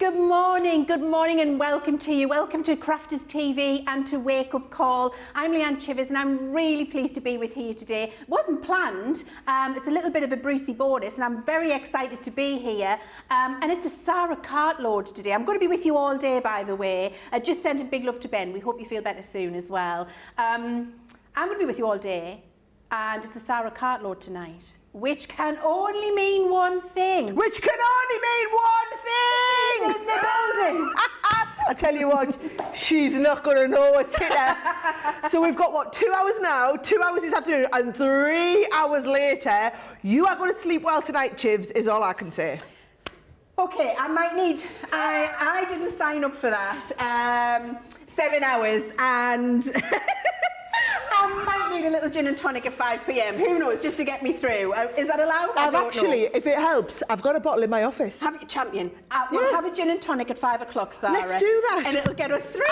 good morning and welcome to you. Welcome to Crafters TV and to Wake Up Call. I'm Leann Chivers and I'm really pleased to be with you today. It wasn't planned, it's a little bit of a Brucey bonus and I'm very excited to be here. And it's a Sara cartload today. I'm going to be with you all day, by the way. I just sent a big love to Ben. We hope you feel better soon as well. I'm going to be with you all day and it's a Sara cartload tonight. Which can only mean one thing. Which can only mean one thing! She's in the building. I tell you what, she's not going to know what's hit her. So we've got, what, 2 hours now, 2 hours this afternoon, and 3 hours later. You are going to sleep well tonight, Chivs, is all I can say. Okay, I might need, I didn't sign up for that. 7 hours and... I might need a little gin and tonic at 5 p.m. Who knows, just to get me through. Is that allowed? I've actually, if it helps, I've got a bottle in my office. Have you, champion? We'll have a gin and tonic at 5 o'clock, Sara. Let's do that. And it'll get us through.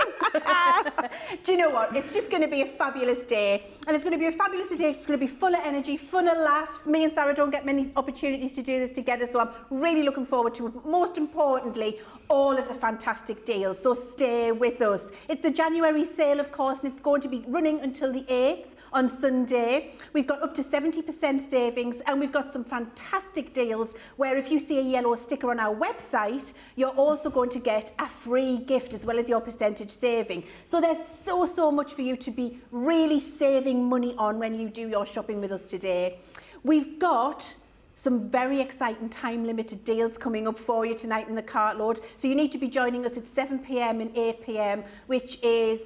Do you know what? It's just going to be a fabulous day. And it's going to be a fabulous day. It's going to be full of energy, full of laughs. Me and Sara don't get many opportunities to do this together, so I'm really looking forward to it. Most importantly, all of the fantastic deals. So stay with us. It's the January sale, of course, and it's going to be running until the 8th. On Sunday. We've got up to 70% savings and we've got some fantastic deals where if you see a yellow sticker on our website, you're also going to get a free gift as well as your percentage saving. So there's so much for you to be really saving money on when you do your shopping with us today. We've got some very exciting time-limited deals coming up for you tonight in the cartload. So you need to be joining us at 7 p.m. and 8 p.m, which is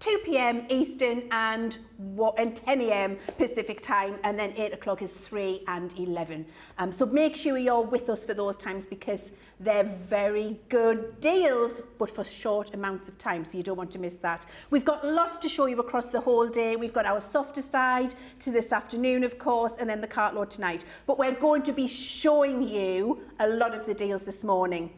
2 p.m. Eastern and 10 a.m. Pacific time, and then 8 o'clock is 3 and 11. So make sure you're with us for those times because they're very good deals, but for short amounts of time, so you don't want to miss that. We've got lots to show you across the whole day. We've got our softer side to this afternoon, of course, and then the cartload tonight. But we're going to be showing you a lot of the deals this morning.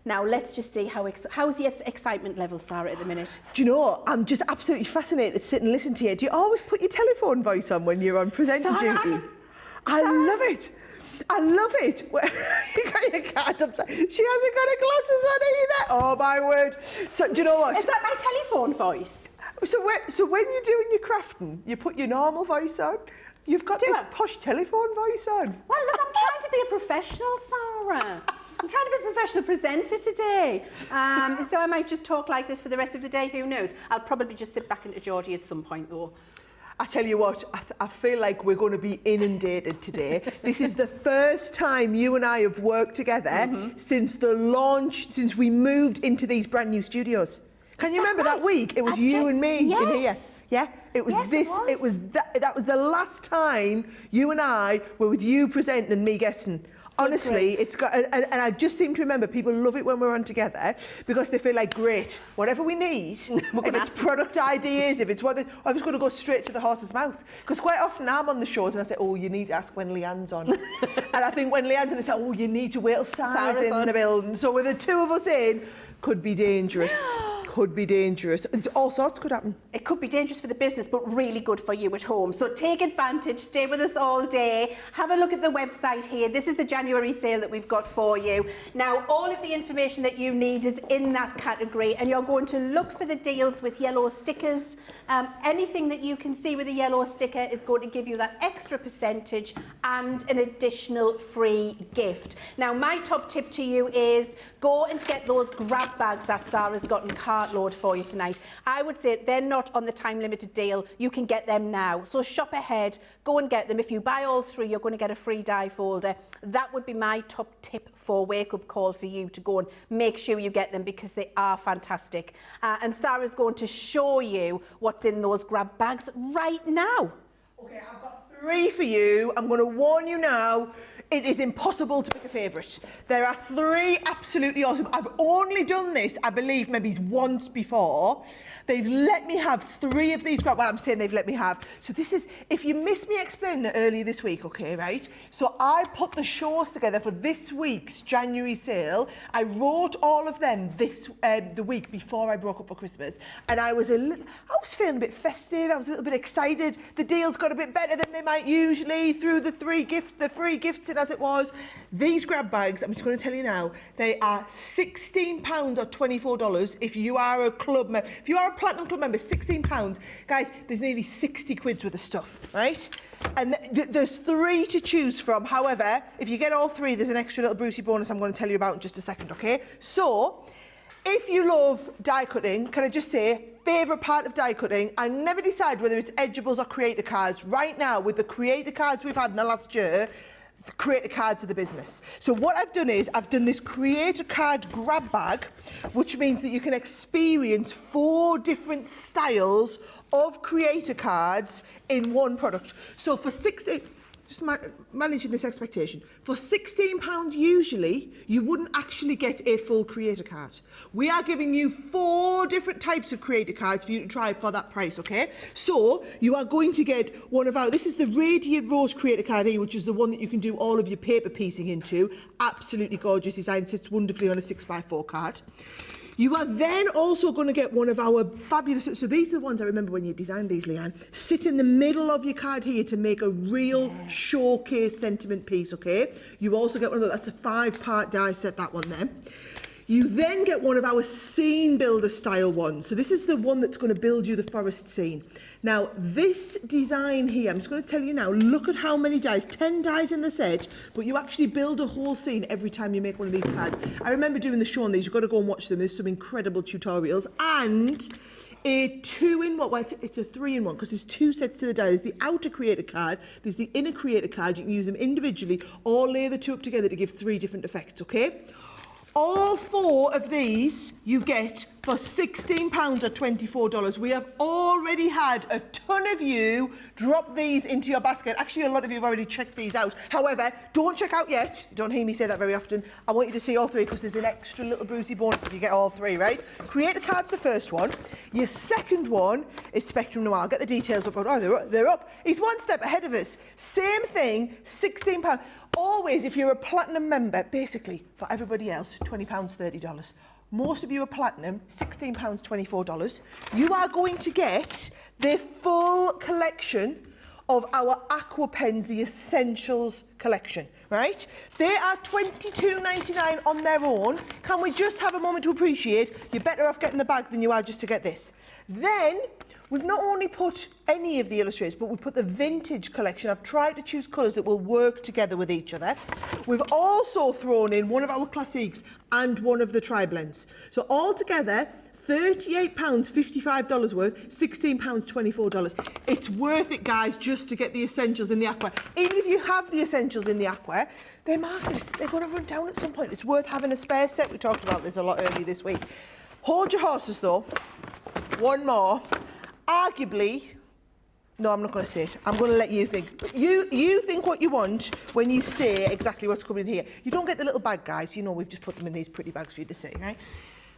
Now, let's just see how's your excitement level, Sara, at the minute? Do you know, I'm just absolutely fascinated to sit and listen to you. Do you always put your telephone voice on when you're on presenting duty? I love it. I love it. You got your cat upside. She hasn't got her glasses on either. Oh, my word. So, do you know what? Is that my telephone voice? So when you're doing your crafting, you put your normal voice on. You've got this posh telephone voice on. Well, look, I'm trying to be a professional, Sara. I'm trying to be a professional presenter today. So I might just talk like this for the rest of the day, who knows? I'll probably just sit back into Georgie at some point, though. I tell you what, I feel like we're going to be inundated today. This is the first time you and I have worked together since the launch, since we moved into these brand new studios. Can you remember that week? It was you and me in here. Yeah, it was that was the last time you and I were with you presenting and me guessing. Honestly, it's got, and I just seem to remember people love it when we're on together because they feel like, great, whatever we need, if it's product ideas, if it's what, I'm just going to go straight to the horse's mouth. Because quite often I'm on the shows and I say, oh, you need to ask when Leann's on. And I think when Leann's on, they say, oh, you need to wait till Sara's in the building. So with the two of us in, could be dangerous. Could be dangerous. All sorts could happen. It could be dangerous for the business, but really good for you at home. So take advantage, stay with us all day. Have a look at the website here. This is the January sale that we've got for you. Now, all of the information that you need is in that category, and you're going to look for the deals with yellow stickers. Anything that you can see with a yellow sticker is going to give you that extra percentage and an additional free gift. Now, my top tip to you is go and get those grab bags that Sara's got in cartload for you tonight. I would say they're not on the time limited deal. You can get them now. So shop ahead, go and get them. If you buy all three, you're going to get a free die folder. That would be my top tip for Wake Up Call for you to go and make sure you get them because they are fantastic. And Sara's going to show you what's in those grab bags right now. Okay, I've got 3 for you. I'm going to warn you now. It is impossible to pick a favourite. There are 3 absolutely awesome. I've only done this, I believe, maybe once before. They've let me have 3 of these. Well, I'm saying they've let me have. So this is, if you missed me explaining it earlier this week, okay, right? So I put the shows together for this week's January sale. I wrote all of them the week before I broke up for Christmas. And I was feeling a bit festive. I was a little bit excited. The deals got a bit better than they might usually through the free gifts and it as it was. These grab bags, I'm just going to tell you now, they are £16 or $24 if you are a club member. If you are a Platinum Club member, £16. Guys, there's nearly 60 quid worth of stuff, right? And there's 3 to choose from. However, if you get all 3, there's an extra little Brucey bonus I'm going to tell you about in just a second, okay? So, if you love die cutting, can I just say, favourite part of die cutting, I never decide whether it's edgeables or creator cards. Right now, with the creator cards we've had in the last year, the creator cards are the business. So what I've done is, I've done this creator card grab bag, which means that you can experience 4 different styles of creator cards in one product. So for just managing this expectation. For £16 usually, you wouldn't actually get a full creator card. We are giving you 4 different types of creator cards for you to try for that price, okay? So, you are going to get one of our, this is the Radiant Rose creator card here, which is the one that you can do all of your paper piecing into. Absolutely gorgeous design, sits wonderfully on a 6x4 card. You are then also going to get one of our fabulous, so these are the ones I remember when you designed these, Leanne, sit in the middle of your card here to make a real showcase sentiment piece, okay? You also get one of those, that's a 5-part die set, that one there. You then get one of our scene builder style ones. So this is the one that's going to build you the forest scene. Now, this design here, I'm just going to tell you now, look at how many dies, 10 dies in the set, but you actually build a whole scene every time you make one of these cards. I remember doing the show on these, you've got to go and watch them, there's some incredible tutorials, and a 2-in-1, well, it's a 3-in-1, because there's 2 sets to the die. There's the outer creator card, there's the inner creator card, you can use them individually, or layer the 2 up together to give 3 different effects, okay? All 4 of these you get for £16 or $24. We have already had a ton of you drop these into your basket. Actually, a lot of you have already checked these out. However, don't check out yet. You don't hear me say that very often. I want you to see all 3 because there's an extra little Brucey bonus if you get all 3, right? Creator card's the first one. Your second one is Spectrum Noir. I'll get the details up. Oh, they're up. He's 1 step ahead of us. Same thing, £16. Always, if you're a Platinum member, basically, for everybody else, £20, $30. Most of you are Platinum, £16, $24. You are going to get the full collection of our Aqua Pens, the Essentials collection, right? They are $22.99 on their own. Can we just have a moment to appreciate you're better off getting the bag than you are just to get this? Then, we've not only put any of the illustrators, but we put the vintage collection. I've tried to choose colours that will work together with each other. We've also thrown in one of our classiques and one of the tri-blends. So altogether, £38, $55 worth, £16, $24. It's worth it, guys, just to get the essentials in the aqua. Even if you have the essentials in the aqua, they're marvellous. They're going to run down at some point. It's worth having a spare set. We talked about this a lot earlier this week. Hold your horses, though. One more. Arguably, no, I'm not going to say it. I'm going to let you think. But you think what you want when you say exactly what's coming in here. You don't get the little bag, guys. You know we've just put them in these pretty bags for you to see, right?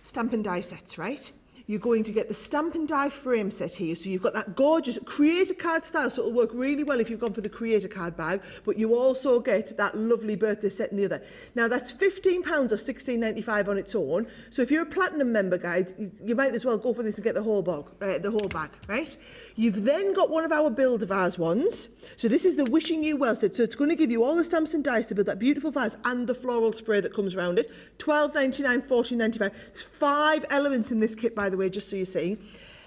Stamp and die sets, right? You're going to get the stamp and die frame set here. So you've got that gorgeous creator card style, so it'll work really well if you've gone for the creator card bag, but you also get that lovely birthday set in the other. Now that's £15 or $16.95 on its own. So if you're a Platinum member, guys, you might as well go for this and get the whole bag, right? You've then got one of our Build a Vase ones. So this is the Wishing You Well set. So it's going to give you all the stamps and dies to build that beautiful vase and the floral spray that comes around it. $12.99, $14.95. There's 5 elements in this kit, by the way, just so you see.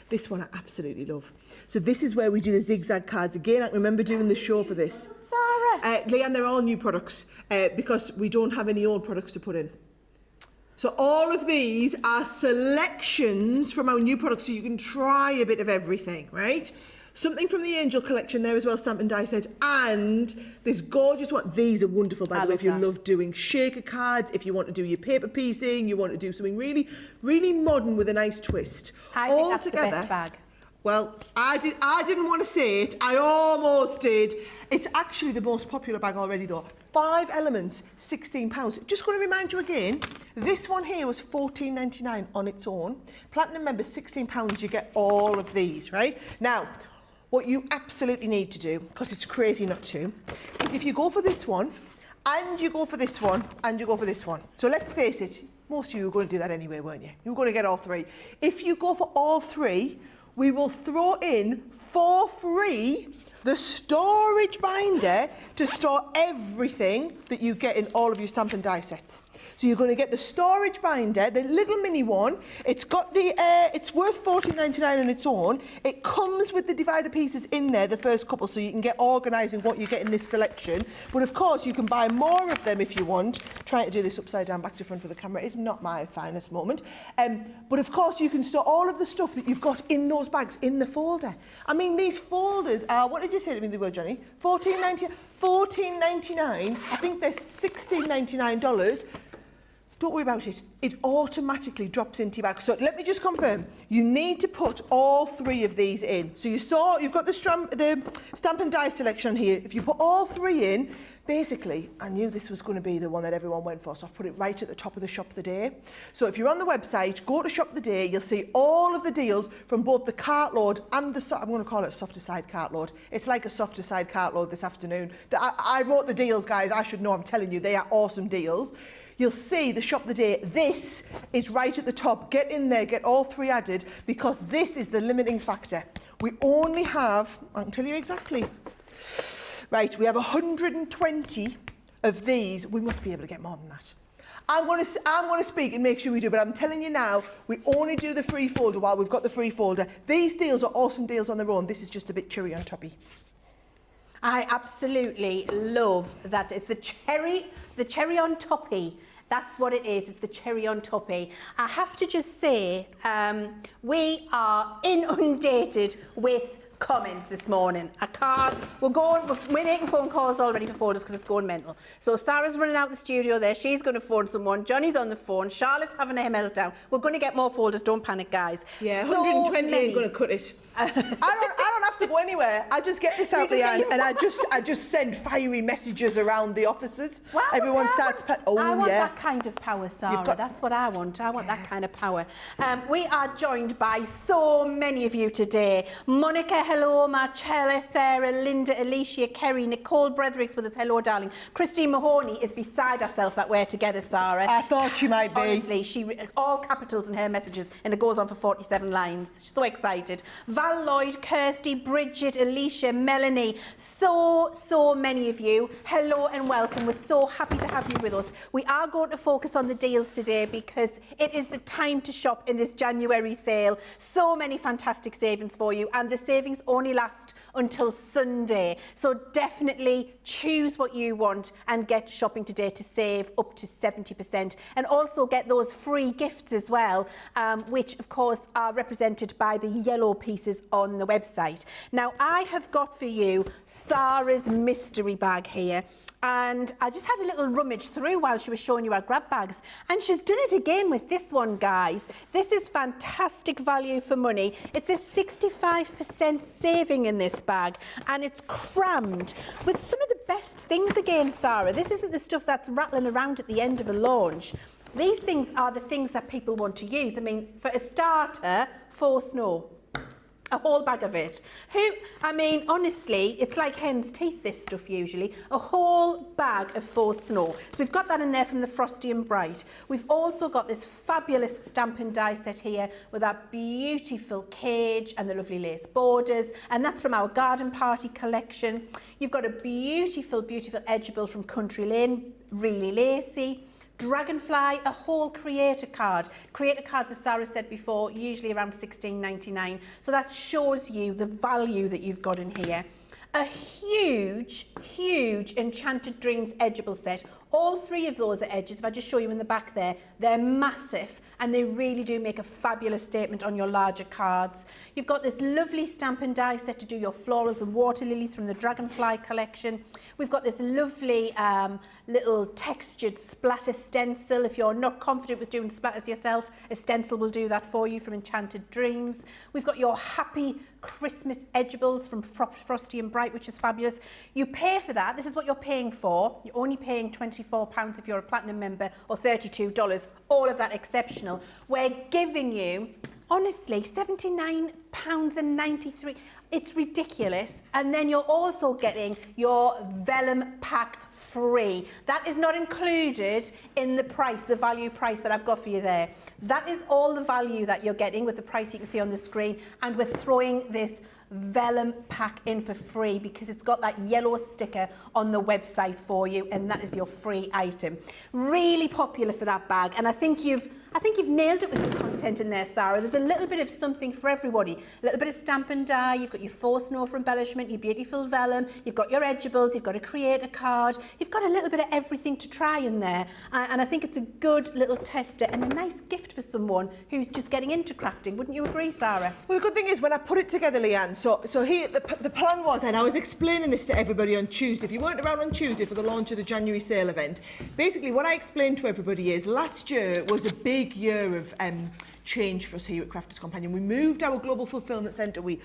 This one I absolutely love. So this is where we do the zigzag cards. Again, I remember doing the show for this. Sarah! Leanne, they're all new products because we don't have any old products to put in. So all of these are selections from our new products, so you can try a bit of everything, right? Something from the Angel collection there as well, stamp and die set, and this gorgeous one. These are wonderful, by the way, if you love doing shaker cards, if you want to do your paper piecing, you want to do something really, really modern with a nice twist. I think that's the best bag. Well, I didn't want to say it. I almost did. It's actually the most popular bag already, though. 5 elements, £16. Just going to remind you again, this one here was $14.99 on its own. Platinum members, £16, you get all of these, right? Now, what you absolutely need to do, because it's crazy not to, is if you go for this one, and you go for this one, and you go for this one. So let's face it, most of you were going to do that anyway, weren't you? You were going to get all 3. If you go for all 3, we will throw in for free the storage binder to store everything that you get in all of your stamp and die sets. So you're going to get the storage binder, the little mini one. It's got the, it's worth $14.99 on its own. It comes with the divider pieces in there, the first couple, so you can get organising what you get in this selection. But of course, you can buy more of them if you want. Trying to do this upside down, back to front for the camera is not my finest moment. But of course, you can store all of the stuff that you've got in those bags in the folder. I mean, these folders are, what did you say to me they were, Johnny? $14.99. I think they're $16.99. Don't worry about it. It automatically drops into your bag. So let me just confirm. You need to put all three of these in. So you've got the stamp and die selection here. If you put all three in, basically, I knew this was going to be the one that everyone went for, so I've put it right at the top of the Shop of the Day. So if you're on the website, go to Shop of the Day, you'll see all of the deals from both the cartload and the, I'm going to call it a softer side cartload. It's like a softer side cartload this afternoon. I wrote the deals, guys. I should know, I'm telling you, they are awesome deals. You'll see the Shop of the Day. This is right at the top. Get in there, get all three added, because this is the limiting factor. We only have, I can tell you exactly, right, we have 120 of these. We must be able to get more than that. I'm going to speak and make sure we do, but I'm telling you now, we only do the free folder while we've got the free folder. These deals are awesome deals on their own. This is just a bit cherry on toppy. I absolutely love that. It's the cherry on toppy. That's what it is. It's the cherry on toppy. I have to just say, we are inundated with comments this morning. I can't. We're making phone calls already for folders because it's going mental. So Sarah's running out the studio there. She's going to phone someone. Johnny's on the phone. Charlotte's having a meltdown. We're going to get more folders. Don't panic, guys. Yeah, 120 ain't going to cut it. I don't have to go anywhere. I just get this out there and I just send fiery messages around the offices. Well, everyone starts. I want that kind of power, Sarah. That's what I want. I want that kind of power. We are joined by so many of you today. Monica, hello. Marcella, Sarah, Linda, Alicia, Kerry, Nicole Brethricks with us. Hello, darling. Christine Mahoney is beside herself that we're together, Sarah. I thought she might be. Honestly, she all capitals in her messages, and it goes on for 47 lines. She's so excited. Val Lloyd, Kirsty, Bridget, Alicia, Melanie, so many of you. Hello and welcome. We're so happy to have you with us. We are going to focus on the deals today because it is the time to shop in this January sale. So many fantastic savings for you, and the savings only last until Sunday. So definitely choose what you want and get shopping today to save up to 70%, and also get those free gifts as well, which of course are represented by the yellow pieces on the website. Now I have got for you Sarah's mystery bag here, and I just had a little rummage through while she was showing you our grab bags, and she's done it again with this one, guys. This is fantastic value for money. It's a 65% saving in this bag, and it's crammed with some of the best things again, Sarah. This isn't the stuff that's rattling around at the end of a launch. These things are the things that people want to use. I mean, for a starter, faux snow. A whole bag of it. I mean, honestly, it's like hen's teeth, this stuff usually. A whole bag of faux snow. So we've got that in there from the Frosty and Bright. We've also got this fabulous stamp and die set here with that beautiful cage and the lovely lace borders. And that's from our garden party collection. You've got a beautiful, beautiful edgeable from Country Lane, really lacy. Dragonfly, a whole creator card. Creator cards, as Sarah said before, usually around $16.99. So that shows you the value that you've got in here. A huge, huge Enchanted Dreams edgeable set. All three of those are edges. If I just show you in the back there, they're massive and they really do make a fabulous statement on your larger cards. You've got this lovely stamp and die set to do your florals and water lilies from the Dragonfly collection. We've got this lovely little textured splatter stencil. If you're not confident with doing splatters yourself, a stencil will do that for you from Enchanted Dreams. We've got your happy Christmas edgeables from Frosty and Bright, which is fabulous. You pay for that. This is what you're paying for. You're only paying £24 if you're a platinum member, or $32. All of that exceptional. We're giving you, honestly, £79.93. It's ridiculous. And then you're also getting your vellum pack free. That is not included in the price, the value price that I've got for you there. That is all the value that you're getting with the price you can see on the screen, and we're throwing this vellum pack in for free because it's got that yellow sticker on the website for you, and that is your free item. Really popular for that bag, and I think you've nailed it with the content in there, Sarah. There's a little bit of something for everybody. A little bit of stamp and die, you've got your faux snow for embellishment, your beautiful vellum, you've got your edgeables, you've got a creator card, you've got a little bit of everything to try in there. And I think it's a good little tester and a nice gift for someone who's just getting into crafting. Wouldn't you agree, Sarah? Well, the good thing is when I put it together, Leanne, so here the plan was, and I was explaining this to everybody on Tuesday. If you weren't around on Tuesday for the launch of the January sale event, basically what I explained to everybody is last year was a big year of change for us here at Crafters Companion. We moved our global fulfillment centre. We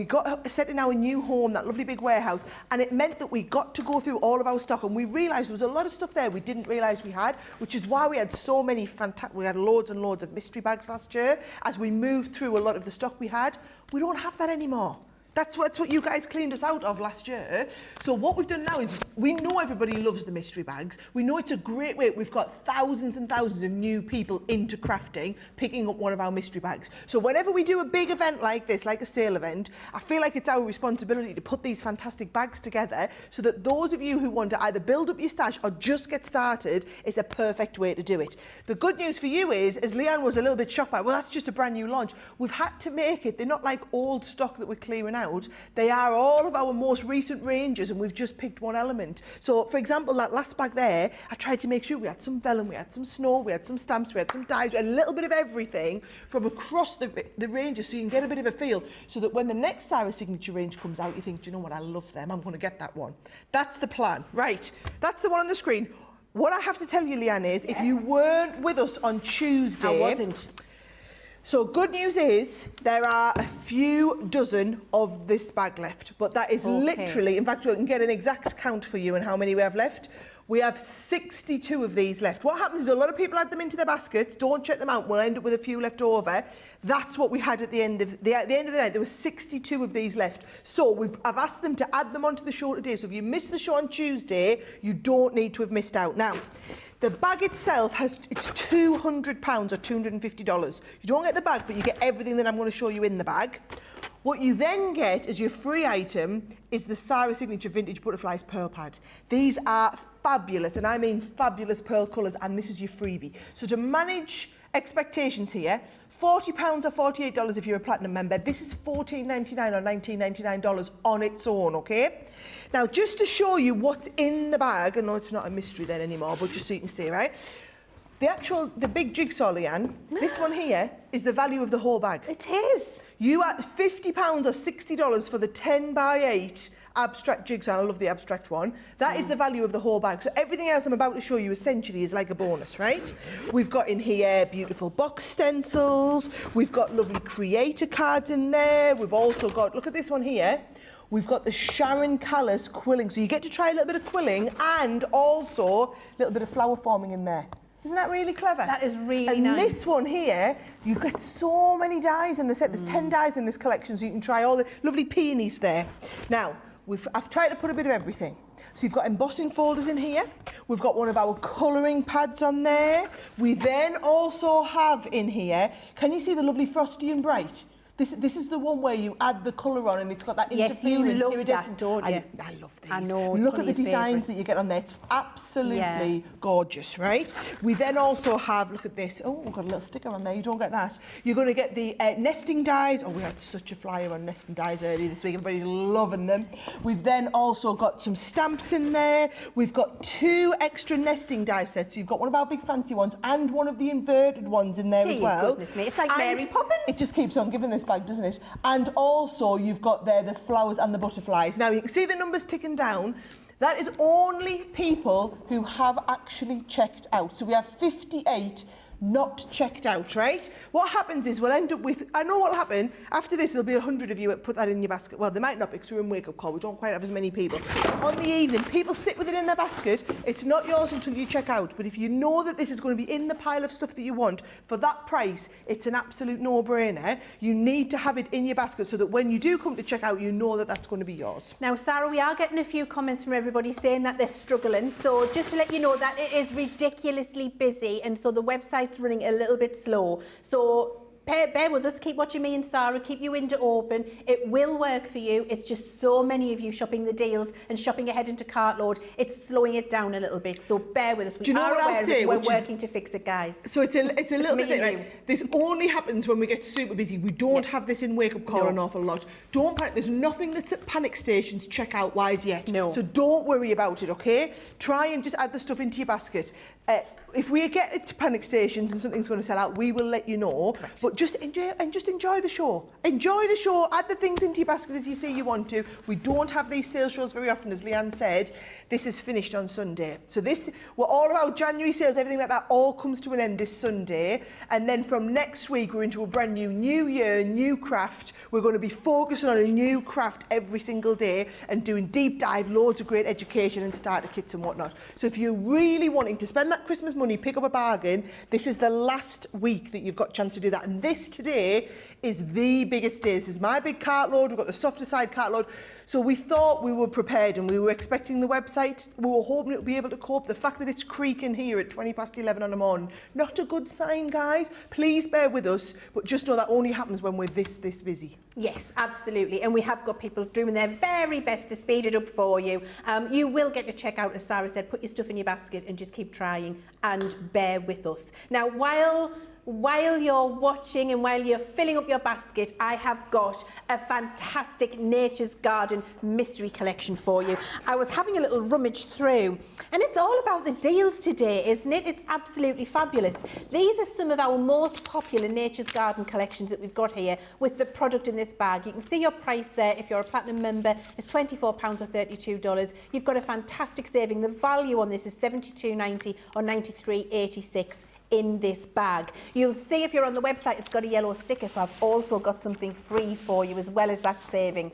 got set in our new home, that lovely big warehouse, and it meant that we got to go through all of our stock, and we realised there was a lot of stuff there we didn't realise we had, which is why we had so many we had loads and loads of mystery bags last year. As we moved through a lot of the stock we had, we don't have that anymore. That's what you guys cleaned us out of last year. So what we've done now is we know everybody loves the mystery bags. We know it's a great way. We've got thousands and thousands of new people into crafting picking up one of our mystery bags. So whenever we do a big event like this, like a sale event, I feel like it's our responsibility to put these fantastic bags together so that those of you who want to either build up your stash or just get started, it's a perfect way to do it. The good news for you is, as Leanne was a little bit shocked by, well, that's just a brand new launch. We've had to make it. They're not like old stock that we're clearing out. They are all of our most recent ranges, and we've just picked one element. So, for example, that last bag there, I tried to make sure we had some vellum, we had some snow, we had some stamps, we had some dies, we had a little bit of everything from across the ranges so you can get a bit of a feel, so that when the next Sara signature range comes out, you think, do you know what, I love them, I'm going to get that one. That's the plan. Right, that's the one on the screen. What I have to tell you, Leanne, is if you weren't with us on Tuesday... I wasn't. So good news is there are a few dozen of this bag left, but that is literally, in fact, we can get an exact count for you and how many we have left. We have 62 of these left. What happens is a lot of people add them into their baskets, don't check them out, we'll end up with a few left over. That's what we had at the end of the night. There were 62 of these left. So I've asked them to add them onto the show today. So if you missed the show on Tuesday, you don't need to have missed out. Now, the bag itself it's £200 or $250. You don't get the bag, but you get everything that I'm going to show you in the bag. What you then get as your free item is the Sara Signature Vintage Butterflies Pearl Pad. These are fabulous, and I mean fabulous pearl colours, and this is your freebie. So to manage expectations here, £40 or $48 if you're a platinum member. This is $14.99 or $19.99 on its own, okay? Now, just to show you what's in the bag, I know it's not a mystery then anymore, but just so you can see, right? The big jigsaw, Leanne, this one here is the value of the whole bag. It is. You are £50 or $60 for the 10 by 8 abstract jigsaw. I love the abstract one. That is the value of the whole bag. So everything else I'm about to show you essentially is like a bonus, right? We've got in here beautiful box stencils. We've got lovely creator cards in there. We've also got, look at this one here. We've got the Sharon Callis quilling. So you get to try a little bit of quilling and also a little bit of flower forming in there. Isn't that really clever? That is really nice. And this one here, you get so many dies in the set. There's 10 dies in this collection, so you can try all the lovely peonies there. Now, I've tried to put a bit of everything. So you've got embossing folders in here. We've got one of our colouring pads on there. We then also have in here, can you see the lovely Frosty and Bright? This is the one where you add the colour on and it's got that interference. Yes, you love that, don't you? I love these. I know. Look at the designs that you get on there. It's absolutely gorgeous, right? We then also have, look at this. Oh, we've got a little sticker on there. You don't get that. You're going to get the nesting dies. Oh, we had such a flyer on nesting dies earlier this week. Everybody's loving them. We've then also got some stamps in there. We've got 2 extra nesting die sets. So you've got one of our big fancy ones and one of the inverted ones in there as well. Goodness me. It's like Mary Poppins. It just keeps on giving this bag, doesn't it? And also you've got there the flowers and the butterflies. Now you can see the numbers ticking down. That is only people who have actually checked out. So we have 58 not checked out, right? What happens is we'll end up with, I know what'll happen, after this there'll be 100 of you that put that in your basket. Well, there might not be because we're in wake-up call, we don't quite have as many people. On the evening, people sit with it in their basket, it's not yours until you check out, but if you know that this is going to be in the pile of stuff that you want, for that price, it's an absolute no-brainer. You need to have it in your basket so that when you do come to check out, you know that that's going to be yours. Now, Sarah, we are getting a few comments from everybody saying that they're struggling, so just to let you know that it is ridiculously busy, and so the website's running a little bit slow. So bear with us, keep watching me and Sarah, keep your window open. It will work for you. It's just so many of you shopping the deals and shopping ahead into cartload. It's slowing it down a little bit. So bear with us. We are aware of it. We're working to fix it, guys. So it's a little bit right. This only happens when we get super busy. We don't have this in wake-up call an awful lot. Don't panic. There's nothing that's at panic stations checkout wise yet. No. So don't worry about it, okay? Try and just add the stuff into your basket. If we get it to panic stations and something's going to sell out, we will let you know. Correct. But just enjoy the show. Enjoy the show. Add the things into your basket as you say you want to. We don't have these sales shows very often, as Leanne said. This is finished on Sunday. So we're all about January sales, everything like that all comes to an end this Sunday. And then from next week, we're into a brand new year, new craft. We're going to be focusing on a new craft every single day and doing deep dive, loads of great education and starter kits and whatnot. So if you're really wanting to spend that Christmas money, pick up a bargain, this is the last week that you've got a chance to do that. And this today is the biggest day. This is my big cartload. We've got the softer side cartload. So we thought we were prepared and we were expecting the website. We were hoping it would be able to cope. The fact that it's creaking here at 11:20 on the morning, not a good sign, guys. Please bear with us, but just know that only happens when we're this busy. Yes, absolutely. And we have got people doing their very best to speed it up for you. You will get your checkout, as Sarah said. Put your stuff in your basket and just keep trying and bear with us. Now, while you're watching and while you're filling up your basket, I have got a fantastic Nature's Garden mystery collection for you. I was having a little rummage through, and it's all about the deals today, isn't it? It's absolutely fabulous. These are some of our most popular Nature's Garden collections that we've got here with the product in this bag. You can see your price there. If you're a platinum member, it's £24 or $32. You've got a fantastic saving. The value on this is $72.90 or $93.86. in this bag. You'll see if you're on the website, it's got a yellow sticker, so I've also got something free for you as well as that saving.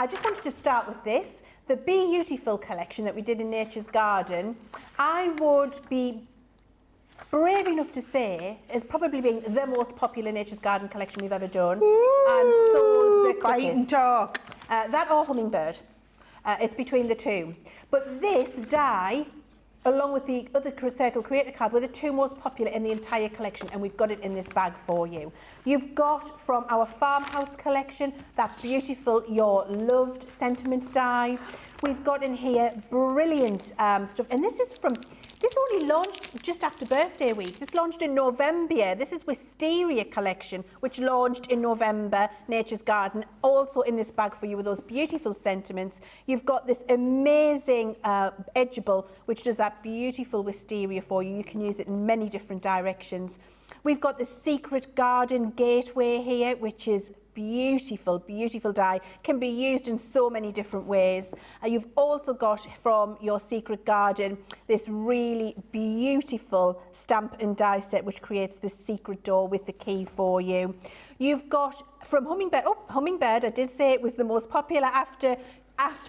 I just wanted to start with this, the Be Beautiful collection that we did in Nature's Garden. I would be brave enough to say is probably being the most popular Nature's Garden collection we've ever done. Ooh, and sold the fight and talk. That or Hummingbird. It's between the two. But this die, along with the other Circle Creator card, were the two most popular in the entire collection, and we've got it in this bag for you. You've got from our Farmhouse collection that beautiful Your Loved sentiment die. We've got in here brilliant stuff, and this only launched just after birthday week. This launched in November. This is Wisteria collection, which launched in November, Nature's Garden, also in this bag for you with those beautiful sentiments. You've got this amazing edgeable, which does that beautiful wisteria for you. You can use it in many different directions. We've got the Secret Garden Gateway here, which is beautiful, beautiful die. Can be used in so many different ways. You've also got from your Secret Garden this really beautiful stamp and die set, which creates the secret door with the key for you. You've got from Hummingbird, Hummingbird, I did say it was the most popular after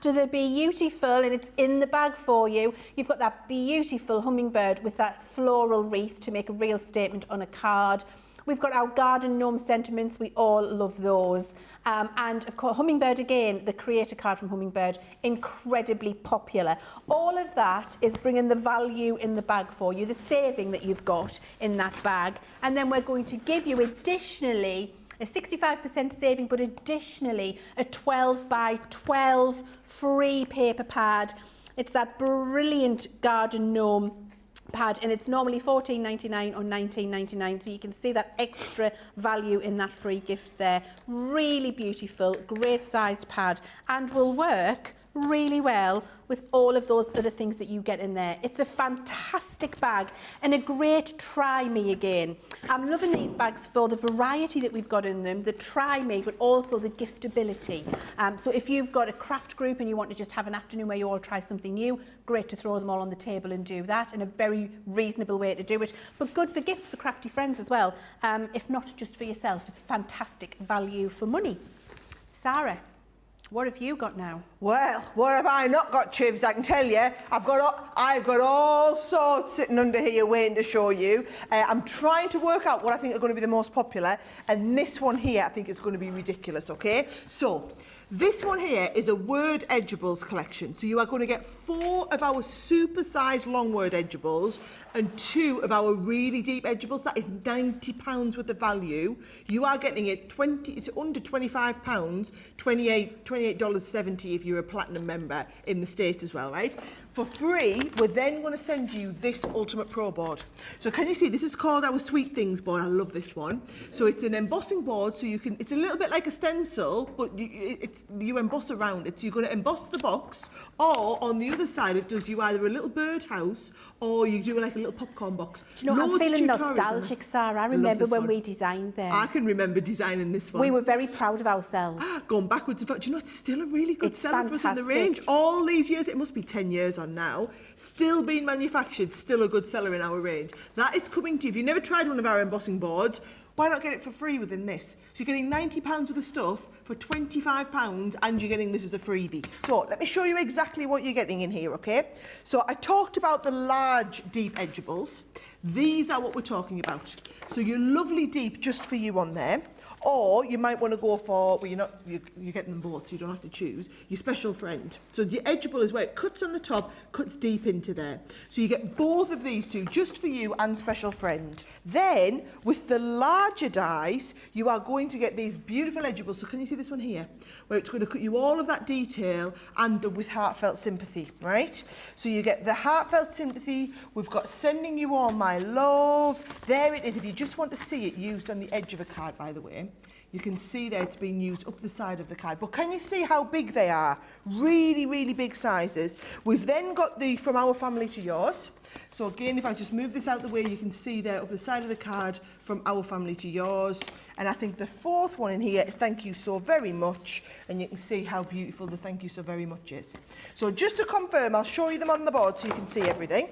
the Beautiful, and it's in the bag for you. You've got that beautiful Hummingbird with that floral wreath to make a real statement on a card. We've got our garden gnome sentiments. We all love those. And of course, Hummingbird again, the creator card from Hummingbird, incredibly popular. All of that is bringing the value in the bag for you, the saving that you've got in that bag. And then we're going to give you additionally a 65% saving, but additionally a 12 by 12 free paper pad. It's that brilliant garden gnome pad, and it's normally $14.99 or $19.99, so you can see that extra value in that free gift there. Really beautiful, great sized pad, and will work really well with all of those other things that you get in there. It's a fantastic bag and a great try me again. I'm loving these bags for the variety that we've got in them, the try me, but also the giftability. So if you've got a craft group and you want to just have an afternoon where you all try something new, great to throw them all on the table and do that, in a very reasonable way to do it, but good for gifts for crafty friends as well, if not just for yourself. It's fantastic value for money. Sarah, what have you got now? Well, what have I not got, Chivs? I can tell you, I've got all sorts sitting under here waiting to show you. I'm trying to work out what I think are going to be the most popular, and this one here I think is going to be ridiculous, okay? So, this one here is a word edgeables collection. So you are going to get 4 of our super-sized long word edgeables and 2 of our really deep edgeables. That is £90 worth of value. You are getting it it's under £25, $28.70 if you're a platinum member in the States as well, right? For free, we're then going to send you this Ultimate Pro board. So can you see, this is called our Sweet Things board. I love this one. So it's an embossing board, so you can, it's a little bit like a stencil, but you emboss around it. So you're going to emboss the box, or on the other side, it does you either a little birdhouse, or you do like a little popcorn box. Do you know, I'm feeling nostalgic, Sarah. I remember when we designed them. I can remember designing this one. We were very proud of ourselves. Going backwards and forwards. Do you know, it's still a really good seller for us in the fantastic. range. All these years, it must be 10 years on now, still being manufactured, still a good seller in our range. That is coming to you. If you've never tried one of our embossing boards, why not get it for free within this? So you're getting £90 worth of stuff for £25, and you're getting this as a freebie. So let me show you exactly what you're getting in here, okay? So I talked about the large deep edgeables. These are what we're talking about. So your lovely deep just for you on there. Or you might want to go for, well, you're getting them both, so you don't have to choose, your special friend. So the edgeable is where it cuts on the top, cuts deep into there. So you get both of these two just for you and special friend. Then, with the larger dies, you are going to get these beautiful edgeables. So can you see this one here? Where it's going to cut you all of that detail and the with heartfelt sympathy, right? So you get the heartfelt sympathy. We've got sending you all my love. There it is. If you just want to see it used on the edge of a card, by the way. You can see there it's being used up the side of the card. But can you see how big they are? Really, really big sizes. We've then got the from our family to yours. So again, if I just move this out the way, you can see there up the side of the card, from our family to yours. And I think the 4th one in here is thank you so very much. And you can see how beautiful the thank you so very much is. So just to confirm, I'll show you them on the board so you can see everything.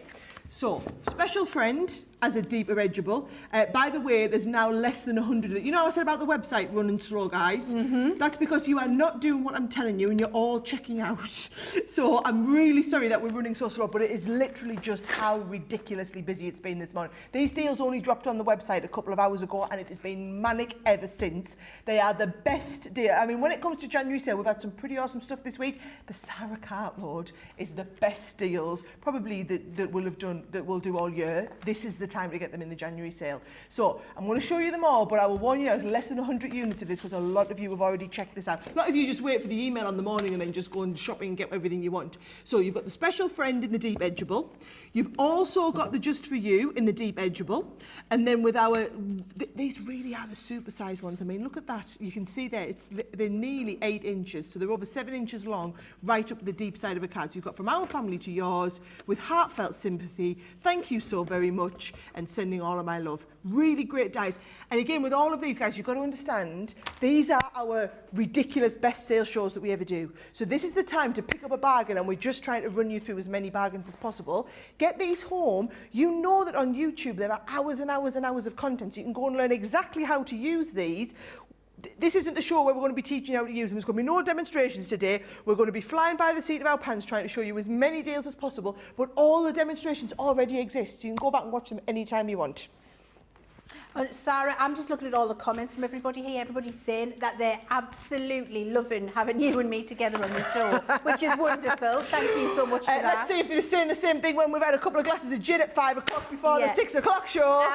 So, special friend as a deeper edgeable. By the way, there's now less than 100. You know how I said about the website running slow, guys? That's because you are not doing what I'm telling you and you're all checking out. So I'm really sorry that we're running so slow, but it is literally just how ridiculously busy it's been this morning. These deals only dropped on the website a couple of hours ago and it has been manic ever since. They are the best deal. I mean, when it comes to January sale, we've had some pretty awesome stuff this week. The Sara Cartload is the best deals, probably that we'll do all year. This is the time to get them in the January sale. So I'm going to show you them all, but I will warn you, there's less than 100 units of this because a lot of you have already checked this out. A lot of you just wait for the email in the morning and then just go and shopping and get everything you want. So you've got the special friend in the deep edgeable. You've also got the just for you in the deep edgeable. And then with our, these really are the super size ones. I mean, look at that. You can see there, they're nearly 8 inches. So they're over 7 inches long, right up the deep side of a card. So you've got from our family to yours with heartfelt sympathy. Thank you so very much. And sending all of my love. Really great dies. And again, with all of these, guys, you've got to understand, these are our ridiculous best sales shows that we ever do. So this is the time to pick up a bargain, and we're just trying to run you through as many bargains as possible. Get these home. You know that on YouTube there are hours and hours and hours of content, so you can go and learn exactly how to use these. This isn't the show where we're going to be teaching you how to use them. There's going to be no demonstrations today. We're going to be flying by the seat of our pants trying to show you as many deals as possible, but all the demonstrations already exist, so you can go back and watch them anytime you want. Sarah, I'm just looking at all the comments from everybody here. Everybody's saying that they're absolutely loving having you and me together on the show, which is wonderful. Thank you so much for that. Let's see if they're saying the same thing when we've had a couple of glasses of gin at 5 o'clock before the 6 o'clock show.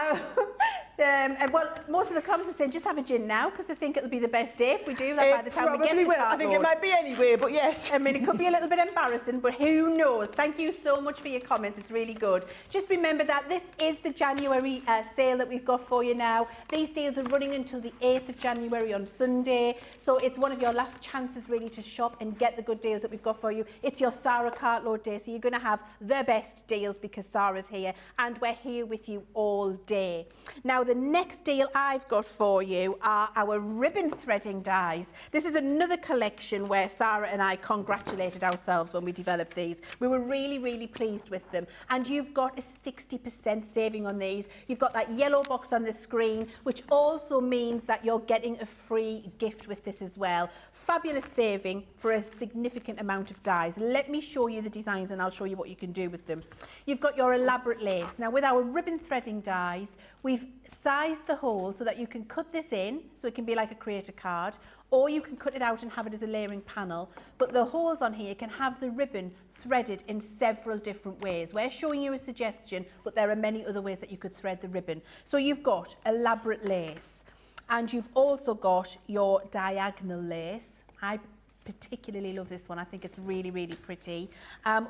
Well, most of the comments are saying just have a gin now because they think it'll be the best day if we do that by the time we get to Probably will. I think it might be anyway, but yes. I mean, it could be a little bit embarrassing, but who knows? Thank you so much for your comments. It's really good. Just remember that this is the January sale that we've got for you now. These deals are running until the 8th of January on Sunday. So it's one of your last chances really to shop and get the good deals that we've got for you. It's your Sara Cartload day, so you're going to have the best deals because Sara's here and we're here with you all day. Now, the next deal I've got for you are our ribbon threading dies. This is another collection where Sarah and I congratulated ourselves when we developed these. We were really, really pleased with them. And you've got a 60% saving on these. You've got that yellow box on the screen, which also means that you're getting a free gift with this as well. Fabulous saving for a significant amount of dies. Let me show you the designs and I'll show you what you can do with them. You've got your elaborate lace. Now with our ribbon threading dies, we've sized the hole so that you can cut this in, so it can be like a creator card, or you can cut it out and have it as a layering panel. But the holes on here can have the ribbon threaded in several different ways. We're showing you a suggestion, but there are many other ways that you could thread the ribbon. So you've got elaborate lace, and you've also got your diagonal lace. I particularly love this one. I think it's really, really pretty.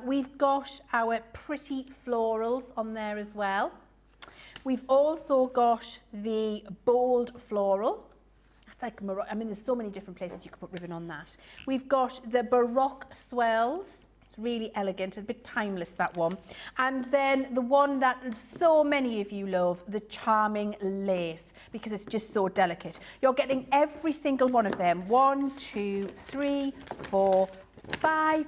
We've got our pretty florals on there as well. We've also got the bold floral. That's like Morocco. I mean, there's so many different places you could put ribbon on that. We've got the Baroque swells. It's really elegant, a bit timeless, that one. And then the one that so many of you love, the charming lace, because it's just so delicate. You're getting every single one of them. 1, 2, 3, 4, 5,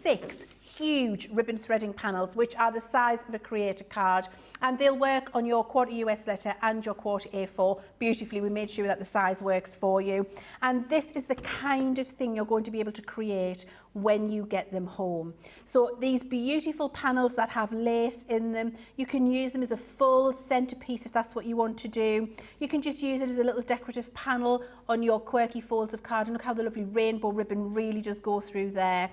6 huge ribbon threading panels, which are the size of a creator card, and they'll work on your quarter US letter and your quarter A4 beautifully. We made sure that the size works for you, and this is the kind of thing you're going to be able to create when you get them home. So these beautiful panels that have lace in them, you can use them as a full centerpiece if that's what you want to do. You can just use it as a little decorative panel on your quirky folds of card, and look how the lovely rainbow ribbon really does go through there.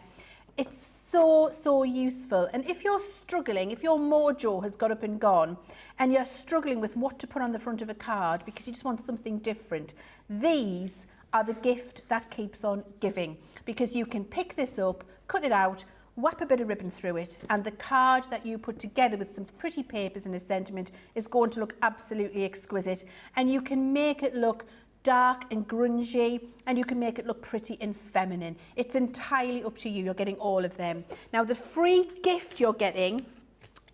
It's so useful. And if you're struggling, if your mojo has got up and gone and you're struggling with what to put on the front of a card because you just want something different, these are the gift that keeps on giving, because you can pick this up, cut it out, wrap a bit of ribbon through it, and the card that you put together with some pretty papers and a sentiment is going to look absolutely exquisite. And you can make it look dark and grungy, and you can make it look pretty and feminine. It's entirely up to you. You're getting all of them. Now, the free gift you're getting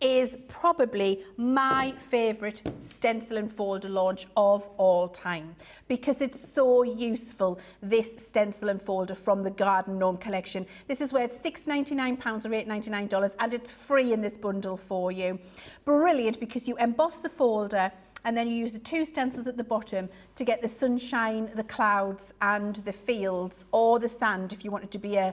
is probably my favourite stencil and folder launch of all time, because it's so useful, this stencil and folder from the Garden Gnome collection. This is worth £6.99 or $8.99, and it's free in this bundle for you. Brilliant, because you emboss the folder and then you use the 2 stencils at the bottom to get the sunshine, the clouds and the fields, or the sand if you want it to be a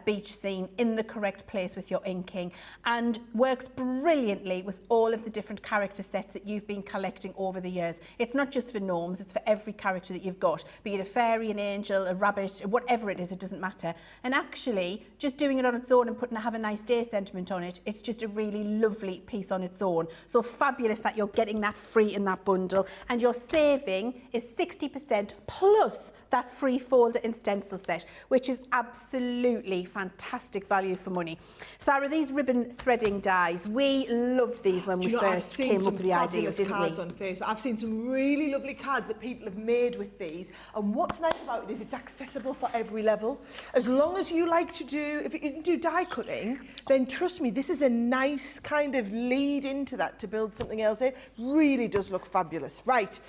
beach scene, in the correct place with your inking, and works brilliantly with all of the different character sets that you've been collecting over the years. It's not just for gnomes, it's for every character that you've got, be it a fairy, an angel, a rabbit, whatever it is, it doesn't matter. And actually, just doing it on its own and putting a have a nice day sentiment on it, it's just a really lovely piece on its own. So fabulous that you're getting that free in that bundle, and your saving is 60% plus that free folder and stencil set, which is absolutely fantastic value for money. Sarah, these ribbon threading dies, we loved these when we first came up with the idea, didn't we? On Facebook. I've seen some really lovely cards that people have made with these, and what's nice about it is it's accessible for every level. As long as you like to do, if you can do die cutting, then trust me, this is a nice kind of lead into that to build something else in. Really does look fabulous. Right.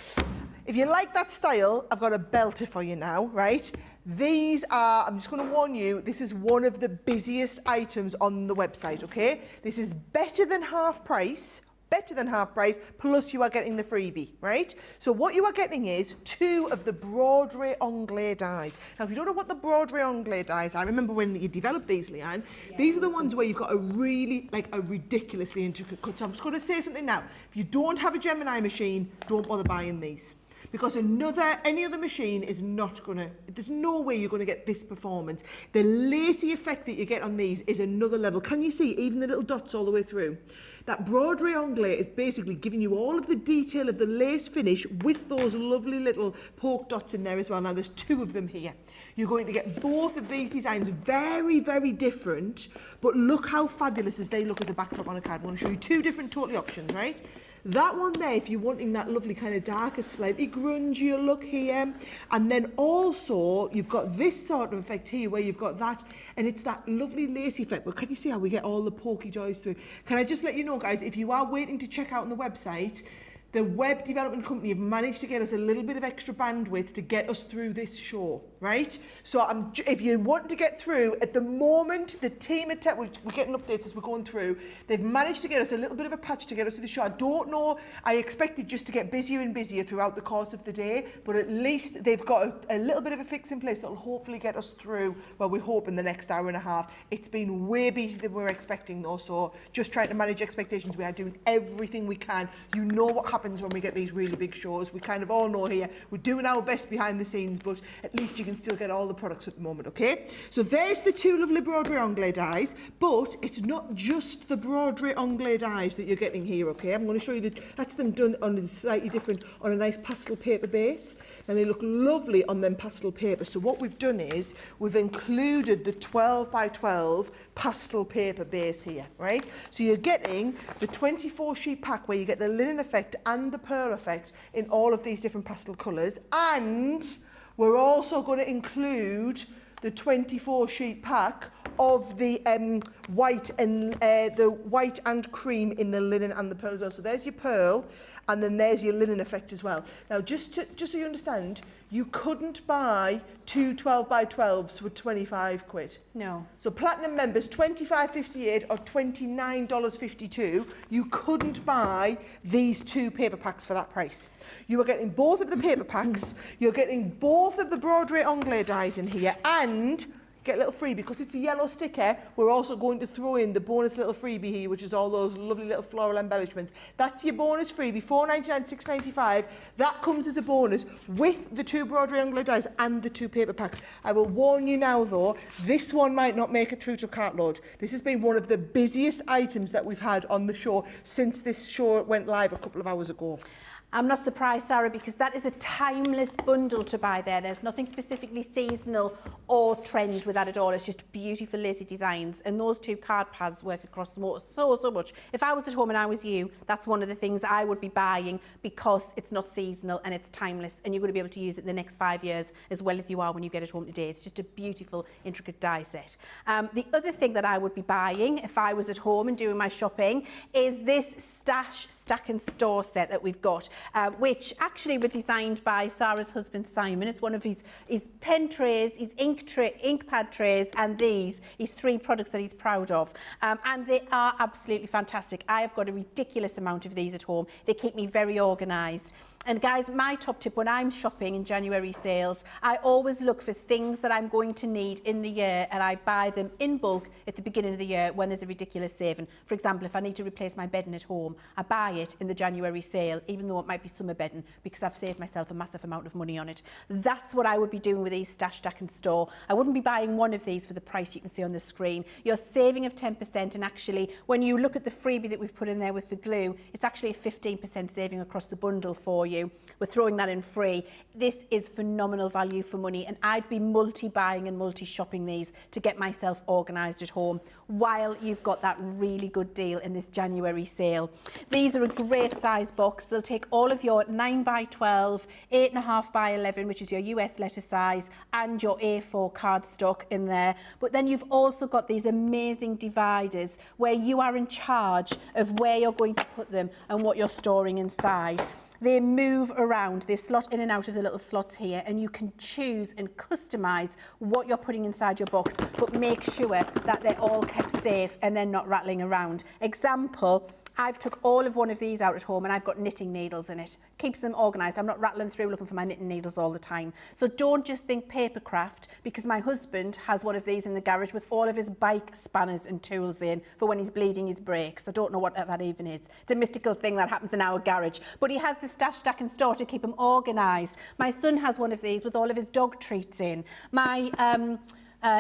If you like that style, I've got a belter for you now, right? These are, I'm just going to warn you, this is one of the busiest items on the website, okay? This is better than half price, plus you are getting the freebie, right? So what you are getting is 2 of the Broadway Anglais dies. Now, if you don't know what the Broadway Anglais dies are, I remember when you developed these, Leanne, these are the ones where you've got a really, like a ridiculously intricate cut. So I'm just going to say something now. If you don't have a Gemini machine, don't bother buying these. Because any other machine is not going to, there's no way you're going to get this performance. The lacy effect that you get on these is another level. Can you see even the little dots all the way through? That Broadway Anglais is basically giving you all of the detail of the lace finish with those lovely little poke dots in there as well. Now there's 2 of them here. You're going to get both of these designs, very, very different, but look how fabulous as they look as a backdrop on a card. I want to show you 2 different totally options, right? That one there, if you're wanting that lovely kind of darker, slightly grungier look here. And then also, you've got this sort of effect here where you've got that, and it's that lovely lacy effect. But can you see how we get all the pokey joys through? Can I just let you know, guys, if you are waiting to check out on the website, the web development company have managed to get us a little bit of extra bandwidth to get us through this show, right? So if you want to get through, at the moment, the team at Tech, we're getting updates as we're going through, they've managed to get us a little bit of a patch to get us through the show. I don't know, I expected just to get busier and busier throughout the course of the day, but at least they've got a little bit of a fix in place that will hopefully get us through, well, we hope in the next hour and a half. It's been way busier than we were expecting though, so just trying to manage expectations. We are doing everything we can. You know what happens when we get these really big shows. We kind of all know here, we're doing our best behind the scenes, but at least you can still get all the products at the moment, okay? So there's the two lovely Broadway Anglais dies, but it's not just the Broadway Anglais dies that you're getting here, okay? I'm going to show you that's them done on a slightly different, on a nice pastel paper base, and they look lovely on them pastel paper. So what we've done is we've included the 12 by 12 pastel paper base here, right? So you're getting the 24 sheet pack where you get the linen effect and the pearl effect in all of these different pastel colours, and we're also going to include the 24 sheet pack of the white and cream in the linen and the pearl as well. So there's your pearl, and then there's your linen effect as well. Now, just so you understand, you couldn't buy two 12 by 12s for 25 quid. No. So platinum members, $25.58 or $29.52. You couldn't buy these two paper packs for that price. You are getting both of the paper packs, you're getting both of the Broadway Anglais dies in here, and get a little freebie. Because it's a yellow sticker, we're also going to throw in the bonus little freebie here, which is all those lovely little floral embellishments. That's your bonus freebie, $4.99, $6.95. That comes as a bonus with the two Broadway Anglais dies and the two paper packs. I will warn you now though, this one might not make it through to cartload. This has been one of the busiest items that we've had on the show since this show went live a couple of hours ago. I'm not surprised, Sarah, because that is a timeless bundle to buy there. There's nothing specifically seasonal or trend with that at all. It's just beautiful lacy designs. And those two card pads work across so much. If I was at home and I was you, that's one of the things I would be buying, because it's not seasonal and it's timeless, and you're going to be able to use it in the next 5 years as well as you are when you get it home today. It's just a beautiful, intricate die set. The other thing that I would be buying if I was at home and doing my shopping is this stash, stack and store set that we've got. Which actually were designed by Sarah's husband Simon. It's one of his pen trays, his ink pad trays, and these, his 3 products that he's proud of. And they are absolutely fantastic. I have got a ridiculous amount of these at home. They keep me very organised. And guys, my top tip when I'm shopping in January sales, I always look for things that I'm going to need in the year, and I buy them in bulk at the beginning of the year when there's a ridiculous saving. For example, if I need to replace my bedding at home, I buy it in the January sale, even though it might be summer bedding, because I've saved myself a massive amount of money on it. That's what I would be doing with these stash, stack and store. I wouldn't be buying one of these for the price you can see on the screen. You're saving of 10%, and actually, when you look at the freebie that we've put in there with the glue, it's actually a 15% saving across the bundle for you. We're throwing that in free. This is phenomenal value for money, and I'd be multi-buying and multi-shopping these to get myself organised at home while you've got that really good deal in this January sale. These are a great size box. They'll take all of your 9 by 12, 8.5 by 11, which is your US letter size, and your A4 cardstock in there. But then you've also got these amazing dividers where you are in charge of where you're going to put them and what you're storing inside. They move around, they slot in and out of the little slots here, and you can choose and customise what you're putting inside your box, but make sure that they're all kept safe and they're not rattling around. Example, I've took all of one of these out at home and I've got knitting needles in it. Keeps them organised. I'm not rattling through looking for my knitting needles all the time. So don't just think papercraft, because my husband has one of these in the garage with all of his bike spanners and tools in for when he's bleeding his brakes. I don't know what that even is. It's a mystical thing that happens in our garage. But he has the stash, stack and store to keep him organised. My son has one of these with all of his dog treats in. My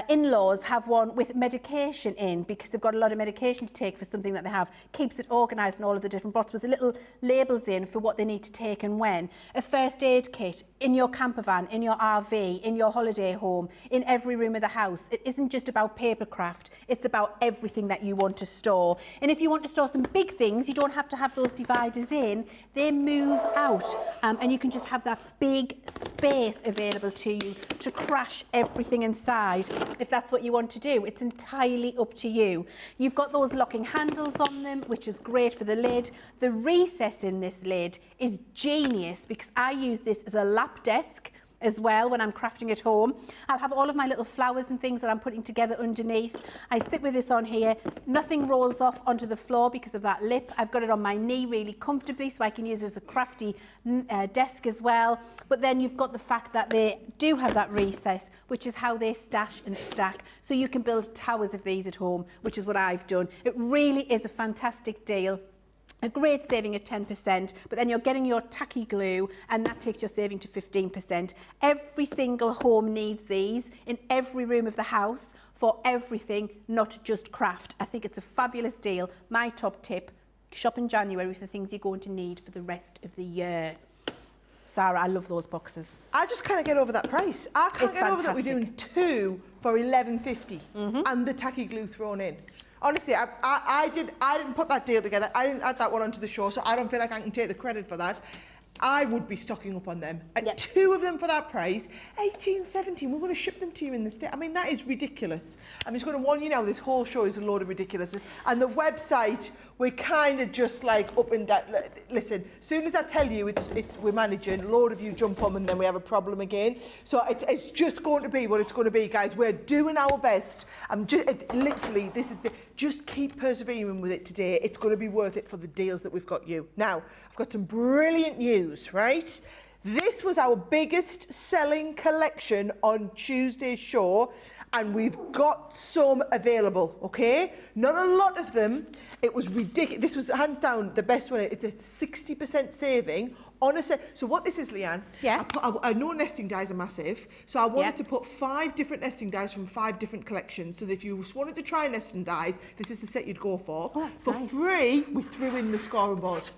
in-laws have one with medication in, because they've got a lot of medication to take for something that they have. Keeps it organised in all of the different bottles with the little labels in for what they need to take and when. A first aid kit in your camper van, in your RV, in your holiday home, in every room of the house. It isn't just about papercraft, it's about everything that you want to store. And if you want to store some big things, you don't have to have those dividers in. They move out, and you can just have that big space available to you to crash everything inside. side, if that's what you want to do. It's entirely up to you. You've got those locking handles on them, which is great for the lid. The recess in this lid is genius because I use this as a lap desk as well when I'm crafting at home. I'll have all of my little flowers and things that I'm putting together underneath. I sit with this on here. Nothing rolls off onto the floor because of that lip. I've got it on my knee really comfortably so I can use it as a crafty desk as well. But then you've got the fact that they do have that recess, which is how they stash and stack. So you can build towers of these at home, which is what I've done. It really is a fantastic deal. A great saving at 10%, but then you're getting your tacky glue and that takes your saving to 15%. Every single home needs these in every room of the house for everything, not just craft. I think it's a fabulous deal. My top tip, shop in January for the things you're going to need for the rest of the year. Sarah, I love those boxes. I just can't get over that price. I can't get over that we're doing 2 for $11.50 and the tacky glue thrown in. Honestly, I didn't put that deal together. I didn't add that one onto the show, so I don't feel like I can take the credit for that. I would be stocking up on them. And 2 of them for that price, $18.17. We're going to ship them to you in the state. I mean, that is ridiculous. I'm just going to warn you now, this whole show is a load of ridiculousness. And the website, we're kind of just like up and down. Listen, as soon as I tell you we're managing, a load of you jump on and then we have a problem again. So it's just going to be what it's going to be, guys. We're doing our best. I'm just literally, just keep persevering with it today. It's going to be worth it for the deals that we've got you. Now, I've got some brilliant news, right? This was our biggest selling collection on Tuesday's show, and we've got some available, okay? Not a lot of them. It was ridiculous. This was hands down the best one. It's a 60% saving on a set. So what this is, Leanne, I know nesting dies are massive, so I wanted to put 5 different nesting dies from 5 different collections, so that if you just wanted to try nesting dies, this is the set you'd go for. Oh, that's for nice. free, we threw in the scoring board.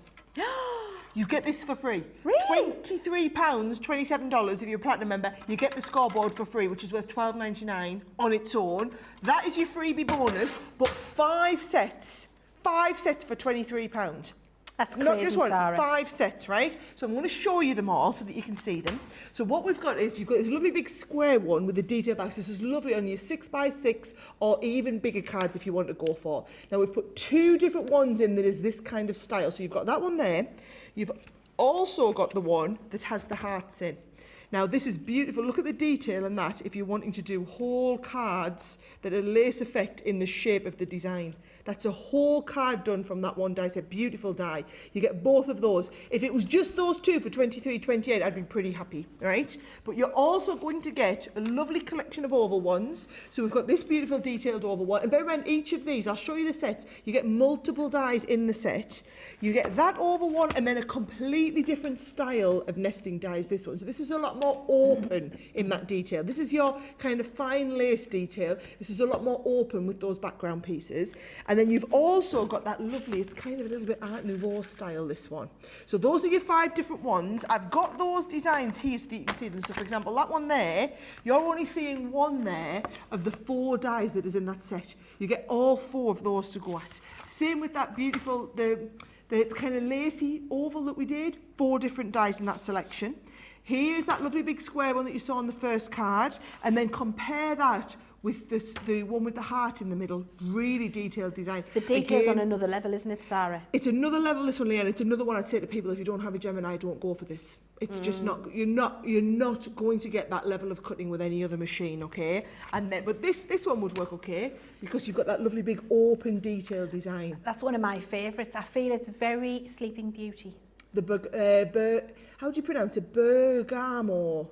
You get this for free. Really? £23, $27 if you're a platinum member. You get the scoreboard for free, which is worth $12.99 on its own. That is your freebie bonus, but 5 sets for £23. That's crazy, Not just one, Sarah. 5 sets, right? So I'm going to show you them all so that you can see them. So what we've got is, you've got this lovely big square one with the detail backs. This is lovely on your 6x6 or even bigger cards if you want to go for. Now we've put 2 different ones in that is this kind of style. So you've got that one there. You've also got the one that has the hearts in. Now this is beautiful. Look at the detail on that if you're wanting to do whole cards that are lace effect in the shape of the design. That's a whole card done from that one die. It's a beautiful die. You get both of those. If it was just those 2 for $23.28, I'd be pretty happy, right? But you're also going to get a lovely collection of oval ones. So we've got this beautiful detailed oval one. And bear in mind, each of these, I'll show you the sets. You get multiple dies in the set. You get that oval one and then a completely different style of nesting dies, this one. So this is a lot more open in that detail. This is your kind of fine lace detail. This is a lot more open with those background pieces. And then you've also got that lovely, it's kind of a little bit Art Nouveau style, this one. So those are your 5 different ones. I've got those designs here so that you can see them. So for example, that one there, you're only seeing one there of the 4 dies that is in that set. You get all 4 of those to go at. Same with that beautiful, the kind of lacy oval that we did, 4 different dies in that selection. Here's that lovely big square one that you saw on the first card, and then compare that with the one with the heart in the middle. Really detailed design. The detail's on another level, isn't it, Sarah? It's another level, this one, Leanne. It's another one I'd say to people, if you don't have a Gemini, don't go for this. It's just not, you're not going to get that level of cutting with any other machine, okay? And then, but this one would work okay, because you've got that lovely big open detailed design. That's one of my favourites. I feel it's very Sleeping Beauty. The how do you pronounce it? Bergamo.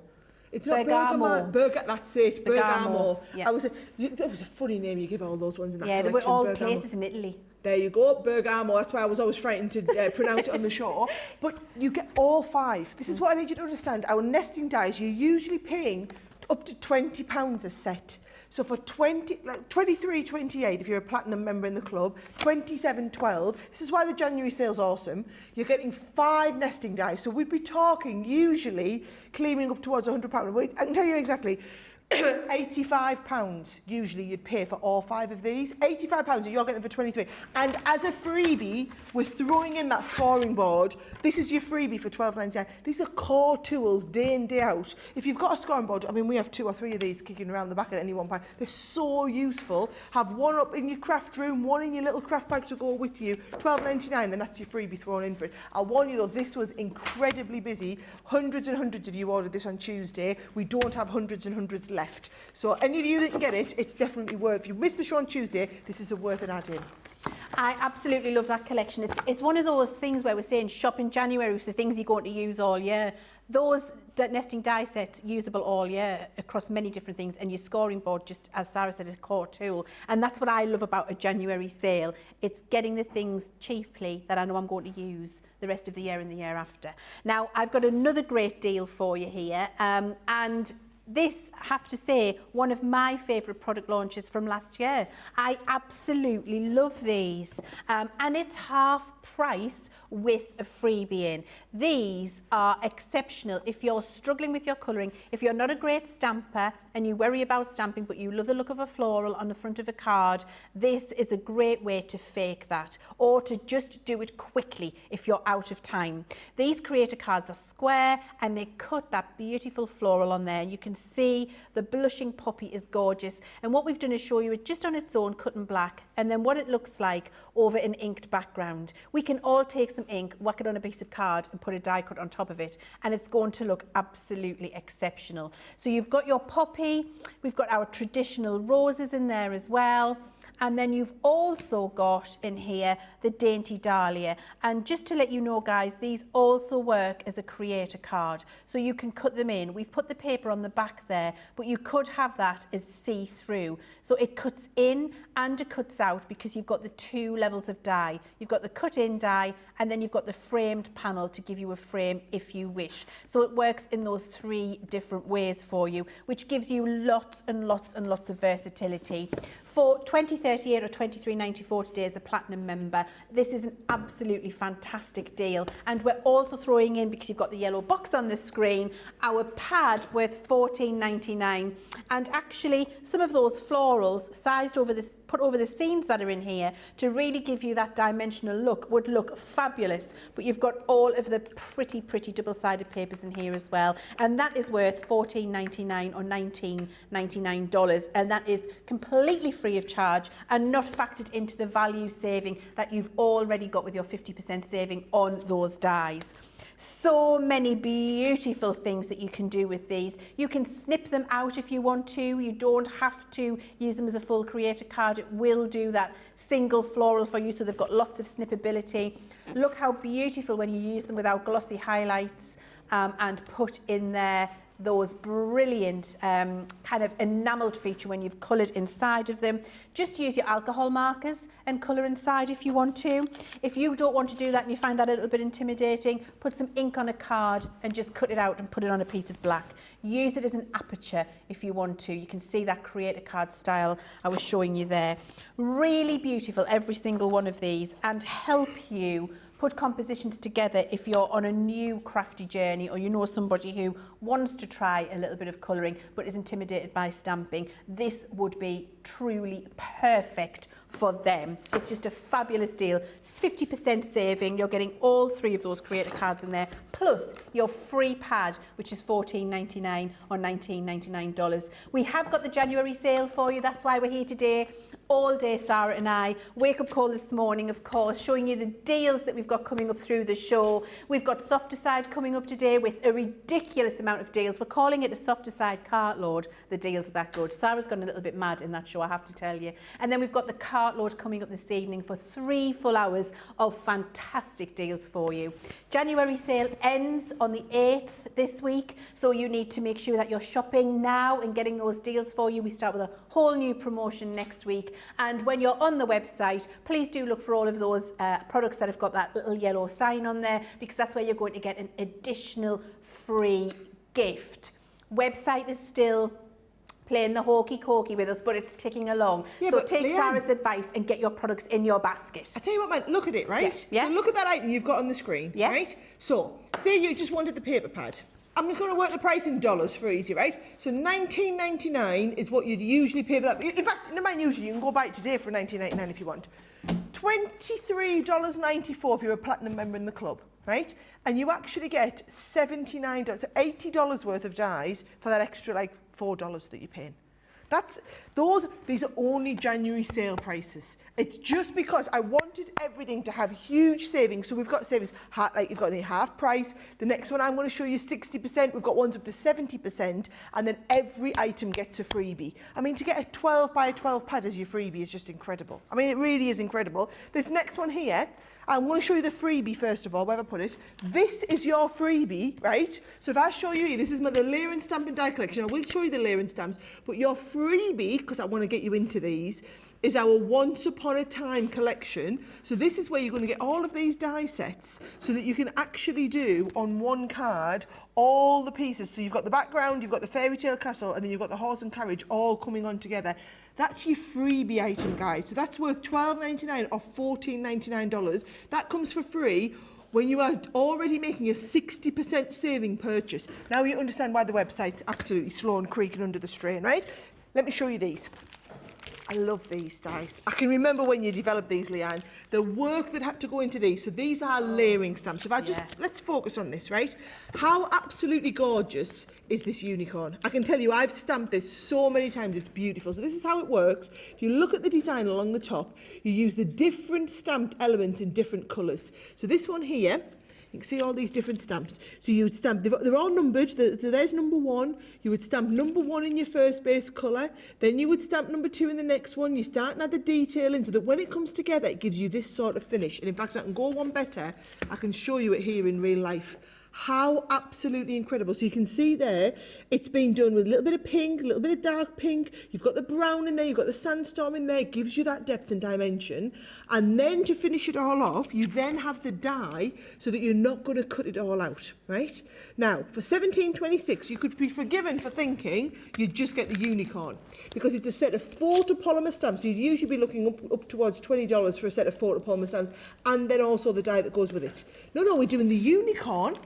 It's not Bergamo. That's it. Bergamo. Yeah. That was a funny name you give all those ones in that collection. Yeah, they were all Bergamo. places in Italy. There you go, Bergamo. That's why I was always frightened to pronounce it on the show. But you get all 5. This is what I need you to understand. Our nesting dies, you're usually paying up to £20 a set. So for $23.28 if you're a platinum member in the club, $27.12. This is why the January sale's awesome. You're getting 5 nesting dies. So we'd be talking usually cleaning up towards £100. Wait, I can tell you exactly. £85 usually you'd pay for all 5 of these. £85 that you're getting for 23. And as a freebie, we're throwing in that scoring board. This is your freebie for $12.99. These are core tools day in, day out. If you've got a scoring board, I mean, we have 2 or 3 of these kicking around the back at any one point. They're so useful. Have one up in your craft room, one in your little craft bag to go with you. $12.99, and that's your freebie thrown in for it. I'll warn you though, this was incredibly busy. Hundreds and hundreds of you ordered this on Tuesday. We don't have hundreds and hundreds left. So any of you that can get it, it's definitely worth. If you missed the show on Tuesday, this is a worth an add-in. I absolutely love that collection. It's one of those things where we're saying shop in January for the things you're going to use all year. Those nesting die sets usable all year across many different things, and your scoring board, just as Sarah said, is a core tool. And that's what I love about a January sale. It's getting the things cheaply that I know I'm going to use the rest of the year and the year after. Now, I've got another great deal for you here, and this, I have to say, one of my favourite product launches from last year. I absolutely love these, and it's half price with a freebie in. These are exceptional if you're struggling with your colouring, if you're not a great stamper and you worry about stamping but you love the look of a floral on the front of a card. This is a great way to fake that, or to just do it quickly if you're out of time. These creator cards are square and they cut that beautiful floral on there. You can see the blushing poppy is gorgeous, and what we've done is show you it just on its own, cut in black, and then what it looks like over an inked background. We can all take some ink, whack it on a piece of card and put a die cut on top of it, and it's going to look absolutely exceptional. So you've got your poppy, we've got our traditional roses in there as well, and then you've also got in here the dainty dahlia. And just to let you know, guys, these also work as a creator card, so you can cut them in. We've put the paper on the back there, but you could have that as see-through, so it cuts in and it cuts out because you've got the 2 levels of die. You've got the cut-in die, and then you've got the framed panel to give you a frame if you wish. So it works in those 3 different ways for you, which gives you lots and lots and lots of versatility. For $20.38 or $23.94 today as a platinum member, this is an absolutely fantastic deal. And we're also throwing in, because you've got the yellow box on the screen, our pad worth $14.99. And actually, some of those florals sized over this, put over the scenes that are in here to really give you that dimensional look would look fabulous. But you've got all of the pretty double-sided papers in here as well, and that is worth $14.99 or $19.99, and that is completely free of charge and not factored into the value saving that you've already got with your 50% saving on those dies. So many beautiful things that you can do with these. You can snip them out if you want to. You don't have to use them as a full creator card. It will do that single floral for you, so they've got lots of snippability. Look how beautiful when you use them without glossy highlights, and put in there those brilliant kind of enamelled feature when you've coloured inside of them. Just use your alcohol markers and colour inside if you want to. If you don't want to do that and you find that a little bit intimidating, put some ink on a card and just cut it out and put it on a piece of black. Use it as an aperture if you want to. You can see that creator card style I was showing you there. Really beautiful, every single one of these, and help you put compositions together if you're on a new crafty journey, or you know somebody who wants to try a little bit of colouring but is intimidated by stamping. This would be truly perfect for them. It's just a fabulous deal. It's 50% saving. You're getting all 3 of those creator cards in there, plus your free pad, which is $14.99 or $19.99. We have got the January sale for you. That's why we're here today. All day, Sarah and I. Wake up call this morning, of course, showing you the deals that we've got coming up through the show. We've got Softer Side coming up today with a ridiculous amount of deals. We're calling it a Softer Side cartload. The deals are that good. Sarah's gone a little bit mad in that show, I have to tell you. And then we've got the cartload coming up this evening for 3 full hours of fantastic deals for you. January sale ends on the 8th this week, so you need to make sure that you're shopping now and getting those deals for you. We start with a whole new promotion next week. And when you're on the website, please do look for all of those products that have got that little yellow sign on there, because that's where you're going to get an additional free gift. Website is still playing the hokey-cokey with us, but it's ticking along. Yeah, so take Leann, Sarah's advice and get your products in your basket. I tell you what, man, look at it, right? Yeah. So look at that item you've got on the screen, right? So say you just wanted the paper pad. I'm just going to work the price in dollars for easy, right? So $19.99 is what you'd usually pay for that. In fact, no mind usually, you can go buy it today for $19.99 if you want. $23.94 if you're a platinum member in the club. right? And you actually get $79, so $80 worth of dies for that extra like $4 that you're paying. These are only January sale prices. It's just because I wanted everything to have huge savings. So we've got savings, like you've got a half price. The next one I'm going to show you 60%. We've got ones up to 70%. And then every item gets a freebie. I mean, to get a 12 by 12 pad as your freebie is just incredible. I mean, it really is incredible. This next one here, I'm going to show you the freebie first of all, where have I put it? This is your freebie, right? So if I show you, this is the Valerian stamp and die collection. I will show you the Valerian stamps, but your freebie, because I want to get you into these, is our Once Upon a Time collection. So this is where you're going to get all of these die sets so that you can actually do on one card all the pieces. So you've got the background, you've got the fairy tale castle, and then you've got the horse and carriage all coming on together. That's your freebie item, guys. So that's worth $12.99 or $14.99. That comes for free when you are already making a 60% saving purchase. Now you understand why the website's absolutely slow and creaking under the strain, right? Let me show you these. I love these dice. I can remember when you developed these, Leanne, the work that had to go into these. So these are layering stamps. If I just, let's focus on this, right? How absolutely gorgeous is this unicorn? I can tell you, I've stamped this so many times, it's beautiful. So this is how it works. If you look at the design along the top, you use the different stamped elements in different colours. So this one here, you can see all these different stamps. So you would stamp, they're all numbered, so there's number 1. You would stamp number 1 in your first base colour, then you would stamp number 2 in the next one. You start and add the detail in so that when it comes together, it gives you this sort of finish. And in fact, I can go one better. I can show you it here in real life. How absolutely incredible. So you can see there, it's been done with a little bit of pink, a little bit of dark pink. You've got the brown in there, you've got the sandstorm in there. It gives you that depth and dimension. And then to finish it all off, you then have the die so that you're not going to cut it all out, right? Now, for $17.26, you could be forgiven for thinking you'd just get the unicorn because it's a set of photopolymer stamps. So you'd usually be looking up towards $20 for a set of photopolymer stamps and then also the die that goes with it. No, we're doing the unicorn.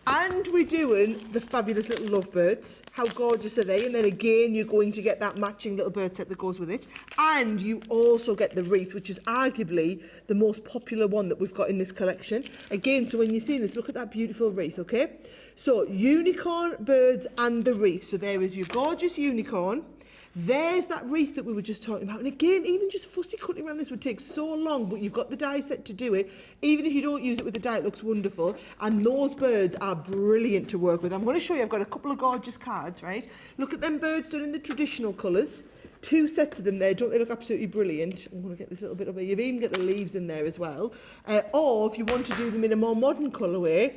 And we're doing the fabulous little lovebirds. How gorgeous are they? And then again, you're going to get that matching little bird set that goes with it. And you also get the wreath, which is arguably the most popular one that we've got in this collection. Again, so when you see this, look at that beautiful wreath, okay? So unicorn, birds, and the wreath. So there is your gorgeous unicorn. There's that wreath that we were just talking about. And again, even just fussy cutting around this would take so long, but you've got the die set to do it. Even if you don't use it with the die, it looks wonderful. And those birds are brilliant to work with. I'm going to show you, I've got a couple of gorgeous cards, right? Look at them birds done in the traditional colours. 2 sets of them there. Don't they look absolutely brilliant? I'm going to get this little bit of it. You've even got the leaves in there as well. Or if you want to do them in a more modern colourway,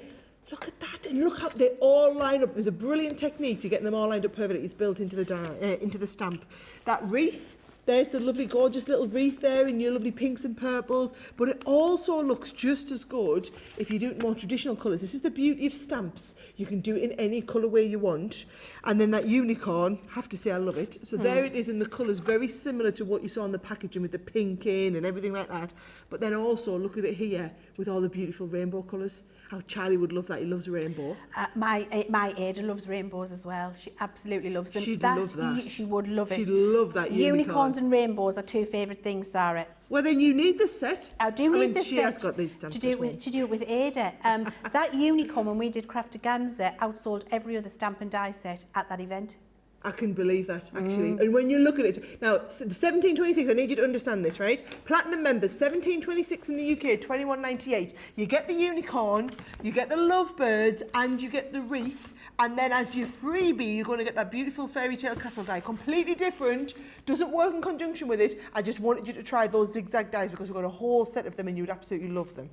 look at that, and look how they all line up. There's a brilliant technique to getting them all lined up perfectly. It's built into the stamp. That wreath, there's the lovely, gorgeous little wreath there in your lovely pinks and purples, but it also looks just as good if you do it in more traditional colours. This is the beauty of stamps. You can do it in any colourway you want. And then that unicorn, I have to say I love it. So there it is in the colours, very similar to what you saw on the packaging with the pink in and everything like that. But then also look at it here with all the beautiful rainbow colours. How Charlie would love that. He loves rainbow. My Ada loves rainbows as well. She absolutely loves them. She'd love that. She would love it. She'd love that unicorn. Unicorns and rainbows are 2 favourite things, Sarah. Well, then you need the set. I do need the set. She has got these stamps to do it with Ada. That unicorn, when we did Craftaganza, outsold every other stamp and die set at that event. I can believe that, actually. And when you look at it, now, the $17.26, I need you to understand this, right? Platinum members, $17.26 in the UK, $21.98. You get the unicorn, you get the lovebirds, and you get the wreath. And then as your freebie, you're going to get that beautiful fairy tale castle die. Completely different, doesn't work in conjunction with it. I just wanted you to try those zigzag dies because we've got a whole set of them and you would absolutely love them.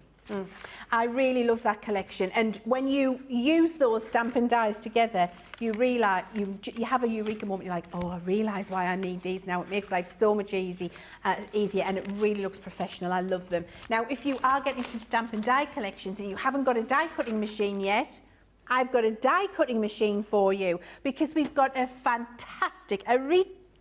I really love that collection, and when you use those stamp and dies together, you realise you have a eureka moment. You're like, oh, I realise why I need these now. It makes life so much easier, and it really looks professional. I love them. Now, if you are getting some stamp and die collections and you haven't got a die cutting machine yet, I've got a die cutting machine for you because we've got a fantastic, a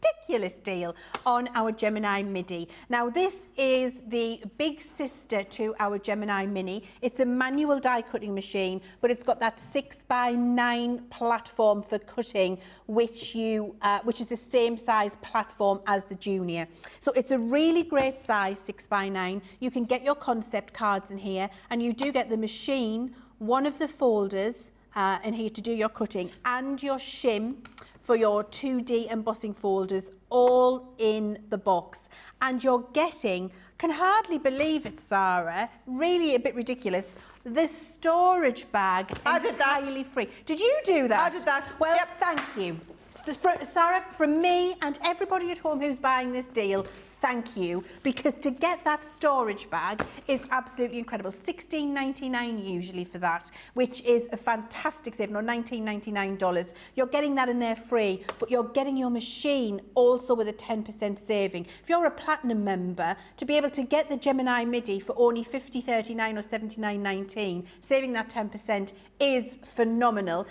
ridiculous deal on our Gemini midi. Now this is the big sister to our Gemini mini. It's a manual die cutting machine, but it's got that 6x9 platform for cutting, which is the same size platform as the Junior. So it's a really great size, 6x9. You can get your concept cards in here, and you do get the machine, one of the folders in here to do your cutting, and your shim for your 2D embossing folders, all in the box. And you're getting, can hardly believe it, Sarah, really a bit ridiculous, the storage bag entirely free. Did you do that? I did that. Well, yep. Thank you. Sarah, from me and everybody at home who's buying this deal, thank you, because to get that storage bag is absolutely incredible. $16.99 usually for that, which is a fantastic saving, or $19.99. You're getting that in there free, but you're getting your machine also with a 10% saving. If you're a platinum member, to be able to get the Gemini midi for only $50.39 or $79.19, saving that 10% is phenomenal.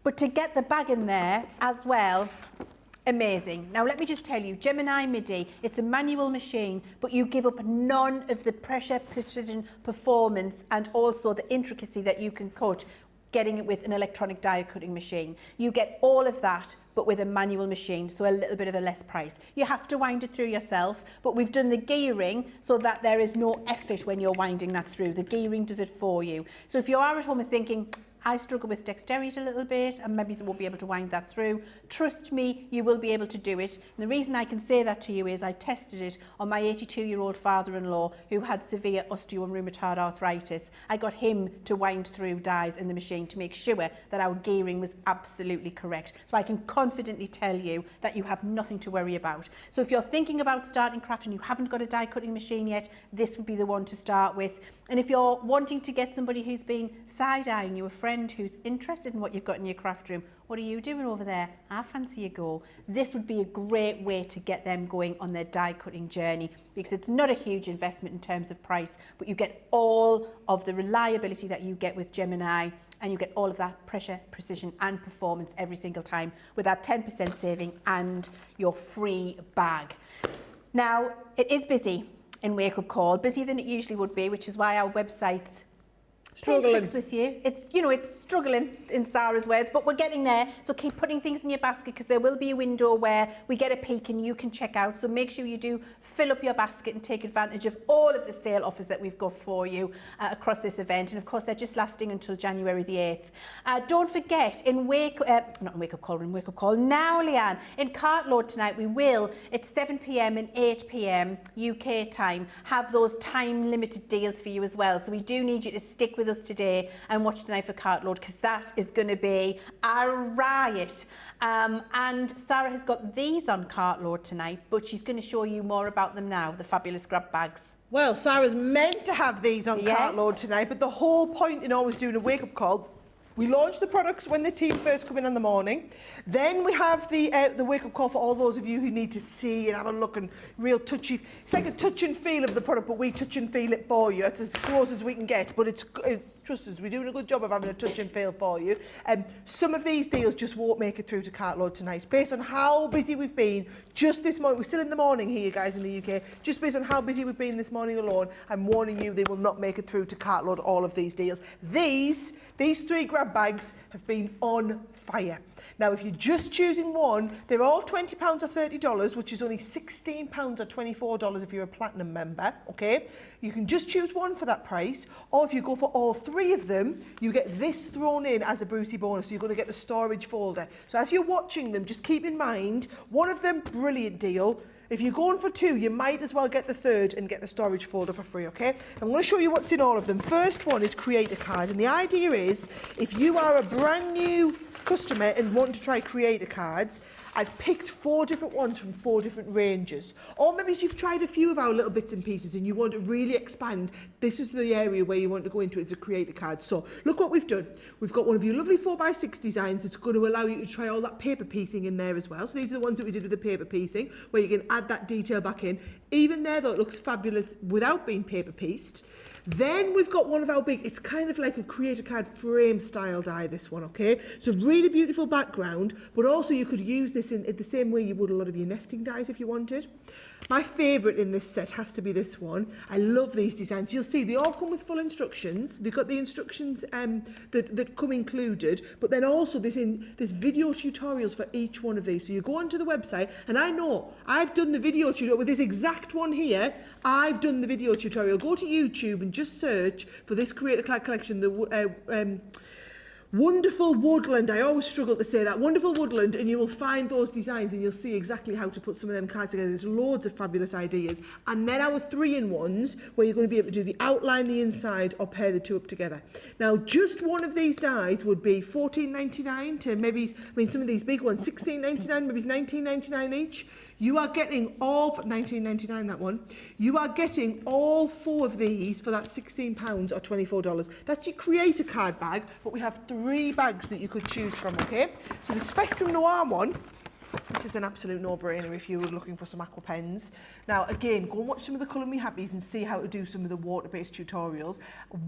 But to get the bag in there as well, amazing. Now let me just tell you, Gemini midi, it's a manual machine, but you give up none of the pressure, precision, performance, and also the intricacy that you can cut getting it with an electronic die cutting machine. You get all of that, but with a manual machine, so a little bit of a less price. You have to wind it through yourself, but we've done the gearing so that there is no effort when you're winding that through. The gearing does it for you. So if you are at home and thinking, I struggle with dexterity a little bit and maybe won't be able to wind that through, trust me, you will be able to do it. And the reason I can say that to you is I tested it on my 82-year-old father-in-law who had severe osteo and rheumatoid arthritis. I got him to wind through dies in the machine to make sure that our gearing was absolutely correct. So I can confidently tell you that you have nothing to worry about. So if you're thinking about starting craft and you haven't got a die cutting machine yet, this would be the one to start with. And if you're wanting to get somebody who's been side-eyeing you, a friend who's interested in what you've got in your craft room, what are you doing over there? I fancy a go. This would be a great way to get them going on their die cutting journey, because it's not a huge investment in terms of price, but you get all of the reliability that you get with Gemini, and you get all of that pressure, precision and performance every single time with that 10% saving and your free bag. Now, it is busy in Wake Up Call, busier than it usually would be, which is why our website's struggling with you. It's, you know, it's struggling in Sarah's words, but we're getting there. So keep putting things in your basket, because there will be a window where we get a peek and you can check out. So make sure you do fill up your basket and take advantage of all of the sale offers that we've got for you across this event. And of course, they're just lasting until January the 8th. Don't forget, in not in Wake Up Call, in Wake Up Call now, Leanne, in Cartload tonight, we will, at 7 p.m. and 8 p.m. UK time, have those time limited deals for you as well. So we do need you to stick with us today and watch tonight for Cartload, because that is going to be a riot. And Sarah has got these on Cartload tonight, but she's going to show you more about them now, the fabulous grab bags. Well, Sarah's meant to have these on Cartload tonight, but the whole point in always doing a wake-up call, we launch the products when the team first come in the morning. Then we have the wake-up call for all those of you who need to see and have a look and real touchy. It's like a touch and feel of the product, but we touch and feel it for you. That's as close as we can get, but it's trust us, we're doing a good job of having a touch and feel for you. Some of these deals just won't make it through to Cartload tonight. Based on how busy we've been just this morning, we're still in the morning here, guys, in the UK. Just based on how busy we've been this morning alone, I'm warning you, they will not make it through to Cartload, all of these deals. These 3 grab bags have been on fire. Now, if you're just choosing one, they're all £20 or $30, which is only £16 or $24 if you're a platinum member, okay? You can just choose one for that price, or if you go for all 3 of them, you get this thrown in as a Brucey bonus. So you're going to get the storage folder. So as you're watching them, just keep in mind, one of them, brilliant deal. If you're going for 2, you might as well get the 3rd and get the storage folder for free, okay? I'm going to show you what's in all of them. First one is create a card, and the idea is, if you are a brand new customer and want to try creator cards, I've picked 4 different ones from 4 different ranges. Or maybe you've tried a few of our little bits and pieces and you want to really expand, this is the area where you want to go into as a creator card. So look what we've done. We've got one of your lovely 4x6 designs that's going to allow you to try all that paper piecing in there as well. So these are the ones that we did with the paper piecing, where you can add that detail back in. Even there though, it looks fabulous without being paper pieced. Then we've got one of our big, it's kind of like a create a card frame style die, this one, okay? So really beautiful background, but also you could use this in the same way you would a lot of your nesting dies if you wanted. My favourite in this set has to be this one. I love these designs. You'll see they all come with full instructions. They've got the instructions that come included, but then also there's video tutorials for each one of these. So you go onto the website, and I know I've done the video tutorial with this exact one here. I've done the video tutorial. Go to YouTube and just search for this Create a Card collection, the Wonderful Woodland. I always struggle to say that. Wonderful Woodland, and you will find those designs and you'll see exactly how to put some of them cards together. There's loads of fabulous ideas. And then our 3-in-1s, where you're going to be able to do the outline, the inside, or pair the two up together. Now, just one of these dies would be $14.99 to maybe, I mean, some of these big ones, $16.99, maybe $19.99 each. You are getting all, $19.99 that one, you are getting all 4 of these for that £16 or $24. That's your Create a Card bag, but we have 3 bags that you could choose from, okay? So the Spectrum Noir one, this is an absolute no-brainer if you were looking for some aqua pens. Now, again, go and watch some of the Colour Me Happies and see how to do some of the water-based tutorials.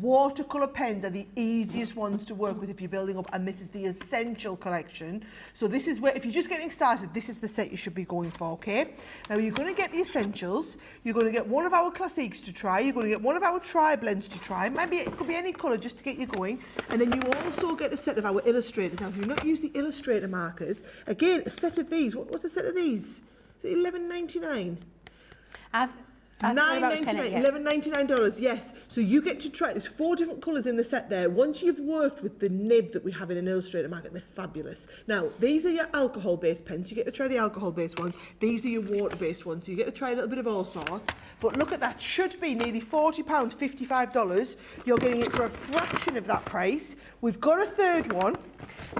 Watercolour pens are the easiest ones to work with if you're building up, and this is the Essential collection. So this is where, if you're just getting started, this is the set you should be going for, okay? Now, you're going to get the Essentials, you're going to get one of our Classiques to try, you're going to get one of our Tri-Blends to try, maybe it could be any colour just to get you going, and then you also get a set of our illustrators. Now, if you've not used the illustrator markers, again, a set of these. What's a set of these? Is it $11.99? $11.99, yes. So you get to try, there's 4 different colours in the set there. Once you've worked with the nib that we have in an illustrator market, they're fabulous. Now, these are your alcohol-based pens. You get to try the alcohol-based ones. These are your water-based ones. So you get to try a little bit of all sorts. But look at that, should be nearly £40, $55. You're getting it for a fraction of that price. We've got a third one.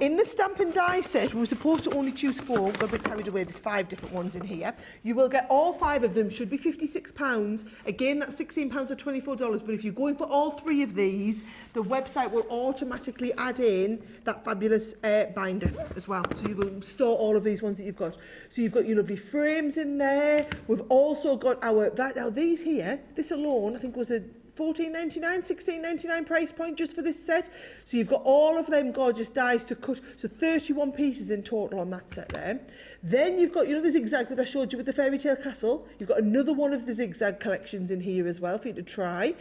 In the stamp and die set, we were supposed to only choose 4. We've got a bit carried away. There's 5 different ones in here. You will get all 5 of them. Should be £56. Again, that's £16 or $24. But if you're going for all 3 of these, the website will automatically add in that fabulous binder as well. So you can store all of these ones that you've got. So you've got your lovely frames in there. We've also got our, now these here, this alone, I think was a $14.99, $16.99 price point just for this set. So you've got all of them gorgeous dies to cut. So 31 pieces in total on that set there. Then you've got, you know, the zigzag that I showed you with the fairy tale castle. You've got another one of the zigzag collections in here as well for you to try.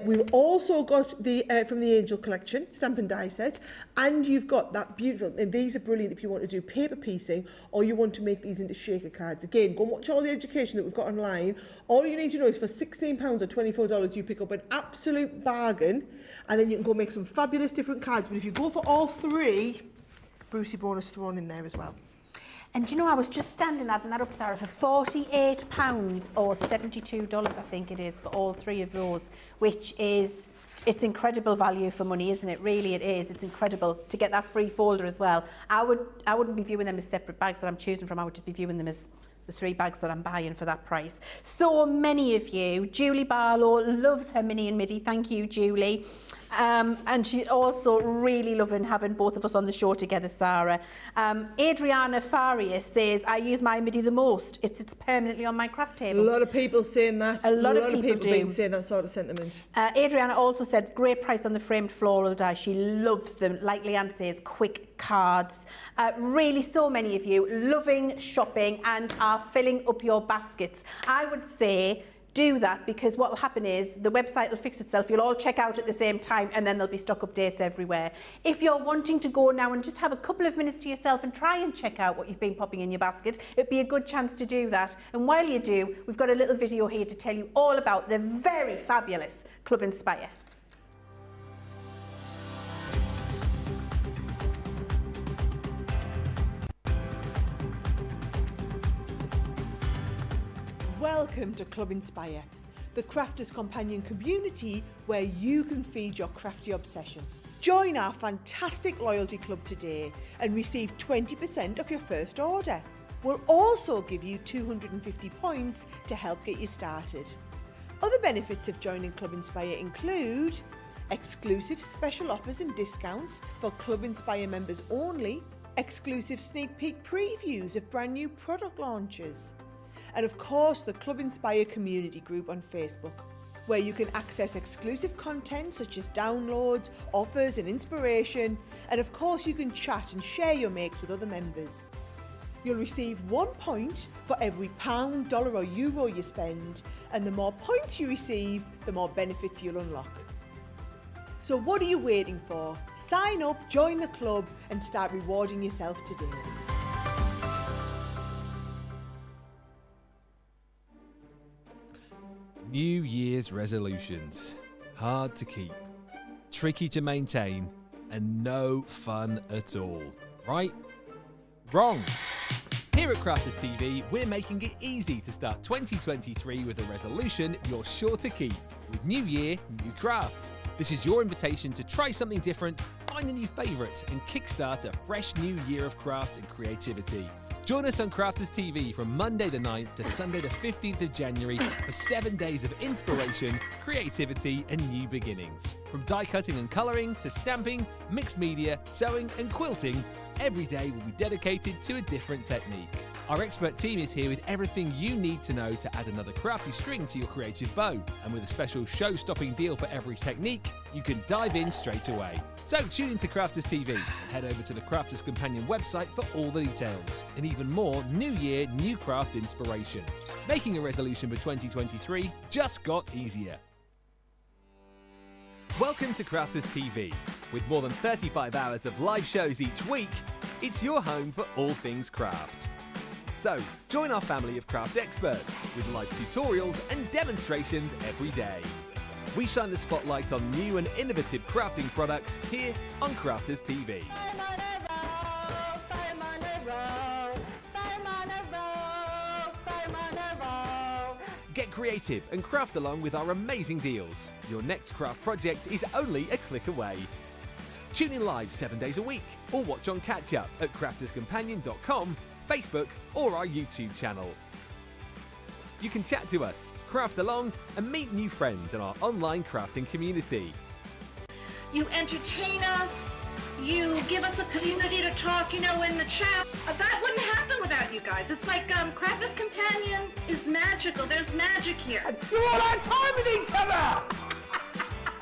We've also got the from the Angel collection, stamp and die set. And you've got that beautiful, and these are brilliant if you want to do paper piecing or you want to make these into shaker cards. Again, go and watch all the education that we've got online. All you need to know is for £16 or $24, you pick up an absolute bargain, and then you can go make some fabulous different cards. But if you go for all 3, Brucey bonus thrown in there as well. And you know, I was just standing adding that up, Sarah, for £48 or $72, I think it is, for all 3 of those, which is, it's incredible value for money, isn't it? Really, it is. It's incredible to get that free folder as well. I wouldn't be viewing them as separate bags that I'm choosing from. I would just be viewing them as the 3 bags that I'm buying for that price. So many of you, Julie Barlow loves her mini and midi. Thank you, Julie. And she's also really loving having both of us on the show together, Sarah. Adriana Farias says, I use my midi the most. It sits permanently on my craft table. A lot of people saying that. A lot of people do. Been saying that sort of sentiment. Adriana also said, great price on the framed floral die. She loves them. Like Leanne says, quick cards. Really, so many of you loving shopping and are filling up your baskets. I would say, do that, because what will happen is the website will fix itself. You'll all check out at the same time, and then there'll be stock updates everywhere. If you're wanting to go now and just have a couple of minutes to yourself and try and check out what you've been popping in your basket, it'd be a good chance to do that. And while you do, we've got a little video here to tell you all about the very fabulous Club Inspire. Welcome to Club Inspire, the crafters' companion community where you can feed your crafty obsession. Join our fantastic loyalty club today and receive 20% off your first order. We'll also give you 250 points to help get you started. Other benefits of joining Club Inspire include exclusive special offers and discounts for Club Inspire members only, exclusive sneak peek previews of brand new product launches, And of course, the Club Inspire community group on Facebook, where you can access exclusive content such as downloads, offers and inspiration. And of course, you can chat and share your makes with other members. You'll receive 1 point for every pound, dollar or euro you spend, and the more points you receive, the more benefits you'll unlock. So what are you waiting for? Sign up, join the club and start rewarding yourself today. New Year's resolutions. Hard to keep, tricky to maintain, and no fun at all. Right? Wrong! Here at Crafters TV, we're making it easy to start 2023 with a resolution you're sure to keep. With New Year, New Craft. This is your invitation to try something different, find a new favourite, and kickstart a fresh new year of craft and creativity. Join us on Crafters TV from Monday the 9th to Sunday the 15th of January for 7 days of inspiration, creativity and new beginnings. From die cutting and colouring to stamping, mixed media, sewing and quilting, every day will be dedicated to a different technique. Our expert team is here with everything you need to know to add another crafty string to your creative bow. And with a special show-stopping deal for every technique, you can dive in straight away. So tune into Crafters TV and head over to the Crafters Companion website for all the details and even more New Year, New Craft inspiration. Making a resolution for 2023 just got easier. Welcome to Crafters TV. With more than 35 hours of live shows each week, it's your home for all things craft. So, join our family of craft experts with live tutorials and demonstrations every day. We shine the spotlight on new and innovative crafting products here on Crafters TV. Get creative and craft along with our amazing deals. Your next craft project is only a click away. Tune in live 7 days a week or watch on catch up at crafterscompanion.com, Facebook or our YouTube channel. You can chat to us, craft along and meet new friends in our online crafting community. You entertain us, you give us a community to talk, in the chat. That wouldn't happen without you guys. It's like Crafters Companion is magical. There's magic here. You all had time with each other!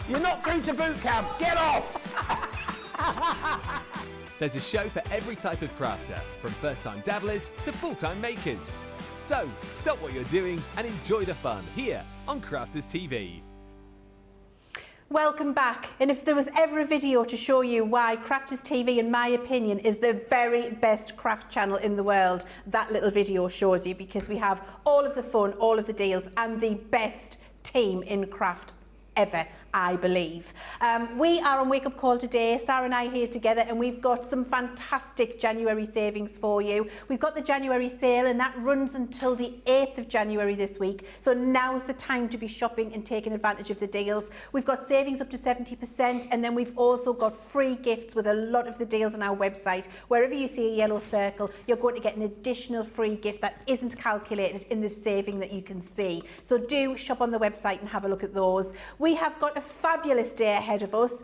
You're not through to boot camp. Get off! There's a show for every type of crafter, from first-time dabblers to full-time makers. So, stop what you're doing and enjoy the fun here on Crafters TV. Welcome back, and if there was ever a video to show you why Crafters TV, in my opinion, is the very best craft channel in the world, that little video shows you, because we have all of the fun, all of the deals and the best team in craft ever, I believe. We are on Wake Up Call today. Sara and I are here together and we've got some fantastic January savings for you. We've got the January sale and that runs until the 8th of January this week. So now's the time to be shopping and taking advantage of the deals. We've got savings up to 70% and then we've also got free gifts with a lot of the deals on our website. Wherever you see a yellow circle, you're going to get an additional free gift that isn't calculated in the saving that you can see. So do shop on the website and have a look at those. We have got a fabulous day ahead of us.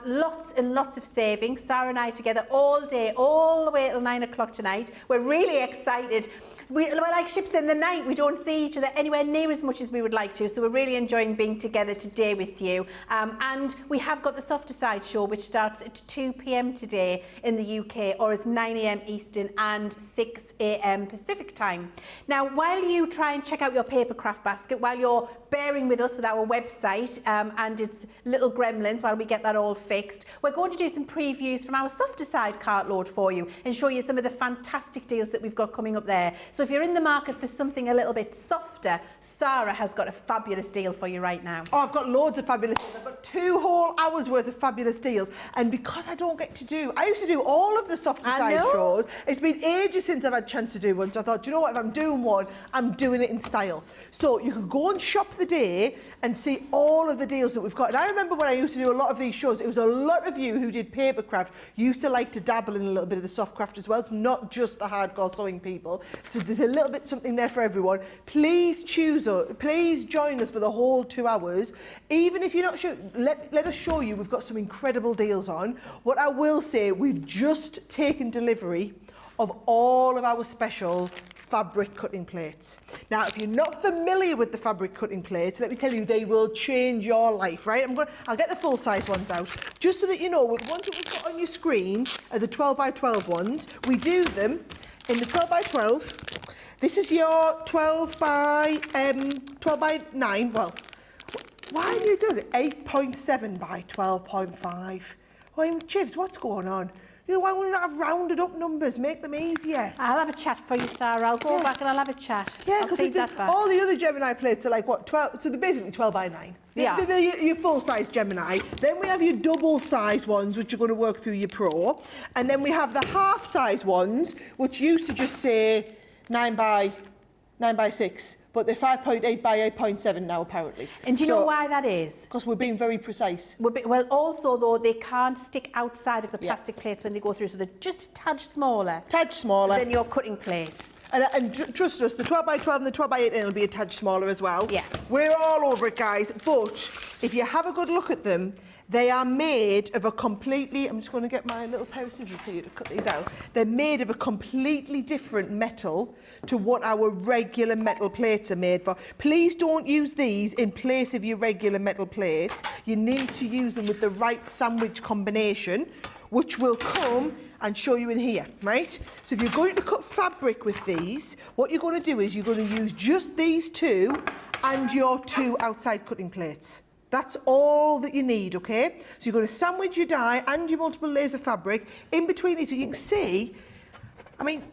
Lots and lots of savings. Sara and I together all day, all the way till 9 o'clock tonight. We're really excited. We're like ships in the night. We don't see each other anywhere near as much as we would like to. So we're really enjoying being together today with you. And we have got the Softer Side show, which starts at 2 p.m. today in the UK, or is 9 a.m. Eastern and 6 a.m. Pacific time. Now, while you try and check out your papercraft basket, while you're bearing with us with our website and its little gremlins, while we get that all fixed, we're going to do some previews from our Softer Side cartload for you and show you some of the fantastic deals that we've got coming up there. So if you're in the market for something a little bit softer, Sara has got a fabulous deal for you right now. Oh, I've got loads of fabulous deals. I've got 2 whole hours worth of fabulous deals. And because I don't get to do, I used to do all of the Softer Side shows. It's been ages since I've had a chance to do one. So I thought, do you know what, if I'm doing one, I'm doing it in style. So you can go and shop the day and see all of the deals that we've got. And I remember when I used to do a lot of these shows, it was a lot of you who did papercraft used to like to dabble in a little bit of the soft craft as well. It's not just the hardcore sewing people. So there's a little bit something there for everyone. Please please join us for the whole 2 hours. Even if you're not sure, let us show you we've got some incredible deals on. What I will say, we've just taken delivery of all of our special fabric cutting plates. Now, if you're not familiar with the fabric cutting plates, let me tell you, they will change your life, right? I'll get the full-size ones out, just so that you know, the ones that we've got on your screen are the 12 by 12 ones. We do them in the 12 by 12. This is your 12 by 9. Well, why have you done it 8.7 by 12.5? Well, Chivs, what's going on? You know, why wouldn't I have rounded up numbers? Make them easier. I'll have a chat for you, Sarah. I'll go back and I'll have a chat. Yeah, I'll feed that because back. all the other Gemini plates are like, what, 12? So they're basically 12 by 9. Yeah. They're your full-size Gemini. Then we have your double-size ones, which are going to work through your Pro. And then we have the half-size ones, which used to just say 9 by 6. But they're 5.8 by 8.7 now, apparently. And do you know why that is? Because we're being very precise. Well, also, though, they can't stick outside of the plastic plates when they go through, so they're just a tad smaller. Tad smaller. Than your cutting plate. And trust us, the 12 by 12 and the 12 by 8 will be a tad smaller as well. Yeah. We're all over it, guys. But if you have a good look at them, they are made of a completely... I'm just going to get my little pair of scissors here to cut these out. They're made of a completely different metal to what our regular metal plates are made for. Please don't use these in place of your regular metal plates. You need to use them with the right sandwich combination, which will come and show you in here, right? So if you're going to cut fabric with these, what you're going to do is you're going to use just these two and your two outside cutting plates. That's all that you need, okay? So you're going to sandwich your die and your multiple layers of fabric in between these, so you can see, I mean,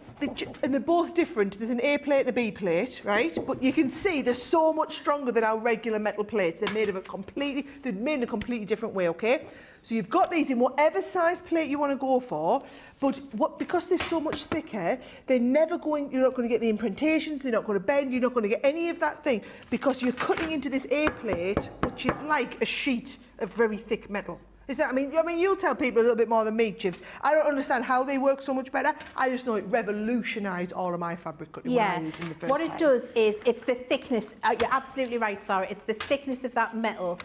and they're both different. There's an A plate and a B plate, right? But you can see they're so much stronger than our regular metal plates. They're made in a completely different way, okay? So you've got these in whatever size plate you want to go for, but because they're so much thicker, you're not going to get the imprintations, they're not going to bend, you're not going to get any of that thing, because you're cutting into this A plate, which is like a sheet of very thick metal. I mean, you'll tell people a little bit more than me, Chivs. I don't understand how they work so much better. I just know it revolutionised all of my fabric cutting when I used them the first time. What it does is, it's the thickness, you're absolutely right, Sarah, it's the thickness of that metal,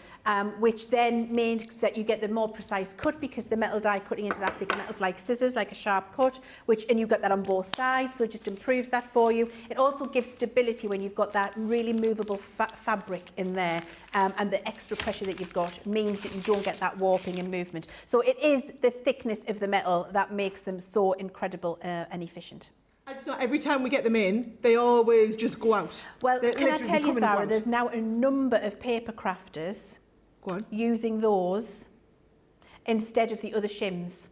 which then means that you get the more precise cut, because the metal die cutting into that thicker metal is like scissors, like a sharp cut, and you've got that on both sides, so it just improves that for you. It also gives stability when you've got that really movable fabric in there, and the extra pressure that you've got means that you don't get that warping and movement. So it is the thickness of the metal that makes them so incredible and efficient. I just know every time we get them in, they always just go out. Well, can I tell you, Sarah, there's now a number of paper crafters using those instead of the other shims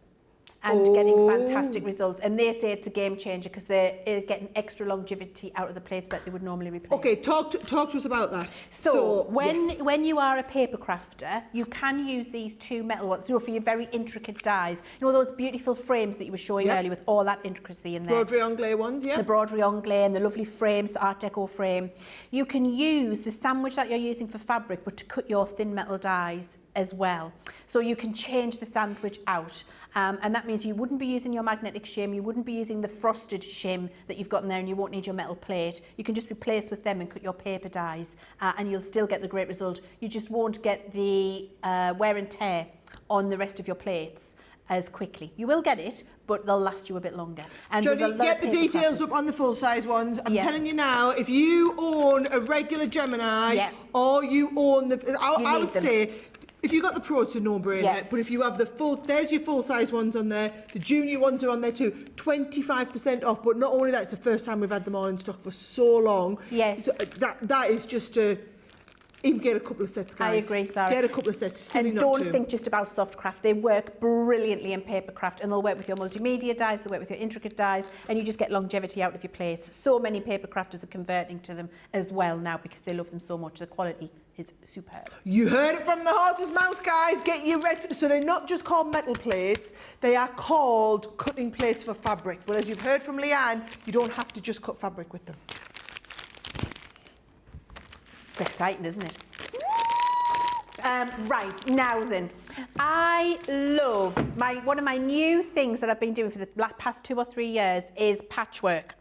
and getting fantastic results. And they say it's a game changer because they're getting extra longevity out of the plates that they would normally replace. Okay, talk to us about that. So when you are a paper crafter, you can use these two metal ones, for your very intricate dies. You know those beautiful frames that you were showing earlier with all that intricacy in there? Broadway Anglais ones, yeah. The Broadway Anglais and the lovely frames, the Art Deco frame. You can use the sandwich that you're using for fabric, but to cut your thin metal dies as well. So you can change the sandwich out. And that means you wouldn't be using your magnetic shim, you wouldn't be using the frosted shim that you've got in there, and you won't need your metal plate. You can just replace with them and cut your paper dies, and you'll still get the great result. You just won't get the wear and tear on the rest of your plates as quickly. You will get it, but they'll last you a bit longer. And Johnny, get the details up on the full-size ones. I'm telling you now, if you own a regular Gemini, or you own the... I would say, if you've got the Pro, it's a no-brainer, but if you have the full... There's your full-size ones on there. The junior ones are on there too. 25% off, but not only that, it's the first time we've had them all in stock for so long. Yes. So that is just a... Even get a couple of sets, guys. I agree, Sarah. Get a couple of sets. And don't think just about soft craft. They work brilliantly in paper craft, and they'll work with your multimedia dies, they'll work with your intricate dies, and you just get longevity out of your plates. So many paper crafters are converting to them as well now because they love them so much. The quality is superb. You heard it from the horse's mouth, guys. Get you ready. So they're not just called metal plates, they are called cutting plates for fabric. But as you've heard from Leanne, you don't have to just cut fabric with them. It's exciting, isn't it? Right, now then, I love, one of my new things that I've been doing for the past 2 or 3 years is patchwork.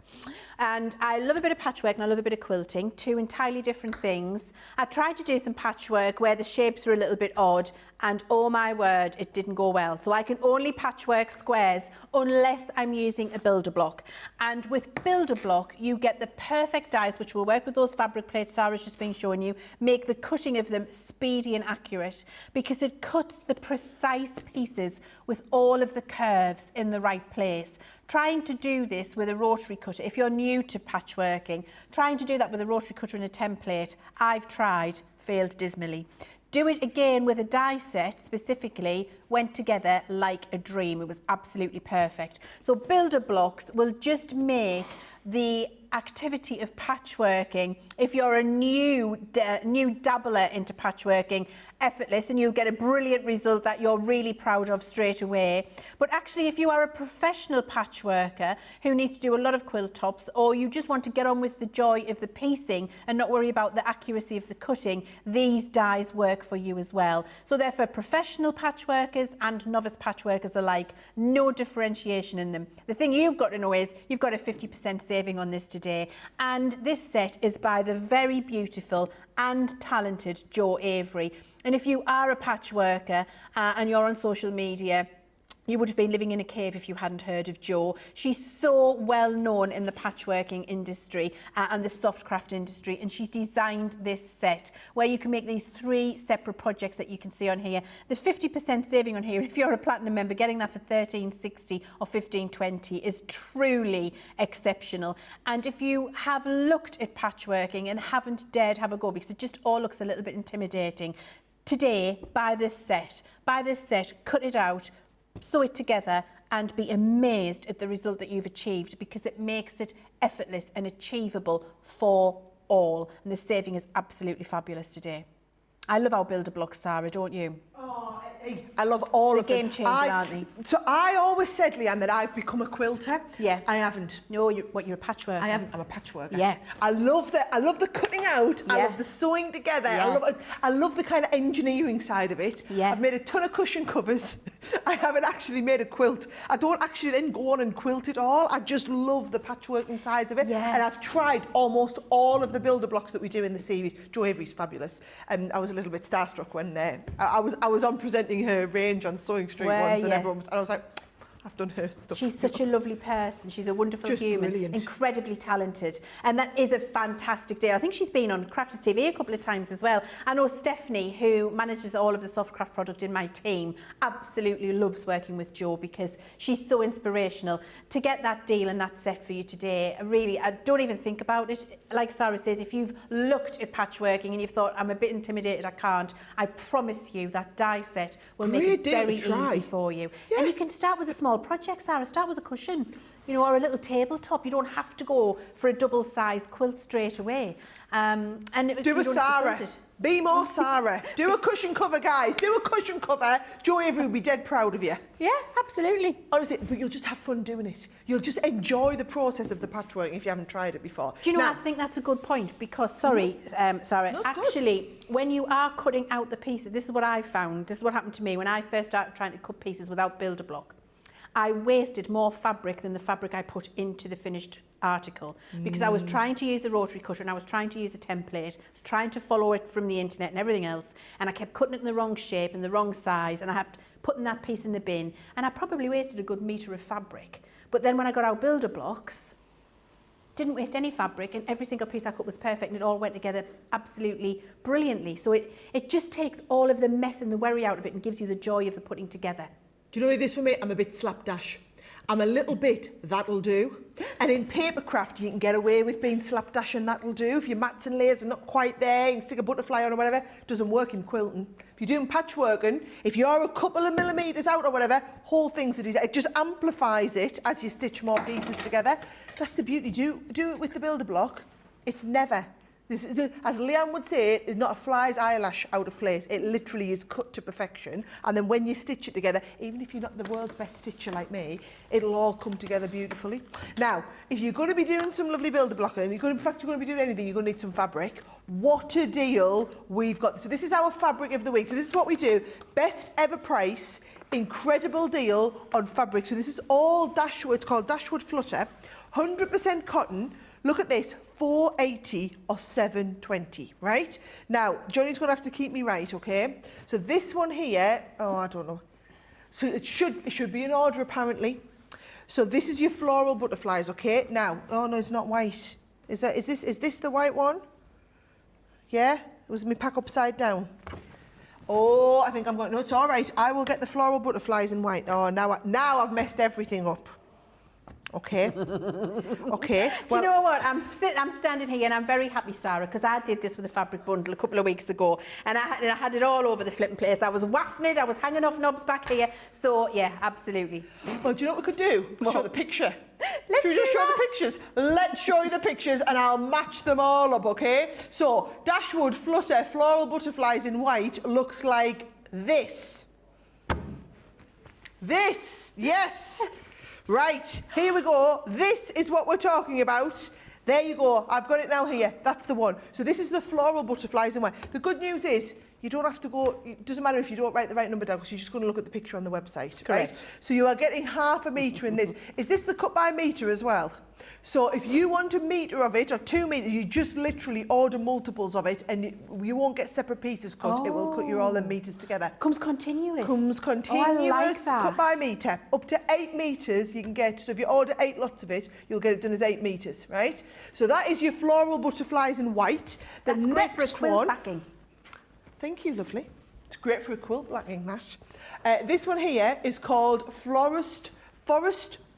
And I love a bit of patchwork and I love a bit of quilting, two entirely different things. I tried to do some patchwork where the shapes were a little bit odd, and oh my word, it didn't go well. So I can only patchwork squares unless I'm using a builder block. And with builder block, you get the perfect dies, which will work with those fabric plates Sara's just been showing you, make the cutting of them speedy and accurate, because it cuts the precise pieces with all of the curves in the right place. Trying to do this with a rotary cutter, if you're new to patchworking, trying to do that with a rotary cutter and a template, I've tried, failed dismally. Do it again with a die set specifically, went together like a dream. It was absolutely perfect. So builder blocks will just make the activity of patchworking, if you're a new dabbler into patchworking, effortless, and you'll get a brilliant result that you're really proud of straight away. But actually, if you are a professional patchworker who needs to do a lot of quilt tops, or you just want to get on with the joy of the piecing and not worry about the accuracy of the cutting, these dies work for you as well. So they're for professional patchworkers and novice patchworkers alike. No differentiation in them. The thing you've got to know is you've got a 50% saving on this today, and this set is by the very beautiful and talented Jo Avery. And if you are a patchworker and you're on social media, you would have been living in a cave if you hadn't heard of Jo. She's so well known in the patchworking industry and the soft craft industry, and she's designed this set where you can make these 3 separate projects that you can see on here. The 50% saving on here, if you're a platinum member, getting that for $13.60 or $15.20 is truly exceptional. And if you have looked at patchworking and haven't dared have a go because it just all looks a little bit intimidating, today buy this set, cut it out, sew it together and be amazed at the result that you've achieved, because it makes it effortless and achievable for all. And the saving is absolutely fabulous today. I love our builder blocks, Sara, don't you? Oh, I love all of them. Game changer, aren't they? So I always said, Leanne, that I've become a quilter. Yeah. I haven't. No, you're a patchworker. I haven't. I'm a patchworker. Yeah. I love the cutting out. Yeah. I love the sewing together. Yeah. I love the kind of engineering side of it. Yeah. I've made a ton of cushion covers. I haven't actually made a quilt. I don't actually then go on and quilt it all. I just love the patchworking size of it. Yeah. And I've tried almost all of the builder blocks that we do in the series. Jo Avery's fabulous. I was a little bit starstruck when I was on presenting her range on Sewing Street once, and everyone was, and I was like, I've done her stuff. She's such a lovely person. She's a wonderful Just human, brilliant. incredibly talented. And that is a fantastic deal. I think she's been on Crafters TV a couple of times as well. I know Stephanie, who manages all of the soft craft product in my team, absolutely loves working with Jo because she's so inspirational. To get that deal and that set for you today, really, I don't even think about it. Like Sara says, if you've looked at patchworking and you've thought, I'm a bit intimidated, I can't, I promise you that die set will make it very easy for you. Yeah. And you can start with a small project, Sara. Start with a cushion, you know, or a little tabletop. You don't have to go for a double-sized quilt straight away. And do a Sara. Be more Sara. Do a cushion cover, guys. Do a cushion cover. Jo Avery will be dead proud of you. Yeah, absolutely. Honestly, but you'll just have fun doing it. You'll just enjoy the process of the patchwork if you haven't tried it before. Do you know, I think that's a good point because, sorry, Sara, actually, when you are cutting out the pieces, this is what I found. This is what happened to me when I first started trying to cut pieces without builder block. I wasted more fabric than the fabric I put into the finished article because I was trying to use a rotary cutter and I was trying to use a template, trying to follow it from the internet and everything else, and I kept cutting it in the wrong shape and the wrong size, and I had putting that piece in the bin, and I probably wasted a good metre of fabric. But then when I got out builder blocks, didn't waste any fabric, and every single piece I cut was perfect, and it all went together absolutely brilliantly. So it just takes all of the mess and the worry out of it and gives you the joy of the putting together. Do you know what it is for me? I'm a bit slapdash. I'm a little bit, that'll do. And in papercraft, you can get away with being slapdash and that'll do. If your mats and layers are not quite there, you can stick a butterfly on or whatever. It doesn't work in quilting. If you're doing patchworking, if you're a couple of millimetres out or whatever, whole thing's a design. It just amplifies it as you stitch more pieces together. That's the beauty. Do it with the builder block. It's never This is, as Leanne would say, it's not a fly's eyelash out of place. It literally is cut to perfection. And then when you stitch it together, even if you're not the world's best stitcher like me, it'll all come together beautifully. Now, if you're going to be doing some lovely builder blocker, and in fact you're going to be doing anything, you're going to need some fabric. What a deal we've got. So this is our fabric of the week. So this is what we do. Best ever price, incredible deal on fabric. So this is all Dashwood. It's called Dashwood Flutter. 100% cotton. Look at this, 480 or 720, right? Now, Johnny's going to have to keep me right, okay? So this one here, oh, I don't know. So it should be in order, apparently. So this is your floral butterflies, okay? Now, oh no, it's not white. Is this the white one? Yeah? It was my pack upside down. Oh, I think I'm going, no, it's all right. I will get the floral butterflies in white. Oh, now I've messed everything up. Okay. Okay. Do you know what? I'm standing here and I'm very happy, Sarah, because I did this with a fabric bundle a couple of weeks ago, and I had it all over the flipping place. I was wafting it. I was hanging off knobs back here. So yeah, absolutely. Well, do you know what we could do? We'll show the picture. Let's Should we just do show that. the pictures? Let's show you the pictures and I'll match them all up, okay? So, Dashwood Flutter Floral Butterflies in white looks like this. This, yes. Right, here we go. This is what we're talking about. There you go. I've got it now here. That's the one. So this is the floral butterflies in white. The good news is you don't have to go, it doesn't matter if you don't write the right number down because you're just going to look at the picture on the website, Correct. right? So you are getting half a metre in this. Is this the cut by metre as well? So if you want a metre of it or 2 metres, you just literally order multiples of it and you won't get separate pieces cut. It will cut you all in metres together. Comes continuous. Comes continuous, Oh, I like that. cut by metre. Up to 8 metres you can get, so if you order 8 lots of it, you'll get it done as 8 metres, right? So that is your floral butterflies in white. The That's great for a next quilt one, backing. thank you, lovely. It's great for a quilt blacking, that. This one here is called Forest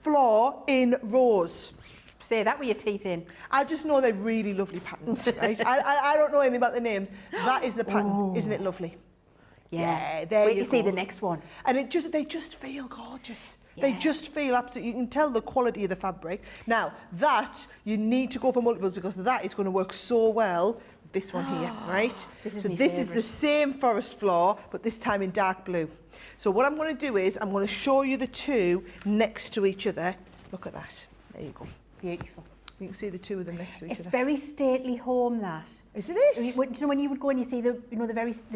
Floor in Rose. Say that with your teeth in. I just know they're really lovely patterns, right? I don't know anything about the names. That is the pattern. Isn't it lovely? Yeah. There Wait you to see go. the next one. And they just feel gorgeous. Yeah. They just feel absolutely, you can tell the quality of the fabric. Now, that, you need to go for multiples because that is going to work so well with this one here, right? This is so my this is favourite. the same forest floor, but this time in dark blue. So what I'm going to do is, I'm going to show you the two next to each other. Look at that. There you go. Beautiful. You can see the two of them next to each It's other. very stately home, that. Isn't it? Do you know when you would go and you see the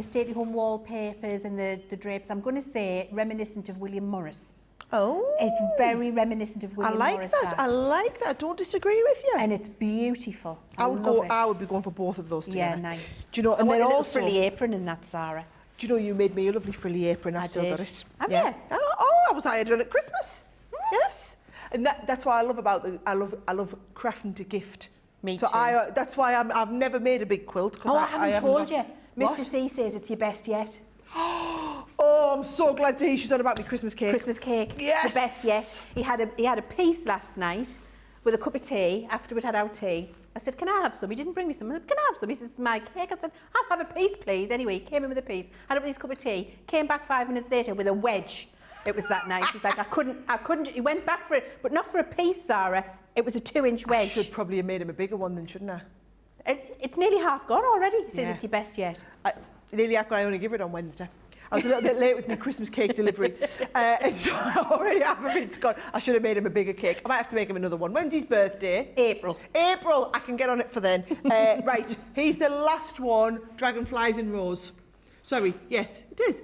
stately home wallpapers and the drapes? I'm going to say reminiscent of William Morris. Oh. It's very reminiscent of I William like Morris. that. I like that. I don't disagree with you. And it's beautiful. I would love go. it. I would be going for both of those together. Yeah, nice. Do you know? I And want then a little also, frilly apron in that, Sarah. do you know you made me a lovely frilly apron? I've I still did. got it. Have yeah. you? Oh, I done at Christmas. Yes. And that's why I love I love crafting to gift. Me so too. That's why I've never made a big quilt because Oh, I haven't told got- you. What? Mr. C says it's your best yet. Oh, I'm so glad to hear she's on about me Christmas cake. Christmas cake. Yes. The best yet. He had a piece last night with a cup of tea after we'd had our tea. I said, can I have some? He didn't bring me some. I said, can I have some? He says, my cake. I said, I'll have a piece, please. Anyway, he came in with a piece, had up with his cup of tea, came back 5 minutes later with a wedge. It was that nice. He's like, I couldn't. He went back for it, but not for a piece, Sarah. It was a 2-inch I wedge. should probably have made him a bigger one then, shouldn't I? It's nearly half gone already. He says Yeah. it's your best yet. Nearly after I only give it on Wednesday. I was a little bit late with my Christmas cake delivery. And so I already half of it's gone. I should have made him a bigger cake. I might have to make him another one. When's his birthday? April. April. I can get on it for then. Right, here's the last one, dragonflies in rose. Sorry, yes, it is.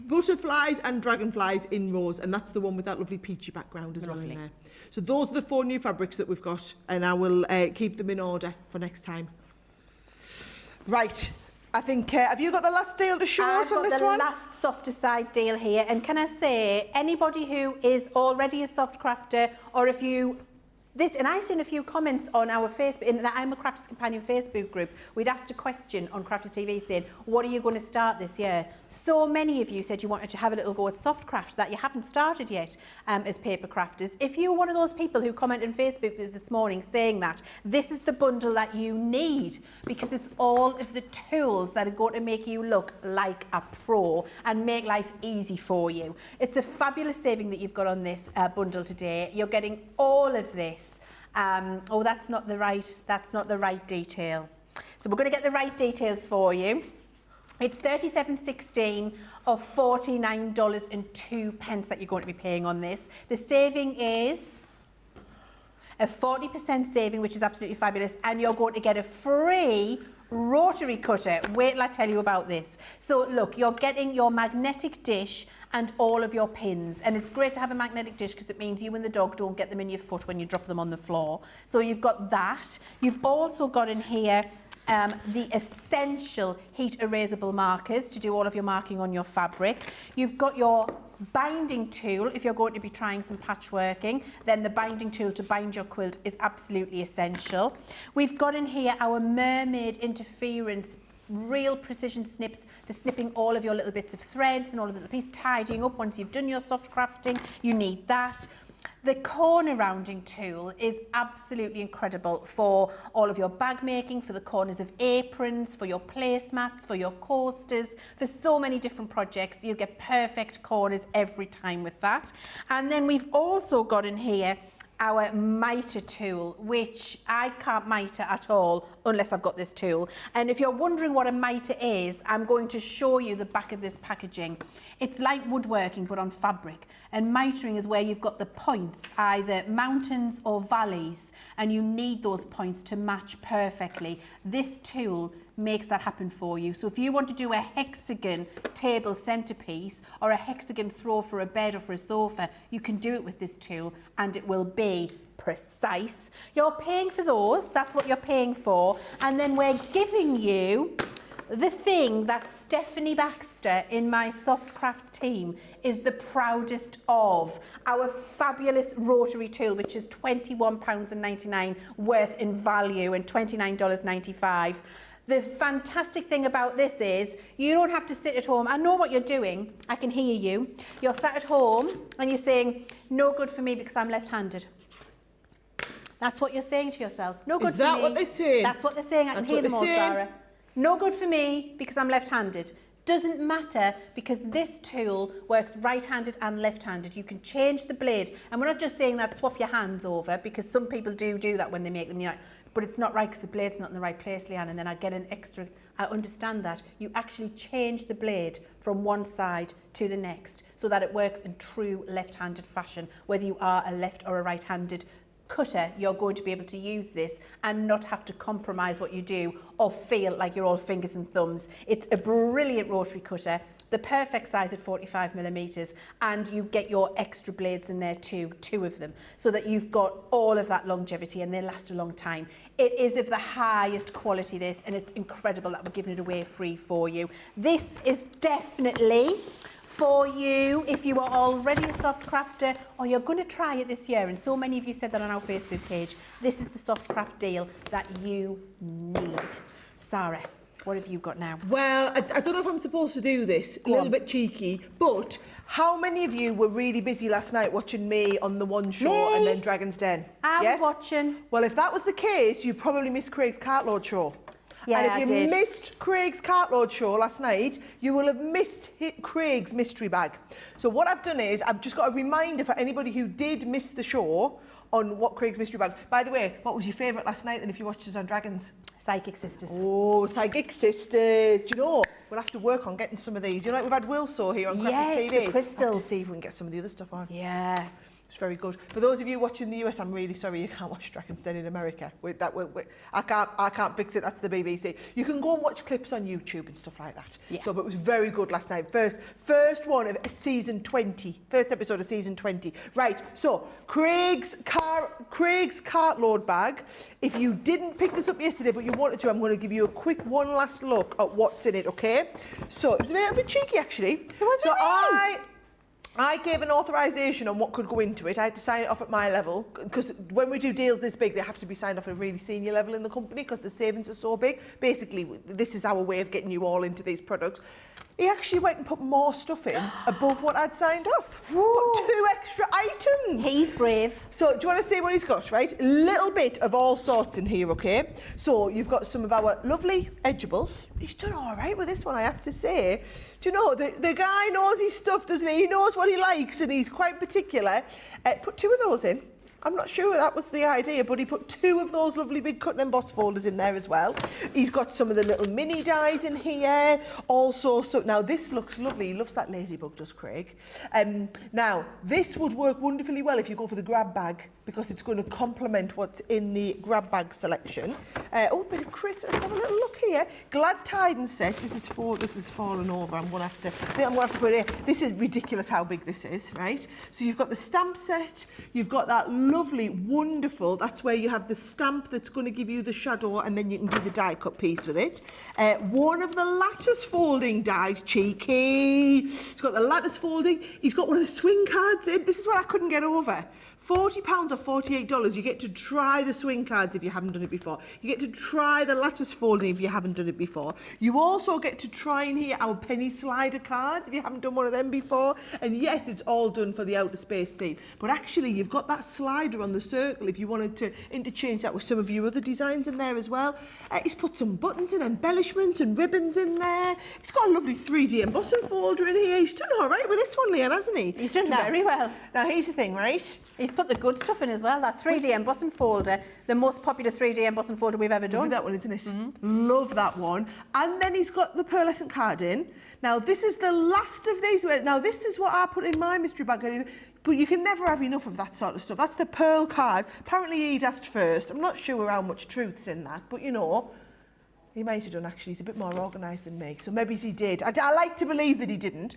Butterflies and dragonflies in rose, and that's the one with that lovely peachy background as well in Lovely. there. So those are the 4 new fabrics that we've got, and I will keep them in order for next time. Right, I think, have you got the last deal to show us on this I've got one? the last softer side deal here, and can I say, anybody who is already a soft crafter, or if you... and I've seen a few comments on our Facebook, in the I'm a Crafter's Companion Facebook group. We'd asked a question on Crafter TV saying, what are you going to start this year? So many of you said you wanted to have a little go at soft craft that you haven't started yet as paper crafters. If you're one of those people who commented on Facebook this morning saying that, this is the bundle that you need, because it's all of the tools that are going to make you look like a pro and make life easy for you. It's a fabulous saving that you've got on this bundle today. You're getting all of this. Oh, that's not the right detail. So we're going to get the right details for you. It's $37.16 or $49.02 that you're going to be paying on this. The saving is a 40% saving, which is absolutely fabulous, and you're going to get a free rotary cutter. Wait till I tell you about this. So look, you're getting your magnetic dish and all of your pins, and it's great to have a magnetic dish because it means you and the dog don't get them in your foot when you drop them on the floor. So you've got that. You've also got in here the essential heat erasable markers to do all of your marking on your fabric. You've got your binding tool. If you're going to be trying some patchworking, then the binding tool to bind your quilt is absolutely essential. We've got in here our mermaid interference real precision snips for snipping all of your little bits of threads and all of the little pieces, tidying up once you've done your soft crafting. You need that. The corner rounding tool is absolutely incredible for all of your bag making, for the corners of aprons, for your placemats, for your coasters, for so many different projects. You'll get perfect corners every time with that. And then we've also got in here our miter tool, which I can't miter at all unless I've got this tool. And if you're wondering what a miter is, I'm going to show you the back of this packaging. It's like woodworking but on fabric, and mitering is where you've got the points, either mountains or valleys, and you need those points to match perfectly. This tool makes that happen for you. So if you want to do a hexagon table centerpiece or a hexagon throw for a bed or for a sofa, you can do it with this tool and it will be precise. You're paying for those, that's what you're paying for, and then we're giving you the thing that Stephanie Baxter in my Softcraft team is the proudest of, our fabulous rotary tool, which is £21.99 worth in value and $29.95. The fantastic thing about this is you don't have to sit at home. I know what you're doing. I can hear you. You're sat at home and you're saying, no good for me because I'm left-handed. That's what you're saying to yourself. No good for me. Is that what they're saying? That's what they're saying. I can hear them all, Sarah. No good for me because I'm left-handed. Doesn't matter because this tool works right-handed and left-handed. You can change the blade. And we're not just saying that swap your hands over, because some people do that when they make them. You're like, but it's not right because the blade's not in the right place, Leanne, and then I get an extra. I understand that. You actually change the blade from one side to the next so that it works in true left-handed fashion. Whether you are a left or a right-handed cutter, you're going to be able to use this and not have to compromise what you do or feel like you're all fingers and thumbs. It's a brilliant rotary cutter, the perfect size at 45 millimeters, and you get your extra blades in there too, 2 of them, so that you've got all of that longevity and they last a long time. It is of the highest quality, this, and it's incredible that we're giving it away free for you. This is definitely for you if you are already a soft crafter or you're going to try it this year, and so many of you said that on our Facebook page. This is the soft craft deal that you need. Sarah, what have you got now? Well, I don't know if I'm supposed to do this, a little bit cheeky, but how many of you were really busy last night watching me on the One Show and then Dragon's Den? I was watching. Well, if that was the case, you probably missed Craig's Cartload show. Yeah, and if you missed Craig's Cartload show last night, you will have missed Craig's mystery bag. So what I've done is I've just got a reminder for anybody who did miss the show on what Craig's mystery bag. By the way, what was your favourite last night then if you watched us on Dragons? Psychic Sisters. Oh, Psychic Sisters. Do you know, we'll have to work on getting some of these. You know, like we've had Wilso here on Crafters TV. The crystals. We'll have to see if we can get some of the other stuff on. Yeah. It's very good. For those of you watching the US, I'm really sorry you can't watch Dragon's Den in America. I can't fix it. That's the BBC. You can go and watch clips on YouTube and stuff like that. Yeah. So, but it was very good last night. First one of season 20. First episode of season 20. Right. So Craig's Cartload bag. If you didn't pick this up yesterday, but you wanted to, I'm going to give you a quick one last look at what's in it. Okay. So it was a bit cheeky actually. What do you mean? I gave an authorisation on what could go into it. I had to sign it off at my level because when we do deals this big, they have to be signed off at a really senior level in the company because the savings are so big. Basically, this is our way of getting you all into these products. He actually went and put more stuff in above what I'd signed off. Put 2 extra items. He's brave. So do you want to see what he's got, right? A little bit of all sorts in here, okay? So you've got some of our lovely edgeables. He's done all right with this one, I have to say. Do you know, the guy knows his stuff, doesn't he? He knows what he likes and he's quite particular. Put 2 of those in. I'm not sure that was the idea, but he put 2 of those lovely big cut and emboss folders in there as well. He's got some of the little mini dies in here. Also, so now this looks lovely. He loves that ladybug, does Craig. Now, this would work wonderfully well if you go for the grab bag, because it's going to complement what's in the grab bag selection. Oh, bit of crisp. Let's have a little look here. Glad Tiding set. This is fallen over. I'm going to have to put it here. This is ridiculous how big this is, right? So you've got the stamp set. You've got that lovely, wonderful. That's where you have the stamp that's going to give you the shadow, and then you can do the die cut piece with it. One of the lattice folding dies, cheeky. He's got the lattice folding. He's got one of the swing cards in. This is what I couldn't get over. £40 or $48, you get to try the swing cards if you haven't done it before. You get to try the lattice folding if you haven't done it before. You also get to try in here our penny slider cards if you haven't done one of them before. And yes, it's all done for the outer space theme. But actually, you've got that slider on the circle if you wanted to interchange that with some of your other designs in there as well. He's put some buttons and embellishments and ribbons in there. He's got a lovely 3D embossing folder in here. He's done all right with this one, Leanne, hasn't he? He's done very well. Now, here's the thing, right? He's put the good stuff in as well, that 3D embossing folder, the most popular 3D embossing folder we've ever done. Look at that one, isn't it? Love that one. And then he's got the pearlescent card in. Now, this is the last of these. Now, this is what I put in my mystery bag, but you can never have enough of that sort of stuff. That's the pearl card. Apparently, he'd asked first. I'm not sure how much truth's in that, but you know, he might have done, actually. He's a bit more organised than me, so maybe he did. I like to believe that he didn't.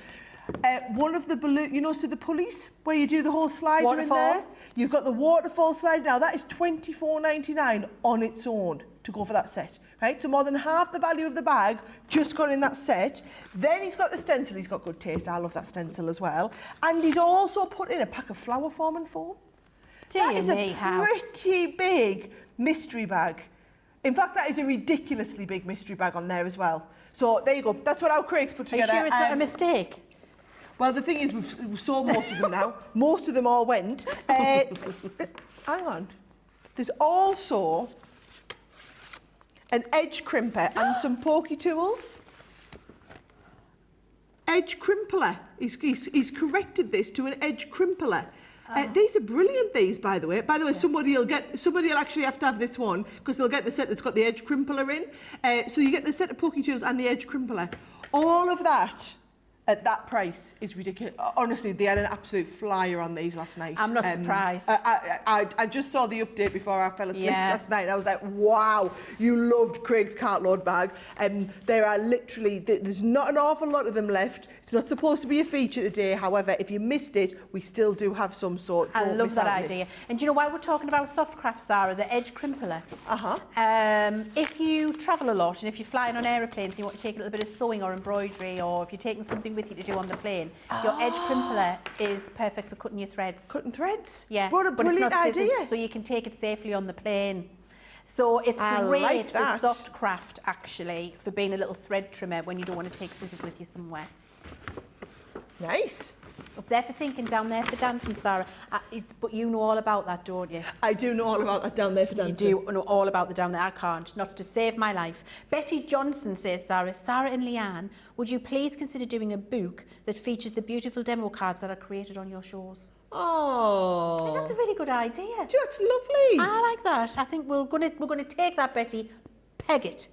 One of the balloon, you know, so the pulleys where you do the whole slider Waterfall. in there. You've got the waterfall slider now. That is $24.99 on its own to go for that set, right? So more than half the value of the bag just gone in that set. Then he's got the stencil. He's got good taste. I love that stencil as well. And he's also put in a pack of flower forming foam. That is a pretty big mystery bag. In fact, that is a ridiculously big mystery bag on there as well. So there you go. That's what our Craig's put together. Are you sure it's not a mistake? Well, the thing is, we've sold most of them now. Most of them all went. Hang on. There's also an edge crimper and some pokey tools. Edge crimpler. He's corrected this to an edge crimpler. These are brilliant, these, by the way. By the way, somebody will actually have to have this one, because they'll get the set that's got the edge crimpler in. So you get the set of pokey tools and the edge crimpler. All of that at that price is ridiculous. Honestly, they had an absolute flyer on these last night. I'm not surprised. I just saw the update before I fell asleep last night, and I was like, wow, you loved Craig's cartload bag. There are literally, there's not an awful lot of them left. It's not supposed to be a feature today. However, if you missed it, we still do have some sort. I love that idea. And do you know why we're talking about soft craft, Sarah? The edge crimpler. If you travel a lot and if you're flying on aeroplanes and you want to take a little bit of sewing or embroidery, or if you're taking something with you to do on the plane, your edge crimpler is perfect for cutting your threads. Cutting threads? Yeah. What a brilliant idea. So you can take it safely on the plane. So it's great for soft craft, actually, for being a little thread trimmer when you don't want to take scissors with you somewhere. Nice. Up there for thinking, down there for dancing, Sarah. But you know all about that, don't you? I do know all about that down there for dancing. You do know all about the down there. I can't. Not to save my life. Betty Johnson says, Sarah and Leanne, would you please consider doing a book that features the beautiful demo cards that are created on your shows? Oh, I think that's a really good idea. That's lovely. I like that. I think we're gonna take that, Betty. Peg it.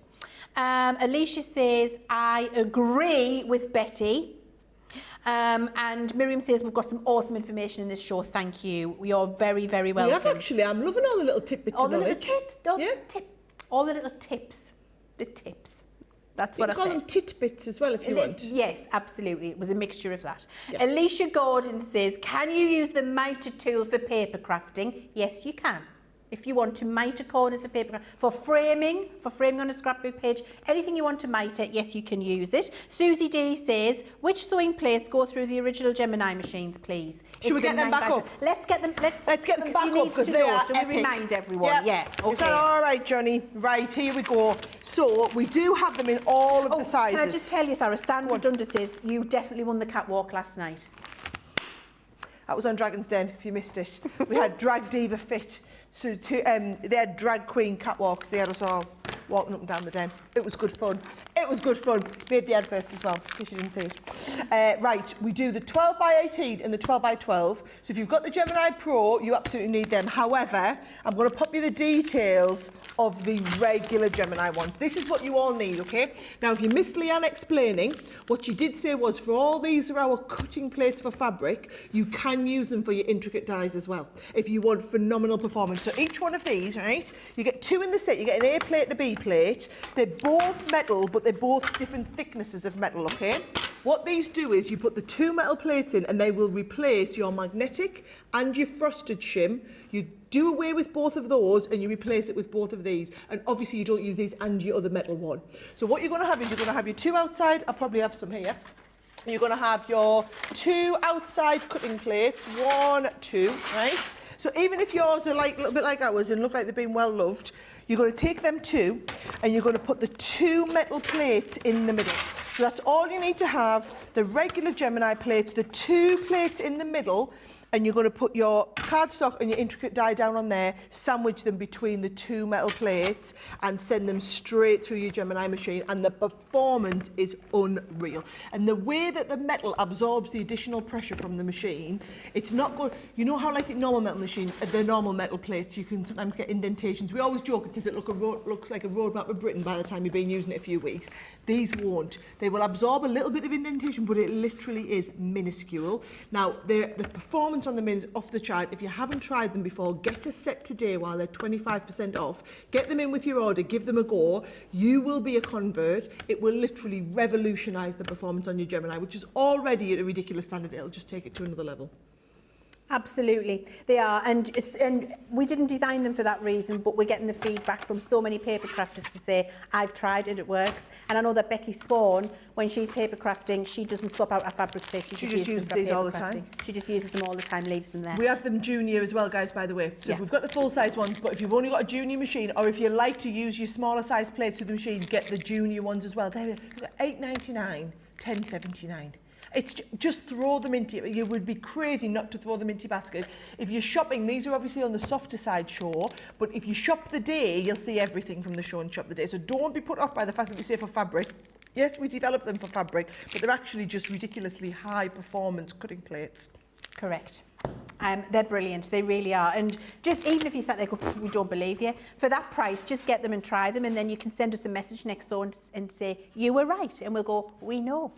Alicia says, I agree with Betty. And Miriam says, we've got some awesome information in this show. Thank you. We are very, very welcome. We have, actually. I'm loving all the little tidbits of knowledge. All the little tips. The tips. That's what I said. You can call them titbits as well if you want. Yes, absolutely. It was a mixture of that. Yeah. Alicia Gordon says, can you use the miter tool for paper crafting? Yes, you can. If you want to miter corners for paper, for framing on a scrapbook page, anything you want to miter, yes, you can use it. Susie D says, which sewing plates go through the original Gemini machines, please? Should we get them back up? Let's get them. Let's get them back up, because they are epic. We remind everyone? Yeah. Okay. Is that all right, Johnny? Right, here we go. So we do have them in all of the sizes. Can I just tell you, Sarah, Sandra Dundas says you definitely won the catwalk last night. That was on Dragon's Den, if you missed it. We had Drag Diva Fit. So they had drag queen catwalks. They had us all walking up and down the den. It was good fun. It was good fun. Made the adverts as well, in case you didn't see it. Right, we do the 12 by 18 and the 12 by 12. So if you've got the Gemini Pro, you absolutely need them. However, I'm going to pop you the details of the regular Gemini ones. This is what you all need, okay? Now, if you missed Leanne explaining, what she did say was for all these are our cutting plates for fabric, you can use them for your intricate dies as well, if you want phenomenal performance. So each one of these, right, you get 2 in the set. You get an A plate and a B plate. They're both metal, but they're both different thicknesses of metal, okay? What these do is you put the 2 metal plates in and they will replace your magnetic and your frosted shim. You do away with both of those and you replace it with both of these. And obviously you don't use these and your other metal one. So what you're going to have is you're going to have your 2 outside. I'll probably have some here. You're going to have your 2 outside cutting plates, 1, 2, right? So even if yours are like a little bit like ours and look like they've been well loved, you're going to take them 2 and you're going to put the 2 metal plates in the middle. So that's all you need to have, the regular Gemini plates, the 2 plates in the middle, and you're going to put your cardstock and your intricate die down on there, sandwich them between the 2 metal plates and send them straight through your Gemini machine, and the performance is unreal. And the way that the metal absorbs the additional pressure from the machine, it's not good. You know how like a normal metal machine, the normal metal plates, you can sometimes get indentations. We always joke, it says it looks like a roadmap of Britain by the time you've been using it a few weeks. These won't. They will absorb a little bit of indentation, but it literally is minuscule. Now, the performance on them is off the chart. If you haven't tried them before, get a set today while they're 25% off. Get them in with your order, give them a go. You will be a convert. It will literally revolutionise the performance on your Gemini, which is already at a ridiculous standard. It'll just take it to another level. Absolutely, they are, and we didn't design them for that reason, but we're getting the feedback from so many paper crafters to say, I've tried it, it works. And I know that Becky Swan, when she's paper crafting, she doesn't swap out her fabric tape. She just uses these all the time. She just uses them all the time, leaves them there. We have them junior as well, guys, by the way. So we've got the full-size ones, but if you've only got a junior machine, or if you like to use your smaller size plates with the machine, get the junior ones as well. They're $8.99, $10.79. It's just throw them into, you would be crazy not to throw them into your basket. If you're shopping, these are obviously on the softer side show, but if you shop the day, you'll see everything from the show and shop the day. So don't be put off by the fact that we say for fabric. Yes, we developed them for fabric, but they're actually just ridiculously high performance cutting plates. Correct. They're brilliant, they really are. And just even if you sat there and go, we don't believe you, for that price, just get them and try them, and then you can send us a message next door and say, you were right, and we'll go, we know.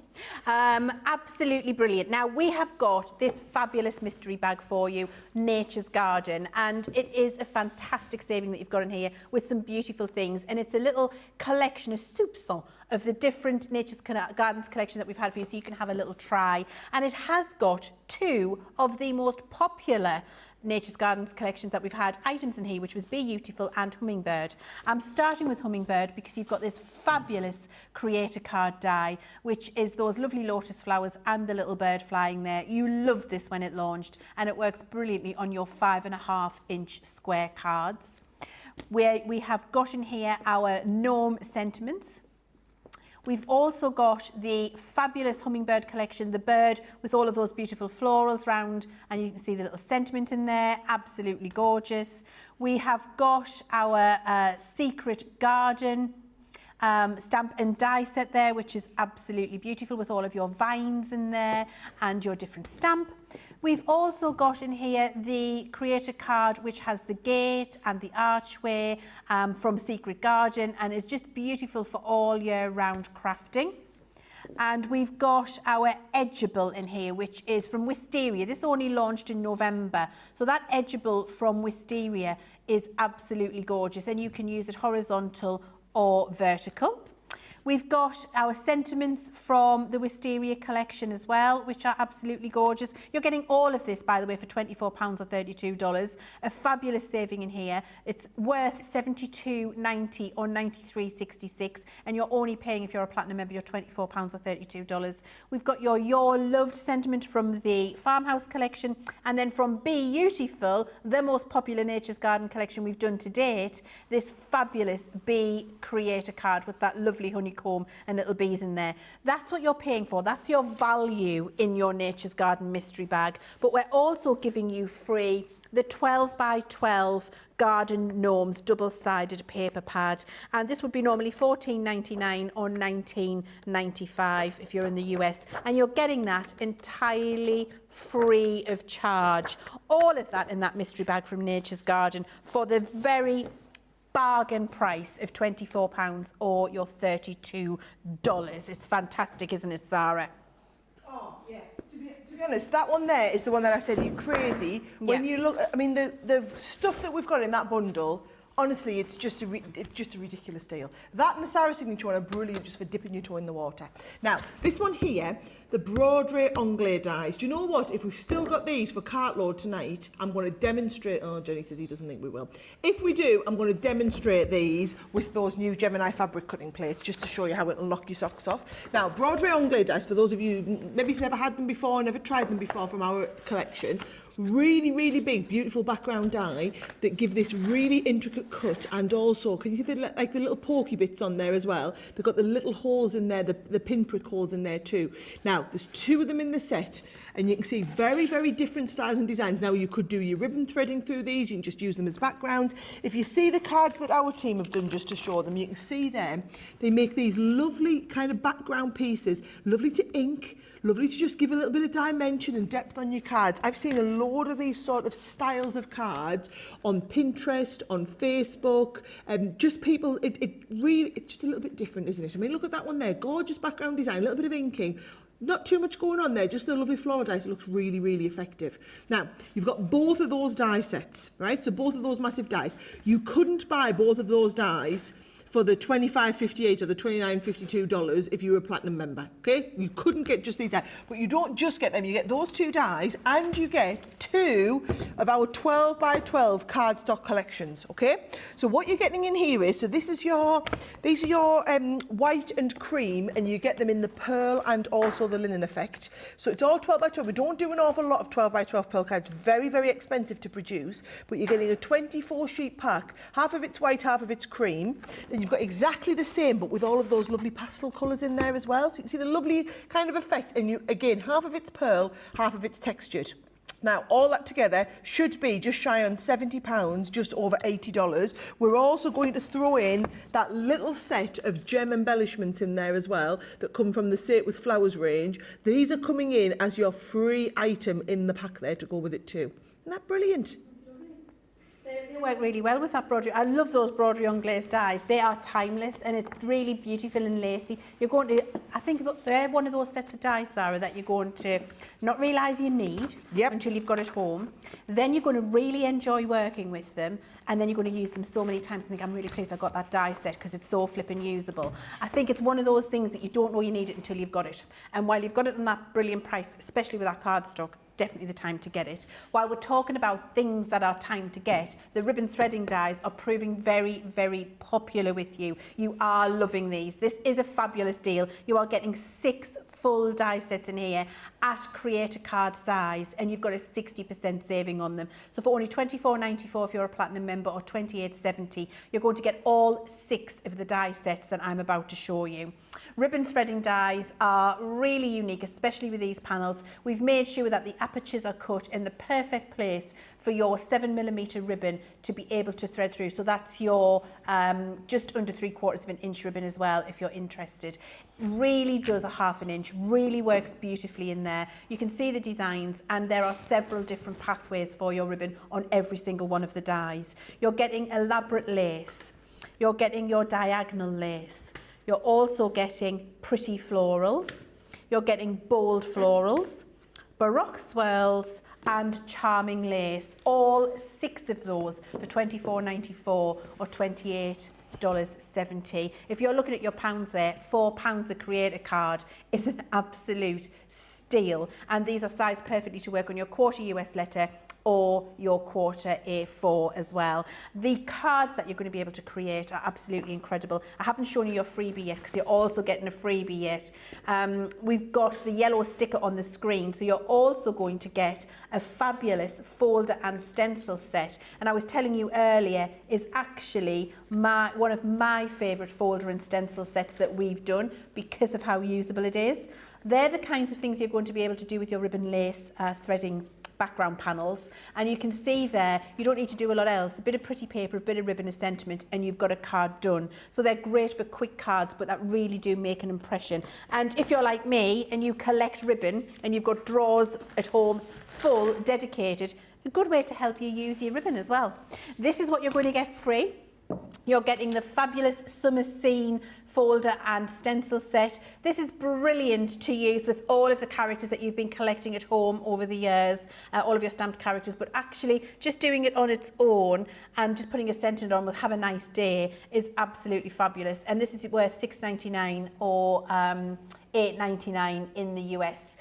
Absolutely brilliant. Now, we have got this fabulous mystery bag for you, Nature's Garden, and it is a fantastic saving that you've got in here with some beautiful things, and it's a little collection, a soupçon of the different Nature's Gardens collection that we've had for you, so you can have a little try. And it has got 2 of the most popular Nature's Gardens collections that we've had items in here, which was Beautiful and Hummingbird. I'm starting with Hummingbird because you've got this fabulous creator card die, which is those lovely lotus flowers and the little bird flying there. You loved this when it launched, and it works brilliantly on your 5.5-inch square cards. We have got in here our gnome sentiments. We've also got the fabulous Hummingbird collection, the bird with all of those beautiful florals round, and you can see the little sentiment in there, absolutely gorgeous. We have got our Secret Garden stamp and die set there, which is absolutely beautiful with all of your vines in there and your different stamp. We've also got in here the creator card, which has the gate and the archway from Secret Garden, and is just beautiful for all year round crafting. And we've got our edgeable in here, which is from Wisteria. This only launched in November. So that edgeable from Wisteria is absolutely gorgeous, and you can use it horizontal or vertical. We've got our sentiments from the Wisteria collection as well, which are absolutely gorgeous. You're getting all of this, by the way, for £24 or $32. A fabulous saving in here. It's worth $72.90 or $93.66, and you're only paying, if you're a platinum member, your £24 or $32. We've got your loved sentiment from the Farmhouse collection, and then from Beautiful, the most popular Nature's Garden collection we've done to date, this fabulous bee creator card with that lovely honeycomb and little bees in there. That's what you're paying for. That's your value in your Nature's Garden mystery bag. But we're also giving you free the 12 by 12 Garden Gnomes double-sided paper pad, and this would be normally $14.99 or $19.95 if you're in the US, and you're getting that entirely free of charge. All of that in that mystery bag from Nature's Garden for the very bargain price of £24 or your $32. It's fantastic, isn't it, Sarah? Oh, yeah. To be honest, that one there is the one that I said you're crazy. When you look, I mean, the stuff that we've got in that bundle, honestly, it's just a ridiculous deal. That and the Sara Signature one are brilliant just for dipping your toe in the water. Now, this one here, the Broadway on glade dies. Do you know what? If we've still got these for cartload tonight, I'm going to demonstrate. Oh, Jenny says he doesn't think we will. If we do, I'm going to demonstrate these with those new Gemini fabric cutting plates just to show you how it'll lock your socks off. Now, Broadway on glade dies, for those of you who maybe never had them before, never tried them before from our collection, really, really big, beautiful background die that give this really intricate cut, and also, can you see the little pokey bits on there as well? They've got the little holes in there, the pinprick holes in there too. Now, there's 2 of them in the set, and you can see very, very different styles and designs. Now, you could do your ribbon threading through these, you can just use them as backgrounds. If you see the cards that our team have done just to show them, you can see them. They make these lovely kind of background pieces, lovely to ink, lovely to just give a little bit of dimension and depth on your cards. I've seen a load of these sort of styles of cards on Pinterest, on Facebook, just people, it's just a little bit different, isn't it? I mean, look at that one there, gorgeous background design, a little bit of inking, not too much going on there, just a lovely floral dice. It looks really, really effective. Now, you've got both of those die sets, right? So both of those massive dies. You couldn't buy both of those dies for the $25.58 or the $29.52 if you were a platinum member, okay? You couldn't get just these dies, but you don't just get them, you get those 2 dies and you get 2 of our 12 by 12 cardstock collections, okay? So what you're getting in here is, so these are your white and cream, and you get them in the pearl and also the linen effect. So it's all 12 by 12. We don't do an awful lot of 12 by 12 pearl cards, very, very expensive to produce, but you're getting a 24 sheet pack, half of it's white, half of it's cream. Then you've got exactly the same, but with all of those lovely pastel colours in there as well. So you can see the lovely kind of effect. And you, again, half of it's pearl, half of it's textured. Now, all that together should be just shy on £70, just over $80. We're also going to throw in that little set of gem embellishments in there as well that come from the Sate with Flowers range. These are coming in as your free item in the pack there to go with it too. Isn't that brilliant? They work really well with that Broadway. I love those Broadway on glazed dies. They are timeless and it's really beautiful and lacy. You're going to, I think they're one of those sets of dies, Sarah, that you're going to not realise you need until you've got it home. Then you're going to really enjoy working with them, and then you're going to use them so many times and think, I'm really pleased I got that die set because it's so flipping usable. I think it's one of those things that you don't know you need it until you've got it. And while you've got it on that brilliant price, especially with that cardstock, definitely the time to get it. While we're talking about things that are time to get, the ribbon threading dies are proving very, very popular with you. You are loving these. This is a fabulous deal. You are getting 6 full die sets in here at creator card size, and you've got a 60% saving on them. So for only $24.94 if you're a platinum member, or $28.70, you're going to get all 6 of the die sets that I'm about to show you. Ribbon threading dies are really unique, especially with these panels. We've made sure that the apertures are cut in the perfect place for your 7mm ribbon to be able to thread through. So that's your just under 3/4 of an inch ribbon as well, if you're interested. Really does a 1/2 inch, really works beautifully in there. You can see the designs, and there are several different pathways for your ribbon on every single one of the dies. You're getting elaborate lace. You're getting your diagonal lace. You're also getting pretty florals. You're getting bold florals, baroque swirls, and charming lace. All 6 of those for $24.94 or $28.70. If you're looking at your pounds there, £4 a creator card is an absolute steal. And these are sized perfectly to work on your 1/4 US letter or your 1/4 A4 as well. The cards that you're going to be able to create are absolutely incredible. I haven't shown you your freebie yet because you're also getting a freebie yet. We've got the yellow sticker on the screen, so you're also going to get a fabulous folder and stencil set. And I was telling you earlier, is actually one of my favourite folder and stencil sets that we've done because of how usable it is. They're the kinds of things you're going to be able to do with your ribbon lace threading background panels, and you can see there you don't need to do a lot else. A bit of pretty paper, a bit of ribbon, a sentiment, and you've got a card done. So they're great for quick cards, but that really do make an impression. And if you're like me and you collect ribbon and you've got drawers at home full, dedicated, a good way to help you use your ribbon as well. This is what you're going to get free. You're getting the fabulous Summer Scene folder and stencil set. This is brilliant to use with all of the characters that you've been collecting at home over the years, all of your stamped characters, but actually just doing it on its own and just putting a sentiment on with Have a Nice Day is absolutely fabulous. And this is worth $6.99 or $8.99 in the US.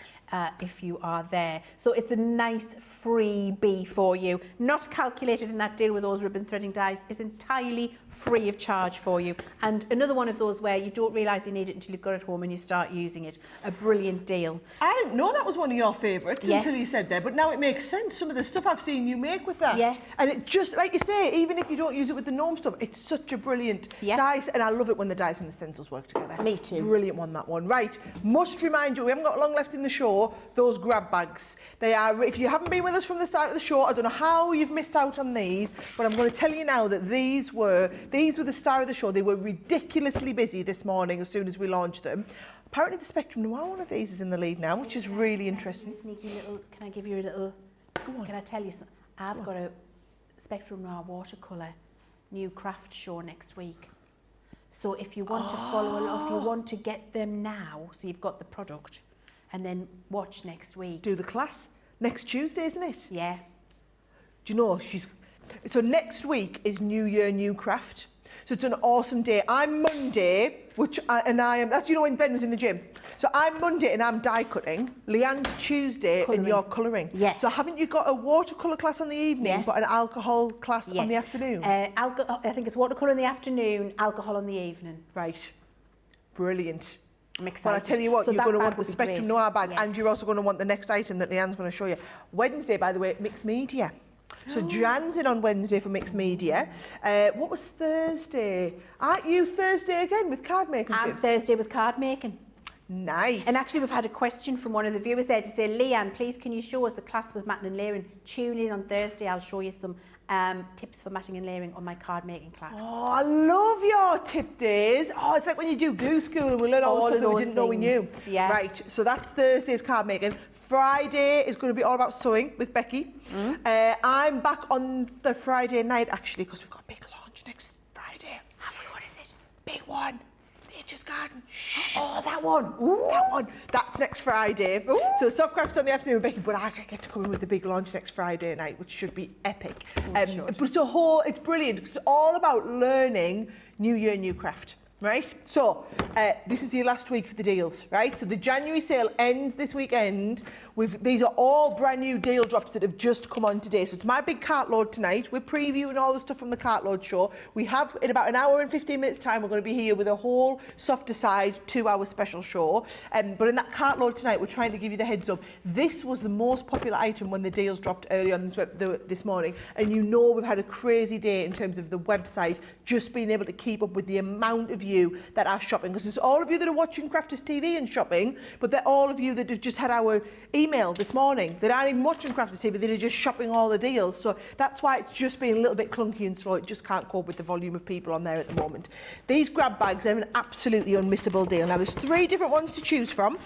If you are there. So it's a nice freebie for you. Not calculated in that deal with those ribbon threading dies, is entirely free of charge for you. And another one of those where you don't realise you need it until you've got it home and you start using it. A brilliant deal. I didn't know that was one of your favourites until you said that, but now it makes sense. Some of the stuff I've seen you make with that. Yes. And it just, like you say, even if you don't use it with the gnome stuff, it's such a brilliant dice, and I love it when the dice and the stencils work together. Me too. Brilliant one, that one. Right, must remind you, we haven't got long left in the show, those grab bags. They are, if you haven't been with us from the start of the show, I don't know how you've missed out on these, but I'm going to tell you now that these were the star of the show. They were ridiculously busy this morning as soon as we launched them. Apparently the Spectrum Noir one of these is in the lead now, which is really interesting. Sneaky little, can I give you a little, Go on. can I tell you something? I've got a Spectrum Noir watercolour new craft show next week. So if you want to follow along, if you want to get them now, so you've got the product, and then watch next week. Do the class next Tuesday, isn't it? Yeah. Do you know, so next week is New Year, New Craft. So it's an awesome day. I'm Monday, that's, you know, when Ben was in the gym. So I'm Monday and I'm die cutting. Leanne's Tuesday and you're colouring. Yeah. So haven't you got a watercolour class on the evening, but an alcohol class on the afternoon? I think it's watercolour in the afternoon, alcohol in the evening. Right. Brilliant. I'm excited. Well, I tell you what, So you're that going to bag want the would be Spectrum great. Noir bag, Yes. and you're also going to want the next item that Leanne's going to show you. Wednesday, by the way, mixed media. So Jan's in on Wednesday for mixed media. What was Thursday? Aren't you Thursday again with card making I'm tips? Thursday with card making. Nice. And actually, we've had a question from one of the viewers there to say, Leanne, please can you show us a class with matting and layering? Tune in on Thursday. I'll show you some tips for matting and layering on my card making class. Oh, I love your tip days. Oh, it's like when you do glue school and we learn all the stuff that we didn't know we knew. Yeah. Right, so that's Thursday's card making. Friday is going to be all about sewing with Becky. I'm back on the Friday night, actually, because we've got a big launch next Friday. What is it? Big one. Nature's Garden. Shh. Oh, that one. Ooh. That one. That's next Friday. Ooh. So Softcraft's on the afternoon with Becky, but I get to come in with the big launch next Friday night, which should be epic. But it's brilliant because it's all about learning New Year, New Craft. Right, so this is your last week for the deals, right? So the January sale ends this weekend. These are all brand new deal drops that have just come on today. So it's my big cartload tonight. We're previewing all the stuff from the cartload show. We have, in about an hour and 15 minutes time, we're going to be here with a whole softer side 2-hour special show. But in that cartload tonight, we're trying to give you the heads up. This was the most popular item when the deals dropped early on this morning. And you know we've had a crazy day in terms of the website, just being able to keep up with the amount of you that are shopping, because it's all of you that are watching Crafters TV and shopping, but they're all of you that have just had our email this morning that aren't even watching Crafters TV, that are just shopping all the deals. So that's why it's just been a little bit clunky and slow. It just can't cope with the volume of people on there at the moment. These grab bags are an absolutely unmissable deal. Now there's 3 different ones to choose from.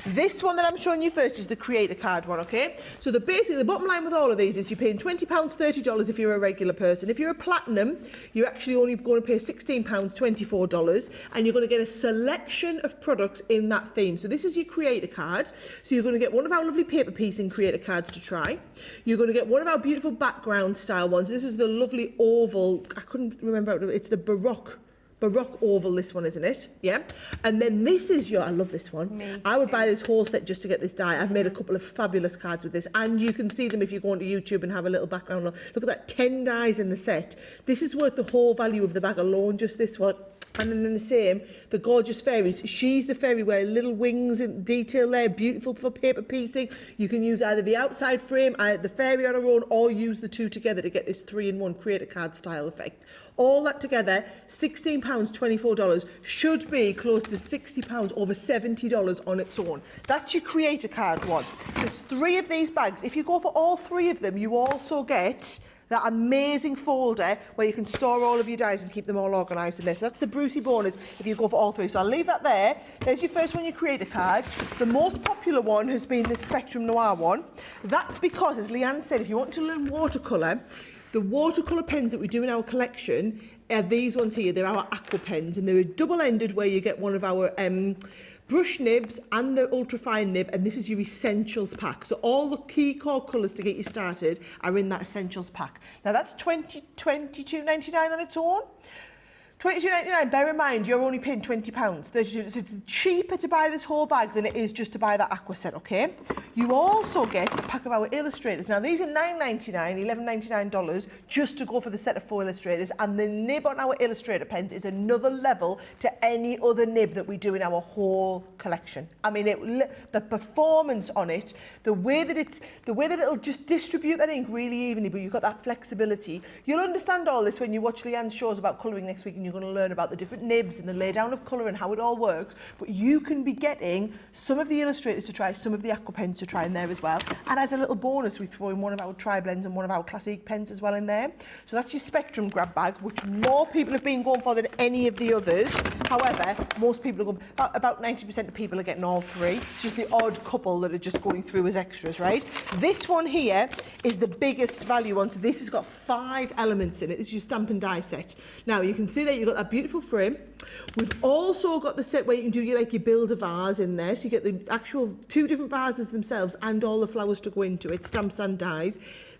This one that I'm showing you first is the creator card one, okay? So basically the bottom line with all of these is you're paying £20, $30 if you're a regular person. If you're a platinum, you're actually only going to pay £16, $24, and you're going to get a selection of products in that theme. So this is your creator card. So you're going to get one of our lovely paper piecing creator cards to try. You're going to get one of our beautiful background style ones. This is the lovely oval, I couldn't remember, it's the Baroque oval, this one, isn't it? Yeah. And then this is I love this one. I would buy this whole set just to get this die. I've made a couple of fabulous cards with this, and you can see them if you go onto YouTube and have a little background look. Look at that, 10 dies in the set. This is worth the whole value of the bag alone, just this one. And then in the same, the gorgeous fairies. She's the fairy where little wings and detail there, beautiful for paper piecing. You can use either the outside frame, the fairy on her own, or use the two together to get this 3-in-1 create a card style effect. All that together, £16, $24, should be close to £60, over $70 on its own. That's your create a card one. There's 3 of these bags. If you go for all 3 of them, you also get that amazing folder where you can store all of your dies and keep them all organised in there. So that's the Brucey bonus if you go for all 3. So I'll leave that there. There's your first one, you create a card. The most popular one has been the Spectrum Noir one. That's because, as Leanne said, if you want to learn watercolour, the watercolour pens that we do in our collection are these ones here. They're our aqua pens, and they're double-ended where you get one of our brush nibs and the ultrafine nib, and this is your essentials pack. So all the key core colours to get you started are in that essentials pack. Now that's $22.99 on its own. $22.99, bear in mind, you're only paying £20. So it's cheaper to buy this whole bag than it is just to buy that aqua set, okay? You also get a pack of our illustrators. Now, these are $9.99, $11.99, just to go for the set of 4 illustrators, and the nib on our illustrator pens is another level to any other nib that we do in our whole collection. I mean, the performance on it, the way that it'll just distribute that ink really evenly, but you've got that flexibility. You'll understand all this when you watch Leanne's shows about colouring next week, and you're going to learn about the different nibs and the laydown of colour and how it all works. But you can be getting some of the illustrators to try, some of the aqua pens to try in there as well. And as a little bonus, we throw in one of our tri-blends and one of our classic pens as well in there. So that's your Spectrum grab bag, which more people have been going for than any of the others. However, most people are going, about 90% of people are getting all 3. It's just the odd couple that are just going through as extras, right? This one here is the biggest value one. So this has got 5 elements in it. This is your stamp and die set. Now, you can see that you've got that beautiful frame. We've also got the set where you can do your build a vase in there. So you get the actual 2 different vases themselves and all the flowers to go into it, stamps and dies.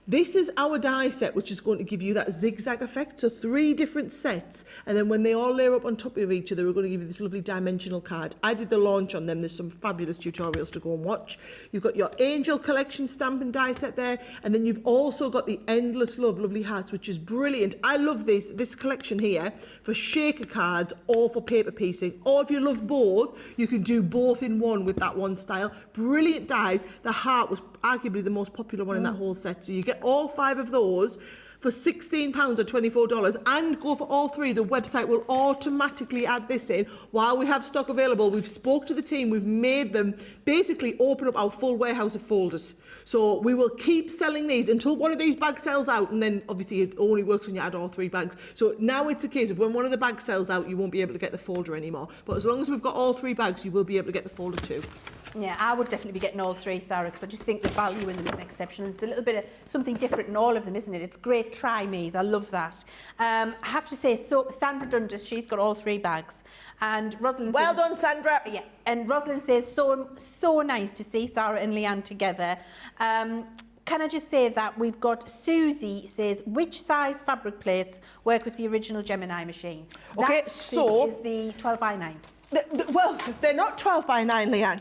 This is our die set, which is going to give you that zigzag effect. So 3 different sets, and then when they all layer up on top of each other, we're going to give you this lovely dimensional card. I did the launch on them. There's some fabulous tutorials to go and watch. You've got your Angel Collection stamp and die set there, and then you've also got the Endless Love Lovely Hearts, which is brilliant. I love this collection here for shaker cards or for paper piecing, or if you love both, you can do both in one with that one style. Brilliant dies. The heart was arguably the most popular one in that whole set. So you get all 5 of those for £16 or $24, and go for all 3. The website will automatically add this in while we have stock available. We've spoke to the team, we've made them basically open up our full warehouse of folders. So we will keep selling these until one of these bags sells out, and then obviously it only works when you add all 3 bags. So now it's a case of when one of the bags sells out, you won't be able to get the folder anymore. But as long as we've got all 3 bags, you will be able to get the folder too. Yeah, I would definitely be getting all 3, Sarah, because I just think the value in them is exceptional. It's a little bit of something different in all of them, isn't it? It's great try-me's. I love that. I have to say, so Sandra Dundas, she's got all 3 bags. And Rosalind Well says, done, Sandra. Yeah, and Rosalind says, so nice to see Sarah and Leanne together. Can I just say that we've got Susie says, which size fabric plates work with the original Gemini machine? Okay, that, so is the 12 by 9. Well, they're not 12 by 9, Leanne.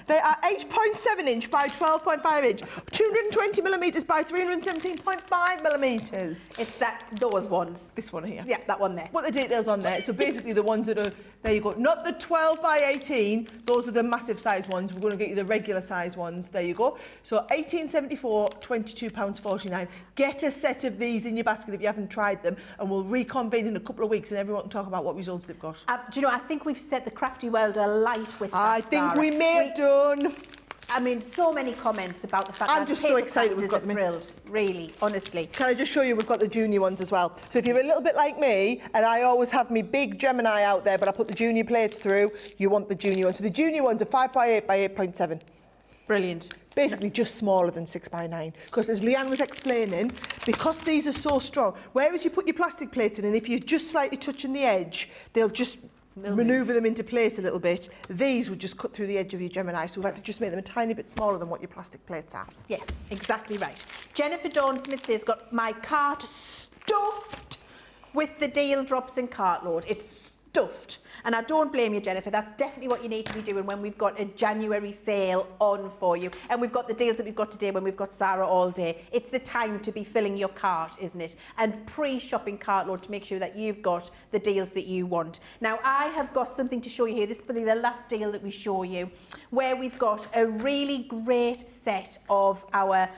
They are 8.7 inch by 12.5 inch, 220 millimetres by 317.5 millimetres. It's those ones. This one here. Yeah, that one there. Put the details on there. So basically the ones that are, there you go, not the 12 by 18, those are the massive size ones. We're going to get you the regular size ones. There you go. So £18.74, £22.49. Get a set of these in your basket if you haven't tried them, and we'll reconvene in a couple of weeks and everyone can talk about what results they've got. Do you know, I think we've set the Crafty Welder light with that, I think Sarah. we may have done. I mean, so many comments about the fact I'm that just so excited we've got them in. thrilled, really, honestly. Can I just show you, we've got the junior ones as well. So if you're a little bit like me, and I always have me big Gemini out there, but I put the junior plates through, you want the junior ones. So the junior ones are 5 by 8 by 8.7. Brilliant. Basically just smaller than 6 by 9. Because as Leanne was explaining, because these are so strong, whereas you put your plastic plates in, and if you're just slightly touching the edge, they'll just manoeuvre them into place a little bit. These would just cut through the edge of your Gemini, so we've had to just make them a tiny bit smaller than what your plastic plates are. Yes, exactly right. Jennifer Dawn Smith says, got my cart stuffed with the deal drops and cartload. It's stuffed. And I don't blame you, Jennifer. That's definitely what you need to be doing when we've got a January sale on for you. And we've got the deals that we've got today when we've got Sara all day. It's the time to be filling your cart, isn't it? And pre-shopping cart load to make sure that you've got the deals that you want. Now, I have got something to show you here. This will be the last deal that we show you, where we've got a really great set of our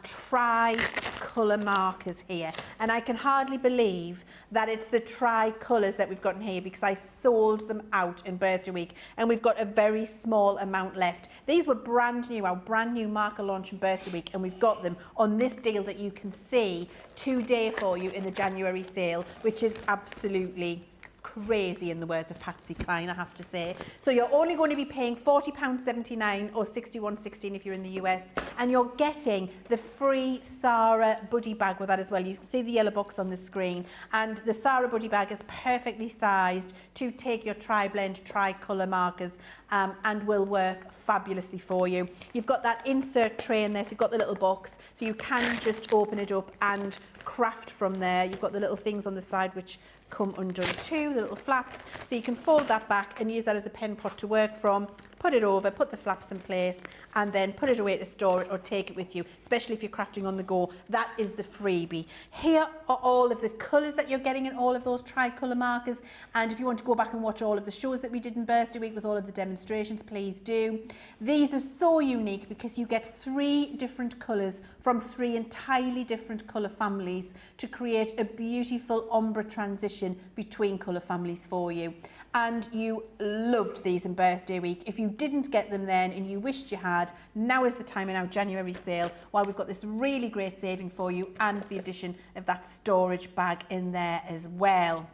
tri-colour markers here, and I can hardly believe that it's the tri-colours that we've got in here, because I sold them out in birthday week and we've got a very small amount left. These were brand new, our brand new marker launch in birthday week, and we've got them on this deal that you can see today for you in the January sale, which is absolutely crazy in the words of Patsy Cline, I have to say. So you're only going to be paying £40.79 or £61.16 if you're in the US, and you're getting the free Sara buddy bag with that as well. You can see the yellow box on the screen, and the Sara buddy bag is perfectly sized to take your tri-blend, tri-colour markers and will work fabulously for you. You've got that insert tray in there, so you've got the little box, so you can just open it up and craft from there. You've got the little things on the side which come undone too, the little flaps, so you can fold that back and use that as a pen pot to work from. Put it over, put the flaps in place, and then put it away to store it or take it with you, especially if you're crafting on the go. That is the freebie. Here are all of the colours that you're getting in all of those tri-colour markers, and if you want to go back and watch all of the shows that we did in birthday week with all of the demonstrations, please do. These are so unique because you get 3 different colours from 3 entirely different colour families to create a beautiful ombre transition between colour families for you. And you loved these in birthday week. If you didn't get them then and you wished you had, now is the time in our January sale, while we've got this really great saving for you and the addition of that storage bag in there as well.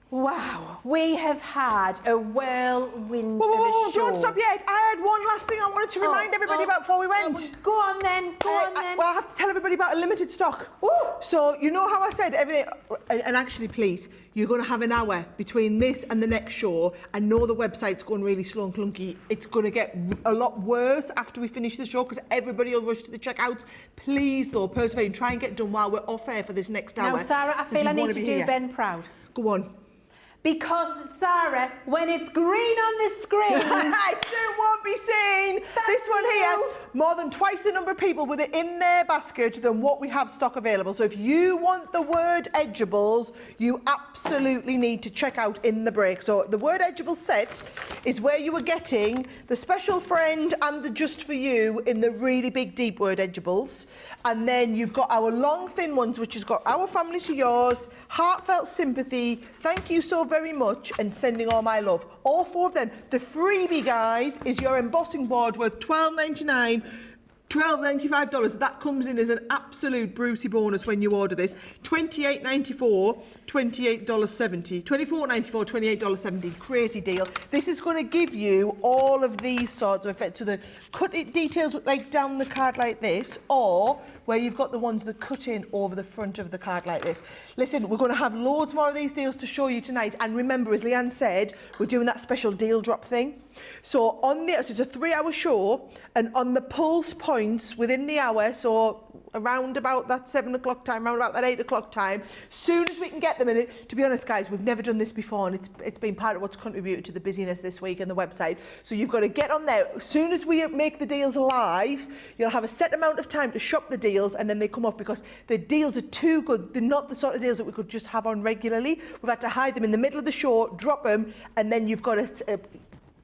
Wow, we have had a whirlwind of a show. Don't stop yet. I had one last thing I wanted to remind everybody about before we went. Go on then, go on then. Well, I have to tell everybody about a limited stock. Ooh. So, you know how I said everything, and actually, please, you're going to have an hour between this and the next show. I know the website's going really slow and clunky. It's going to get a lot worse after we finish the show because everybody will rush to the checkouts. Please, though, persevere and try and get done while we're off air for this next hour. Now, Sara, I feel I need to do Ben proud. Go on. Because, Sara, when it's green on the screen... It won't be seen. This one here, more than twice the number of people with it in their basket than what we have stock available. So if you want the word edgeables, you absolutely need to check out in the break. So the word edgeables set is where you are getting the special friend and the just for you in the really big deep word edgeables. And then you've got our long thin ones, which has got our family to yours, heartfelt sympathy, thank you so very much, and sending all my love. All 4 of them. The freebie, guys, is your embossing board worth $12.95. That comes in as an absolute Brucey bonus when you order this. $28.94, $28.70. $24.94, $28.70. Crazy deal. This is going to give you all of these sorts of effects. So the cut it details like down the card like this, or where you've got the ones that cut in over the front of the card like this. Listen, we're going to have loads more of these deals to show you tonight. And remember, as Leanne said, we're doing that special deal drop thing. So it's a 3-hour show, and on the pulse points within the hour, so around about that 7 o'clock time, around about that 8 o'clock time, soon as we can get them in it. To be honest, guys, we've never done this before, and it's been part of what's contributed to the busyness this week and the website. So you've got to get on there. As soon as we make the deals live, you'll have a set amount of time to shop the deals, and then they come up because the deals are too good. They're not the sort of deals that we could just have on regularly. We've had to hide them in the middle of the show, drop them, and then you've got to...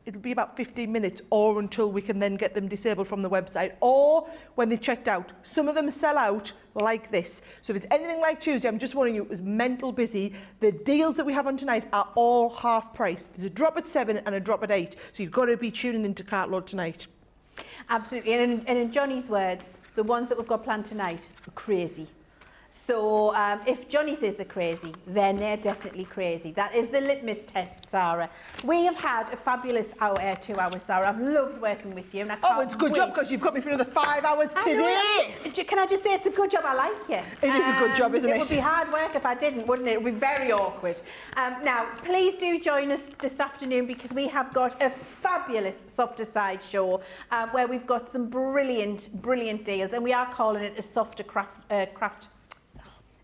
It'll be about 15 minutes or until we can then get them disabled from the website or when they're checked out. Some of them sell out like this. So if it's anything like Tuesday, I'm just warning you, it was mental busy. The deals that we have on tonight are all half price. There's a drop at 7 and a drop at 8. So you've got to be tuning into Cartload tonight. Absolutely. And in Johnny's words, the ones that we've got planned tonight are crazy. So if Johnny says they're crazy, then they're definitely crazy. That is the litmus test, Sara. We have had a fabulous 2 hours, Sara. I've loved working with you. And it's a good job because you've got me for another 5 hours today. Can I just say it's a good job? I like you. It is a good job, isn't it? It would be hard work if I didn't, wouldn't it? It would be very awkward. Now, please do join us this afternoon because we have got a fabulous Softer Side show where we've got some brilliant deals, and we are calling it a Softer Craft.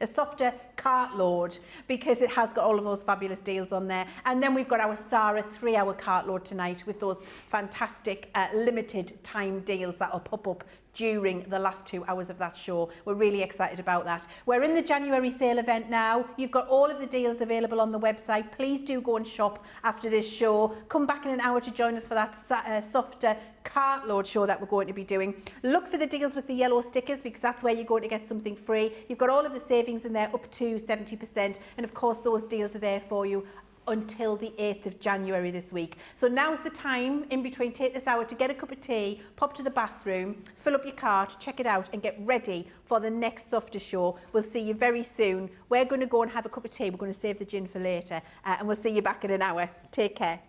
a softer cart load, because it has got all of those fabulous deals on there. And then we've got our Sara 3-hour cart load tonight with those fantastic limited time deals that will pop up during the last 2 hours of that show. We're really excited about that. We're in the January sale event now. You've got all of the deals available on the website. Please do go and shop after this show. Come back in an hour to join us for that softer cartload show that we're going to be doing. Look for the deals with the yellow stickers, because that's where you're going to get something free. You've got all of the savings in there up to 70%, and of course those deals are there for you until the 8th of January this week. So now's the time in between. Take this hour to get a cup of tea, pop to the bathroom, fill up your cart, check it out, and get ready for the next softer show. We'll see you very soon. We're going to go and have a cup of tea. We're going to save the gin for later, and we'll see you back in an hour. Take care.